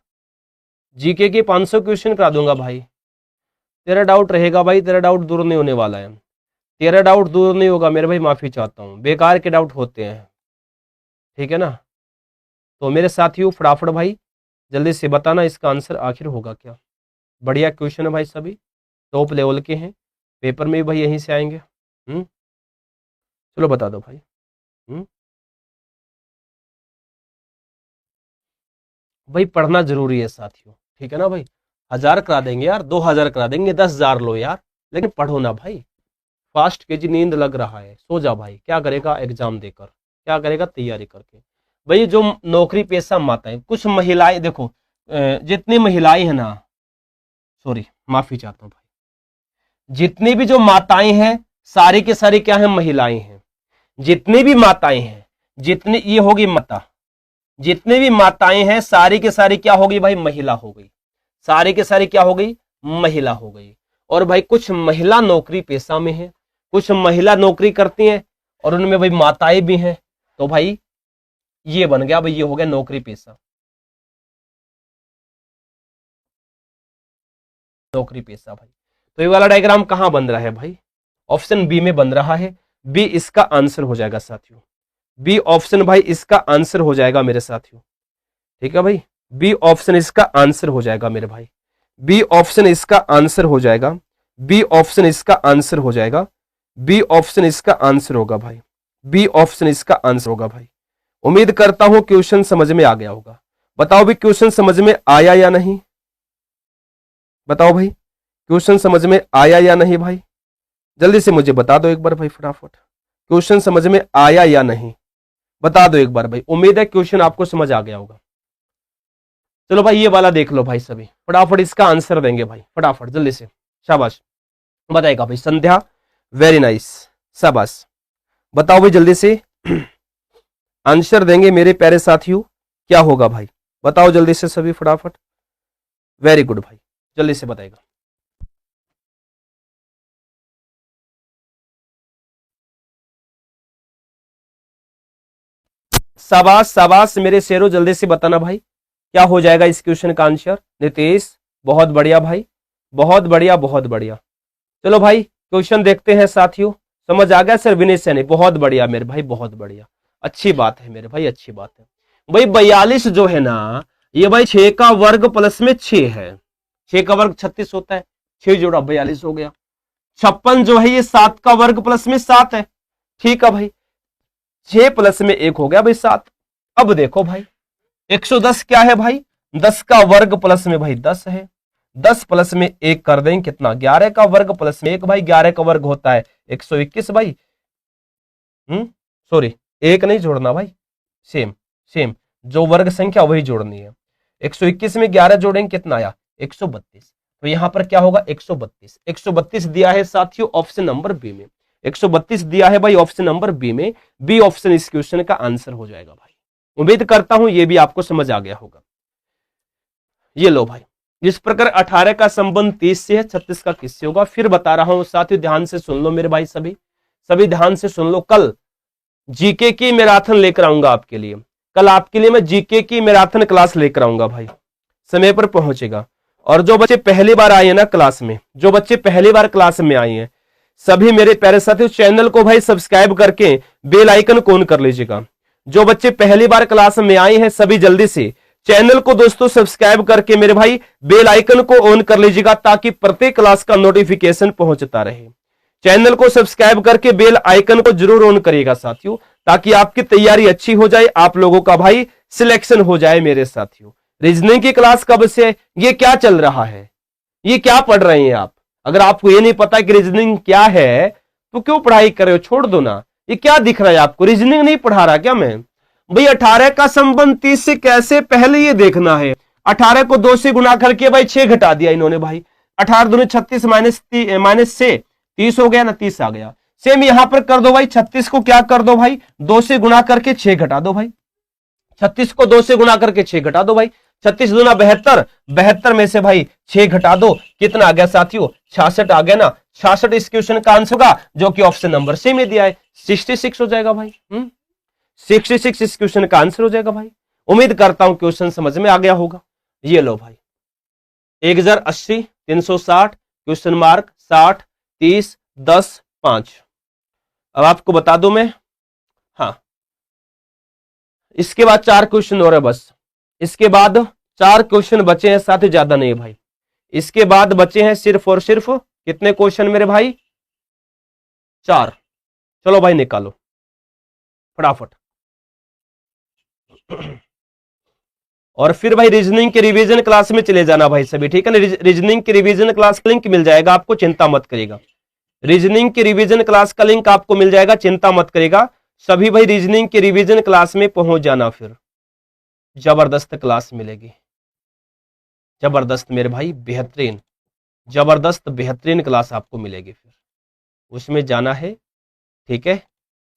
जीके के 500 क्वेश्चन करा दूंगा भाई। तेरा डाउट रहेगा भाई, तेरा डाउट दूर नहीं होने वाला है, तेरा डाउट दूर नहीं होगा मेरे भाई, माफी चाहता हूं, बेकार के डाउट होते हैं, ठीक है ना। तो मेरे साथियों फटाफट भाई जल्दी से बताना इसका आंसर आखिर होगा क्या। बढ़िया क्वेश्चन है भाई, सभी टॉप लेवल के हैं, पेपर में भी भाई यहीं से आएंगे। चलो बता दो भाई। भाई पढ़ना जरूरी है साथियों, ठीक है ना भाई, 1000 करा देंगे यार, 2000 करा देंगे, 10,000 लो यार, लेकिन पढ़ो ना भाई। फास्ट के जी नींद लग रहा है, सो जा भाई, क्या करेगा एग्जाम देकर, क्या करेगा तैयारी करके। भाई जो नौकरी पेशा माताएं, कुछ महिलाएं देखो, जितनी महिलाएं हैं ना, सॉरी माफी चाहता हूँ भाई, जितनी भी जो माताएं हैं सारी के सारी क्या है, महिलाएं हैं। जितनी भी माताएं हैं, जितनी ये होगी माता, जितनी भी माताएं हैं सारी के सारी क्या होगी भाई, महिला हो गई, सारी के सारी क्या हो गई, महिला हो गई। और भाई कुछ महिला नौकरी पेशा में है, कुछ महिला नौकरी करती हैं और उनमें भाई माताएं भी हैं, तो भाई ये बन गया भाई, ये हो गया नौकरी पेशा, नौकरी पेशा भाई। तो ये वाला डायग्राम कहां बन रहा है भाई, ऑप्शन बी में बन रहा है, बी इसका आंसर हो जाएगा साथियों, बी ऑप्शन भाई इसका आंसर हो जाएगा मेरे साथियों, ठीक है भाई, बी ऑप्शन इसका आंसर हो जाएगा मेरे भाई, बी ऑप्शन इसका आंसर हो जाएगा, बी ऑप्शन इसका आंसर हो जाएगा, बी ऑप्शन इसका आंसर होगा भाई, बी ऑप्शन इसका आंसर होगा भाई। उम्मीद करता हूं क्वेश्चन समझ में आ गया होगा। बताओ भी क्वेश्चन समझ में आया या नहीं, बताओ भाई क्वेश्चन समझ में आया या नहीं भाई, जल्दी से मुझे बता दो एक बार भाई फटाफट, क्वेश्चन समझ में आया या नहीं बता दो एक बार भाई। उम्मीद है क्वेश्चन आपको समझ आ गया होगा। चलो भाई ये वाला देख लो भाई, सभी फटाफट इसका आंसर देंगे भाई, फटाफट जल्दी से, शाबाश बताएगा भाई, संध्या वेरी नाइस, शाबाश बताओ भाई जल्दी से आंसर देंगे मेरे प्यारे साथियों, क्या होगा भाई बताओ जल्दी से सभी फटाफट, वेरी गुड भाई जल्दी से बताएगा। शाबाश शाबाश मेरे शेरों, जल्दी से बताना भाई क्या हो जाएगा इस क्वेश्चन का आंसर। नीतीश बहुत बढ़िया भाई, बहुत बढ़िया बहुत बढ़िया। चलो भाई क्वेश्चन देखते हैं साथियों, समझ आ गया सर, विनय सैनी बहुत बढ़िया मेरे भाई, बहुत बढ़िया, अच्छी बात है मेरे भाई, अच्छी बात है भाई। 42 जो है ना ये भाई 6 का वर्ग प्लस में 6 है, 6 का वर्ग 36 होता है, 6 जोड़ा 42 हो गया। 56 जो है ये 7 का वर्ग प्लस में 7 है, ठीक है भाई, 6 प्लस में 1 हो गया भाई 7। अब देखो भाई 110 क्या है भाई, 10 का वर्ग प्लस में भाई 10 है, 10 प्लस में 1 कर देंगे कितना, 11 का वर्ग प्लस में 1 भाई, 11 का वर्ग होता है 121 भाई, सॉरी 1 नहीं जोड़ना भाई, सेम सेम जो वर्ग संख्या वही जोड़नी है। 121 में 11 जोड़ेंगे कितना आया 132, तो यहां पर क्या होगा 132, 132 दिया है साथियों ऑप्शन नंबर बी में, 132 दिया है भाई ऑप्शन नंबर बी में, बी ऑप्शन इस क्वेश्चन का आंसर हो जाएगा भाई। उम्मीद करता हूं ये भी आपको समझ आ गया होगा। ये लो भाई, जिस प्रकार 18 का संबंध 30 से है, 36 का किससे होगा, फिर बता रहा हूं साथियों, ध्यान से सुन लो मेरे भाई, सभी ध्यान से सुन लो। कल जीके की मैराथन लेकर आऊंगा आपके लिए, कल आपके लिए मैं जीके की मैराथन क्लास लेकर आऊंगा भाई, समय पर पहुंचेगा। और जो बच्चे पहली बार आए हैं ना क्लास में, जो बच्चे पहली बार क्लास में आए हैं सभी मेरे प्यारे साथियों चैनल को भाई सब्सक्राइब करके बेल आइकन को ऑन कर लीजिएगा। जो बच्चे पहली बार क्लास में आए हैं सभी जल्दी से चैनल को दोस्तों सब्सक्राइब करके मेरे भाई बेल आइकन को ऑन कर लीजिएगा, ताकि प्रत्येक क्लास का नोटिफिकेशन पहुंचता रहे। चैनल को सब्सक्राइब करके बेल आइकन को जरूर ऑन करिएगा साथियों, ताकि आपकी तैयारी अच्छी हो जाए, आप लोगों का भाई सिलेक्शन हो जाए मेरे साथियों। रीजनिंग की क्लास कब से, ये क्या चल रहा है, ये क्या पढ़ रहे हैं आप? अगर आपको ये नहीं पता कि रीजनिंग क्या है तो क्यों पढ़ाई कर रहे हो, छोड़ दो ना। ये क्या दिख रहा है आपको, रीजनिंग नहीं पढ़ा रहा क्या मैं? भाई 18 का संबंध 30 से कैसे, पहले ये देखना है। 18 को 2 से गुना करके भाई 6 घटा दिया इन्होंने भाई, 18 दूनी 36 माइनस से 30 हो गया ना, 30 आ गया। सेम यहां पर कर दो भाई, 36 को क्या कर दो भाई, 2 से गुणा करके 6 घटा दो भाई, 36 को 2 से गुणा करके 6 घटा दो भाई, 36 दूना 72, 72 में से भाई 6 घटा दो, कितना आ गया साथियों, 66 आ गया ना। 66 इस क्वेश्चन का आंसर होगा, जो कि ऑप्शन नंबर सी में दिया है, 66 हो जाएगा भाई। 66 इस क्वेश्चन का आंसर हो जाएगा भाई। उम्मीद करता हूं क्वेश्चन समझ में आ गया होगा। ये लो भाई, 1080, 360, क्वेश्चन मार्क 60, 30, 10, 5। अब आपको बता दूं मैं, हाँ इसके बाद 4 क्वेश्चन और है बस, इसके बाद 4 क्वेश्चन बचे हैं साथ ही, ज्यादा नहीं है भाई। इसके बाद बचे हैं सिर्फ और सिर्फ कितने क्वेश्चन मेरे भाई, 4। चलो भाई निकालो फटाफट। और फिर भाई रीजनिंग के रिवीजन क्लास में चले जाना भाई सभी, ठीक है ना। रीजनिंग के रिवीजन क्लास का लिंक मिल जाएगा आपको, चिंता मत करिएगा। रीजनिंग के रिवीजन क्लास का लिंक आपको मिल जाएगा, चिंता मत करिएगा सभी भाई। रीजनिंग के रिवीजन क्लास में पहुंच जाना, फिर जबरदस्त क्लास मिलेगी, जबरदस्त मेरे भाई, बेहतरीन, जबरदस्त बेहतरीन क्लास आपको मिलेगी, फिर उसमें जाना है, ठीक है।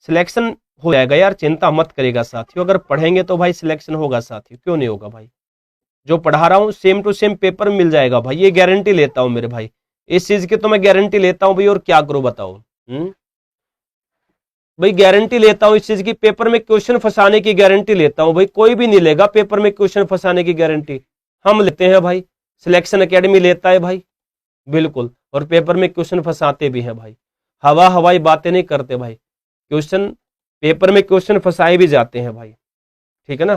सिलेक्शन हो जाएगा यार, चिंता मत करेगा साथियों। अगर पढ़ेंगे तो भाई सिलेक्शन होगा साथियों, क्यों नहीं होगा भाई। जो पढ़ा रहा हूं सेम टू सेम पेपर मिल जाएगा भाई, ये गारंटी लेता हूं मेरे भाई, इस चीज की तो मैं गारंटी लेता हूं भाई। और क्या करूं बताओ भाई, गारंटी लेता हूं इस चीज की, पेपर में क्वेश्चन फंसाने की गारंटी लेता हूं भाई। कोई भी नहीं लेगा पेपर में क्वेश्चन फंसाने की गारंटी, हम लेते हैं भाई, सिलेक्शन एकेडमी लेता है भाई, बिल्कुल। और पेपर में क्वेश्चन फंसाते भी हैं भाई, हवाई बातें नहीं करते भाई, क्वेश्चन पेपर में क्वेश्चन फंसाए भी जाते हैं भाई, ठीक है ना।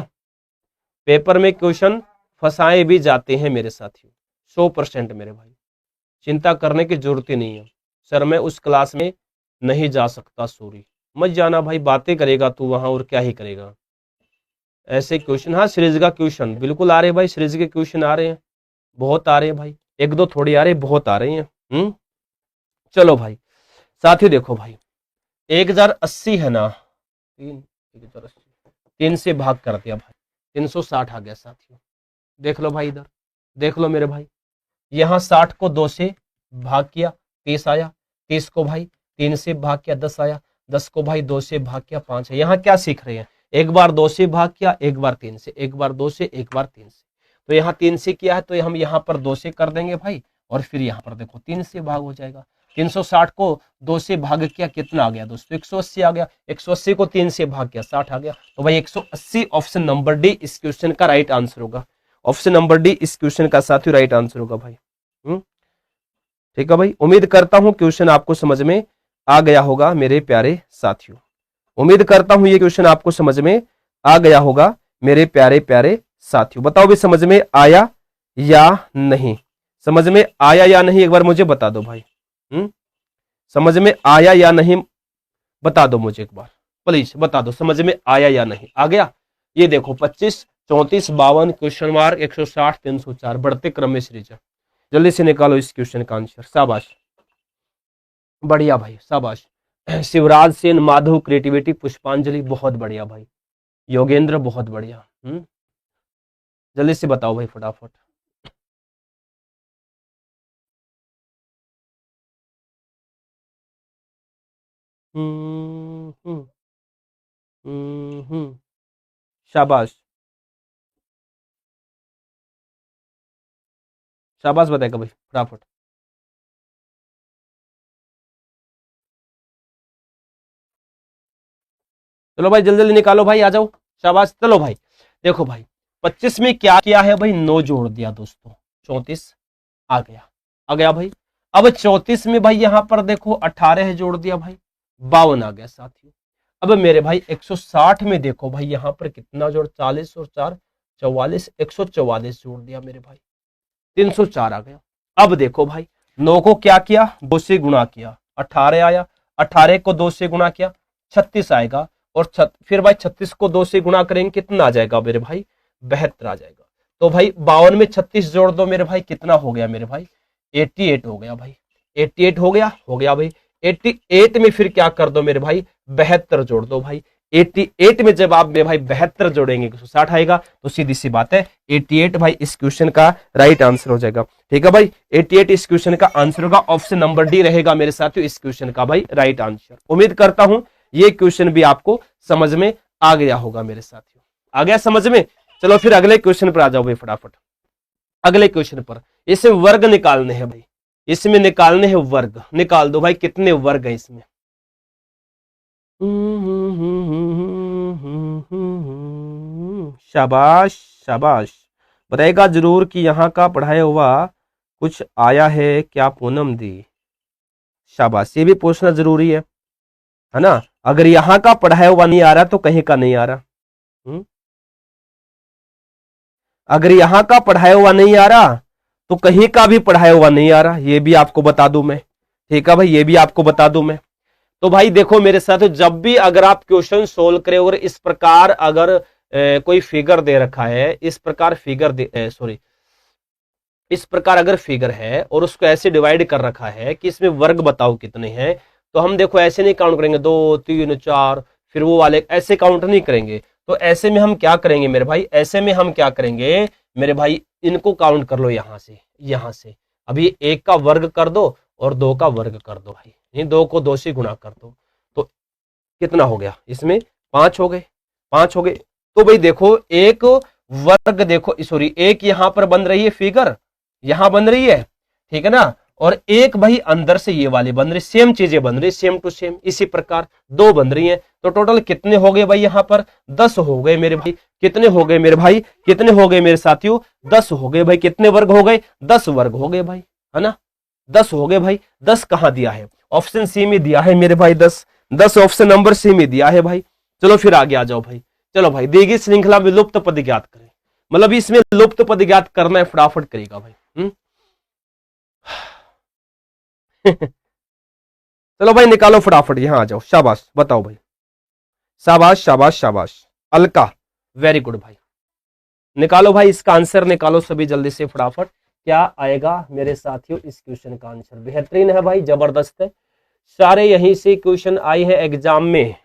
पेपर में क्वेश्चन फंसाए भी जाते हैं मेरे साथियों, 100% मेरे भाई, चिंता करने की जरूरत ही नहीं है। सर मैं उस क्लास में नहीं जा सकता, सॉरी मत जाना भाई, बातें करेगा तू वहां और क्या ही करेगा। ऐसे क्वेश्चन, हाँ सीरीज का क्वेश्चन बिल्कुल आ रहे हैं भाई, सीरीज के क्वेश्चन आ रहे हैं, बहुत आ रहे हैं भाई, 1-2 थोड़ी आ रहे, बहुत आ रहे हैं। चलो भाई साथियों देखो भाई, 1080 है ना, 3 से भाग कर दिया भाई, 360 आ गया साथियों। देख लो भाई, इधर देख लो मेरे भाई, यहाँ 60 को 2 से भाग किया 30 आया, 30 को भाई 3 से भाग किया 10 आया, 10 को भाई 2 से भाग किया 5 है। यहाँ क्या सीख रहे हैं, एक बार 2 से भाग किया, एक बार 3 से, एक बार 2 से, एक बार 3 से। तो यहाँ 3 से किया है तो हम यहाँ पर 2 से कर देंगे भाई, और फिर यहाँ पर देखो 3 से भाग हो जाएगा। 360 को 2 से भाग किया, कितना आ गया दोस्तों, 180 आ गया। 180 को 3 से भाग किया, 60 आ गया। तो भाई 180 ऑप्शन नंबर डी इस क्वेश्चन का राइट आंसर होगा, ऑप्शन नंबर डी इस क्वेश्चन का साथियों राइट आंसर होगा भाई। ठीक है भाई, उम्मीद करता हूं क्वेश्चन आपको समझ में आ गया होगा मेरे प्यारे साथियों, उम्मीद करता हूं ये क्वेश्चन आपको समझ में आ गया होगा मेरे प्यारे प्यारे साथियों। बताओ भी समझ में आया या नहीं, समझ में आया या नहीं, एक बार मुझे बता दो भाई। समझ में आया या नहीं बता दो मुझे एक बार, प्लीज बता दो समझ में आया या नहीं। आ गया, ये देखो 25, 34, 52, क्वेश्चन मार्क 160, 304, बढ़ते क्रम में सीरीज है। जल्दी से निकालो इस क्वेश्चन का आंसर, शाबाश, बढ़िया भाई, शाबाश। शिवराज सेन, माधव क्रिएटिविटी, पुष्पांजलि, बहुत बढ़िया भाई। योगेंद्र बहुत बढ़िया। जल्दी से बताओ भाई फटाफट। शाबाश शाबाश, बताएगा भाई फटाफट। चलो भाई जल्दी जल्दी निकालो भाई, आ जाओ, शाबाश। चलो भाई देखो भाई, 25 में क्या किया है भाई, 9 जोड़ दिया दोस्तों, 34 आ गया भाई। अब 34 में भाई यहां पर देखो 18 जोड़ दिया भाई, 52 आ गया साथियों। अब मेरे भाई 160 में देखो भाई यहां पर कितना जोड़, 40 और 4 44, 144 जोड़ दिया मेरे भाई, 304 आ गया। अब देखो भाई 9 को क्या किया, 2 से गुणा किया, 18 आया, 18 को 2 से गुणा किया, 36 आएगा। और फिर भाई 36 को 2 से गुणा करेंगे, कितना आ जाएगा मेरे भाई, 72 आ जाएगा। तो भाई 52 में 36 जोड़ दो मेरे भाई, कितना हो गया मेरे भाई, 88 हो गया भाई, 88 हो गया भाई। 88 में फिर क्या कर दो मेरे भाई, 72 जोड़ दो भाई, 88 में जब आप में भाई 72 जोड़ेंगे 160 आएगा, तो सीधी सी बात है 88 भाई इस क्वेश्चन का राइट आंसर हो जाएगा। ठीक है भाई, 88 इस क्वेश्चन का आंसर होगा। ऑप्शन नंबर डी रहेगा मेरे साथियों इस क्वेश्चन का भाई राइट आंसर। उम्मीद करता हूं ये क्वेश्चन भी आपको समझ में आ गया होगा मेरे साथियों। आ गया समझ में? चलो फिर अगले क्वेश्चन पर आ जाओ भाई फटाफट। अगले क्वेश्चन पर इसमें वर्ग निकालने हैं भाई, इसमें निकालने हैं वर्ग। निकाल दो भाई कितने वर्ग हैं इसमें। शाबाश शाबाश, बताएगा जरूर कि यहाँ का पढ़ाया हुआ कुछ आया है क्या पूनम दी। शाबाश, ये भी पूछना जरूरी है ना। अगर यहाँ का पढ़ाया हुआ नहीं आ रहा तो कहीं का नहीं आ रहा। अगर यहाँ का पढ़ाया हुआ नहीं आ रहा तो कहीं का भी पढ़ाया हुआ नहीं आ रहा, ये भी आपको बता दूं मैं। ठीक है भाई, ये भी आपको बता दूं मैं। तो भाई देखो मेरे साथ, जब भी अगर आप क्वेश्चन सोल्व करें और इस प्रकार अगर कोई फिगर दे रखा है, इस प्रकार फिगर इस प्रकार अगर फिगर है और उसको ऐसे डिवाइड कर रखा है कि इसमें वर्ग बताओ कितने हैं, तो हम देखो ऐसे नहीं काउंट करेंगे 2 3 4 फिर वो वाले, ऐसे काउंट नहीं करेंगे। तो ऐसे में हम क्या करेंगे मेरे भाई, ऐसे में हम क्या करेंगे मेरे भाई, इनको काउंट कर लो यहां से। अभी 1 का वर्ग कर दो और 2 का वर्ग कर दो भाई, इन 2 को 2 से गुणा कर दो तो कितना हो गया, इसमें 5 हो गए। 5 हो गए तो भाई देखो एक वर्ग, देखो सॉरी एक यहां पर बन रही है फिगर, यहां बन रही है, ठीक है ना, और एक भाई अंदर से ये वाली बन रही, सेम चीजें बन रही, सेम टू सेम। इसी प्रकार 2 बन रही हैं, तो टोटल कितने हो गए भाई, यहां पर 10 हो गए मेरे भाई। कितने हो गए मेरे भाई, कितने हो गए मेरे साथियों, 10 हो गए भाई। कितने वर्ग हो गए, 10 वर्ग हो गए भाई, है ना, 10 हो गए भाई। 10 कहां दिया है, ऑप्शन सी में दिया है मेरे भाई। 10 ऑप्शन नंबर सी में दिया है भाई। चलो फिर आगे आ जाओ भाई। चलो भाई, दी गई श्रृंखला में लुप्त पद ज्ञात करें, मतलब इसमें लुप्त पद ज्ञात करना है, फटाफट करेगा भाई। चलो भाई निकालो फटाफट, यहां आ जाओ। शाबाश, बताओ भाई, शाबाश शाबाश शाबाश। अलका, वेरी गुड भाई। निकालो भाई इसका आंसर, निकालो सभी जल्दी से फटाफट। क्या आएगा मेरे साथियों इस क्वेश्चन का आंसर? बेहतरीन है भाई, जबरदस्त है। सारे यहीं से क्वेश्चन आए हैं एग्जाम में।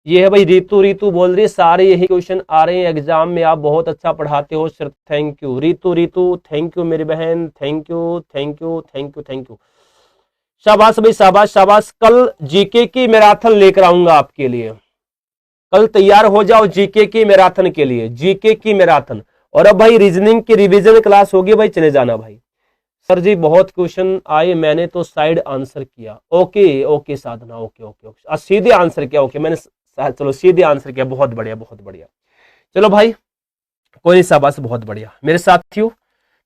ये है भाई रीतू बोल रही है सारे यही क्वेश्चन आ रहे हैं एग्जाम में, आप बहुत अच्छा पढ़ाते हो sir, thank you Ritu, thank you मेरी बहन, थैंक यू। शाबाश भाई, शाबाश शाबाश। कल जीके की मैराथन लेकर आऊंगा आपके लिए, कल तैयार हो जाओ जीके की मैराथन के लिए, जीके की मैराथन। और अब भाई रीजनिंग की रिवीजन क्लास होगी भाई, चले जाना भाई। सर जी बहुत क्वेश्चन आए, मैंने तो साइड आंसर किया। ओके साधना, ओके सीधे आंसर किया, ओके मैंने, चलो सीधे आंसर किया, बहुत बढ़िया। चलो भाई कोई नहीं, शाबाश, बहुत बढ़िया मेरे साथियों।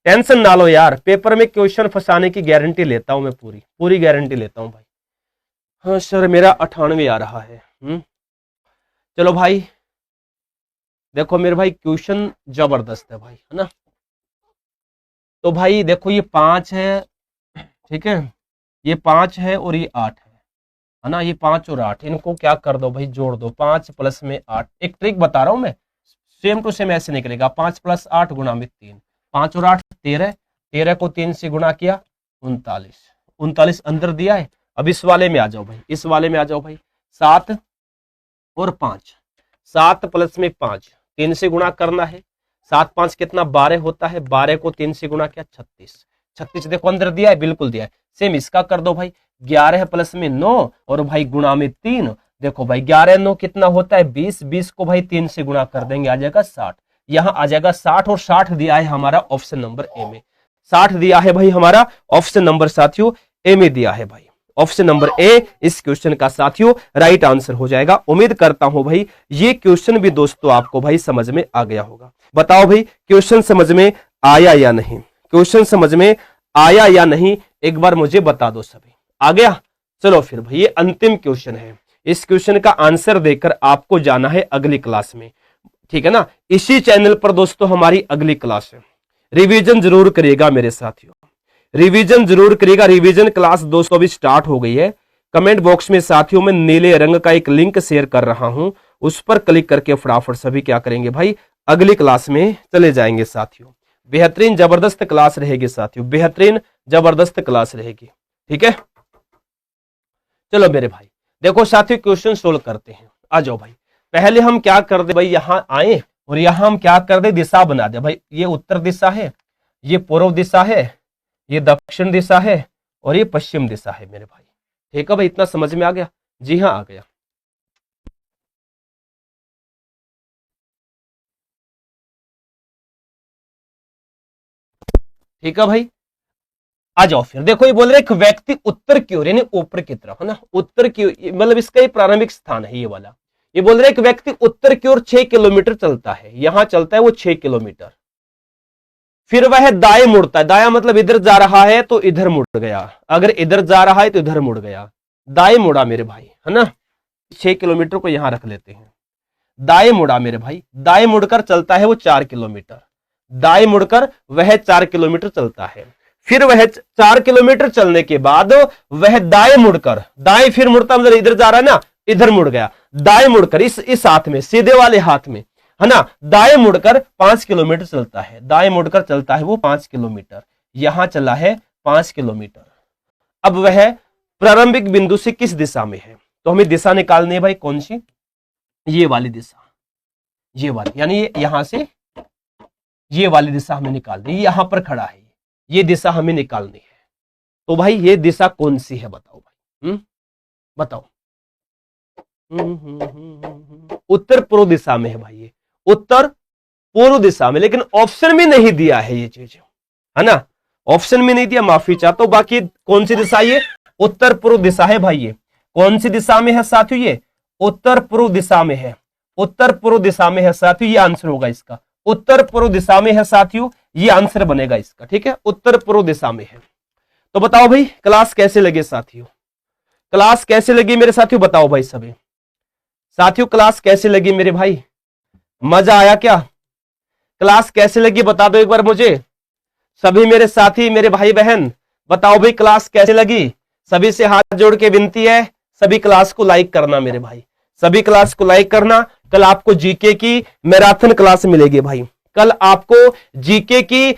टेंशन ना लो यार, पेपर में क्वेश्चन फंसाने की गारंटी लेता हूं मैं, पूरी गारंटी लेता हूं भाई। हाँ सर मेरा 98 आ रहा है। चलो भाई देखो मेरे भाई क्वेश्चन जबरदस्त है भाई, है ना। तो भाई देखो ये 5 है, ठीक है, ये 5 है और ये 8 है ना, ये 5 और 8 इनको क्या कर दो भाई, जोड़ दो। 5 प्लस में 8, एक ट्रिक बता रहा हूं मैं, सेम टू सेम ऐसे निकलेगा। 5 प्लस 8 गुणा में 3, 5 और 8 13 को 3 से गुणा किया 39 अंदर दिया है। अब इस वाले में आ जाओ भाई, इस वाले में आ जाओ भाई। 7 और 5, 7 प्लस में 5, 3 से गुणा करना है। 7 5 कितना, 12 होता है, 12 को 3 से गुणा किया 36 देखो अंदर दिया है, बिल्कुल दिया है। सेम इसका कर दो भाई, 11 प्लस में 9 और भाई गुणा में 3, देखो भाई 11 9 कितना होता है 20 को भाई 3 से गुणा कर देंगे, आ जाएगा 60। यहां आ जाएगा 60 और 60 दिया है हमारा ऑप्शन नंबर ए में, 60 दिया है भाई हमारा ऑप्शन नंबर साथियों ए में दिया है भाई। ऑप्शन नंबर ए इस क्वेश्चन का साथियों राइट आंसर हो जाएगा। उम्मीद करता हूं भाई ये क्वेश्चन भी दोस्तों आपको भाई समझ में आ गया होगा। बताओ भाई क्वेश्चन समझ में आया या नहीं, क्वेश्चन समझ में आया या नहीं, एक बार मुझे बता दो सभी। आ गया? चलो फिर भाई ये अंतिम क्वेश्चन है, इस क्वेश्चन का आंसर देकर आपको जाना है अगली क्लास में, ठीक है ना। इसी चैनल पर दोस्तों हमारी अगली क्लास है, रिवीजन जरूर करिएगा मेरे साथियों, रिवीजन जरूर करिएगा। रिवीजन क्लास दोस्तों अभी स्टार्ट हो गई है। कमेंट बॉक्स में साथियों में नीले रंग का एक लिंक शेयर कर रहा हूं, उस पर क्लिक करके फटाफट सभी क्या करेंगे भाई, अगली क्लास में चले जाएंगे साथियों। बेहतरीन जबरदस्त क्लास रहेगी साथियों, बेहतरीन जबरदस्त क्लास रहेगी, ठीक है। चलो मेरे भाई देखो साथियों क्वेश्चन सोल्व करते हैं। आ जाओ भाई, पहले हम क्या कर दे भाई, यहां आए और यहां हम क्या कर दे, दिशा बना दे भाई। ये उत्तर दिशा है, ये पूर्व दिशा है, ये दक्षिण दिशा है और ये पश्चिम दिशा है मेरे भाई। ठीक है भाई, इतना समझ में आ गया? जी हाँ आ गया। ठीक है भाई, आ जाओ फिर। देखो ये बोल रहे एक व्यक्ति उत्तर की ओर यानी ऊपर की तरफ, है ना, उत्तर की ओर, मतलब इसका ही प्रारंभिक स्थान है ये वाला। ये बोल रहे एक व्यक्ति उत्तर की ओर 6 किलोमीटर चलता है, यहां चलता है वो 6 किलोमीटर, फिर वह दाएं मुड़ता है। दाया मतलब इधर जा रहा है तो इधर मुड़ गया, अगर इधर जा रहा है तो इधर मुड़ गया, दाएं मुड़ा मेरे भाई, है ना। 6 किलोमीटर को यहां रख लेते हैं। दाएं मुड़ा मेरे भाई, दाएं मुड़कर चलता है वो 4 किलोमीटर, दाएं मुड़कर वह 4 किलोमीटर चलता है। फिर वह 4 किलोमीटर चलने के बाद वह दाएं मुड़कर, दाएं फिर मुड़ता मतलब इधर जा रहा है ना, इधर मुड़ गया, दाएं मुड़कर इस हाथ में, सीधे वाले हाथ में, है ना, दाएं मुड़कर 5 किलोमीटर चलता है, दाएं मुड़कर चलता है वो 5 किलोमीटर, यहां चला है 5 किलोमीटर। अब वह प्रारंभिक बिंदु से किस दिशा में है, तो हमें दिशा निकालनी है भाई, कौन सी, ये वाली दिशा, ये वाली, यानी ये यहां से ये वाली दिशा हमें निकालनी है, यहां पर खड़ा है, ये दिशा हमें निकालनी है। तो भाई ये दिशा कौन सी है बताओ भाई, बताओ। उत्तर पूर्व दिशा में है भाई, ये उत्तर पूर्व दिशा में, लेकिन ऑप्शन में नहीं दिया है ये चीज, है ना, ऑप्शन में नहीं दिया, माफी चाहता हूं। बाकी कौन सी दिशा, ये उत्तर पूर्व दिशा है भाई। ये कौन सी दिशा में है साथियों, ये उत्तर पूर्व दिशा में है, उत्तर पूर्व दिशा में है साथियों, ये आंसर होगा इसका, उत्तर पूर्व दिशा में है साथियों, ये आंसर बनेगा इसका। ठीक है, उत्तर पूर्व दिशा में है। तो बताओ भाई क्लास कैसे लगे साथियों, क्लास कैसे लगी मेरे साथियों, बताओ भाई सभी साथियों, क्लास कैसे लगी मेरे भाई, मजा आया क्या, क्लास कैसे लगी बता दो एक बार मुझे, सभी मेरे साथी मेरे भाई बहन बताओ भाई क्लास कैसे लगी। सभी से हाथ जोड़ के विनती है, सभी क्लास को लाइक करना मेरे भाई, सभी क्लास को लाइक करना। कल आपको जीके की मैराथन क्लास मिलेगी भाई, कल आपको जीके की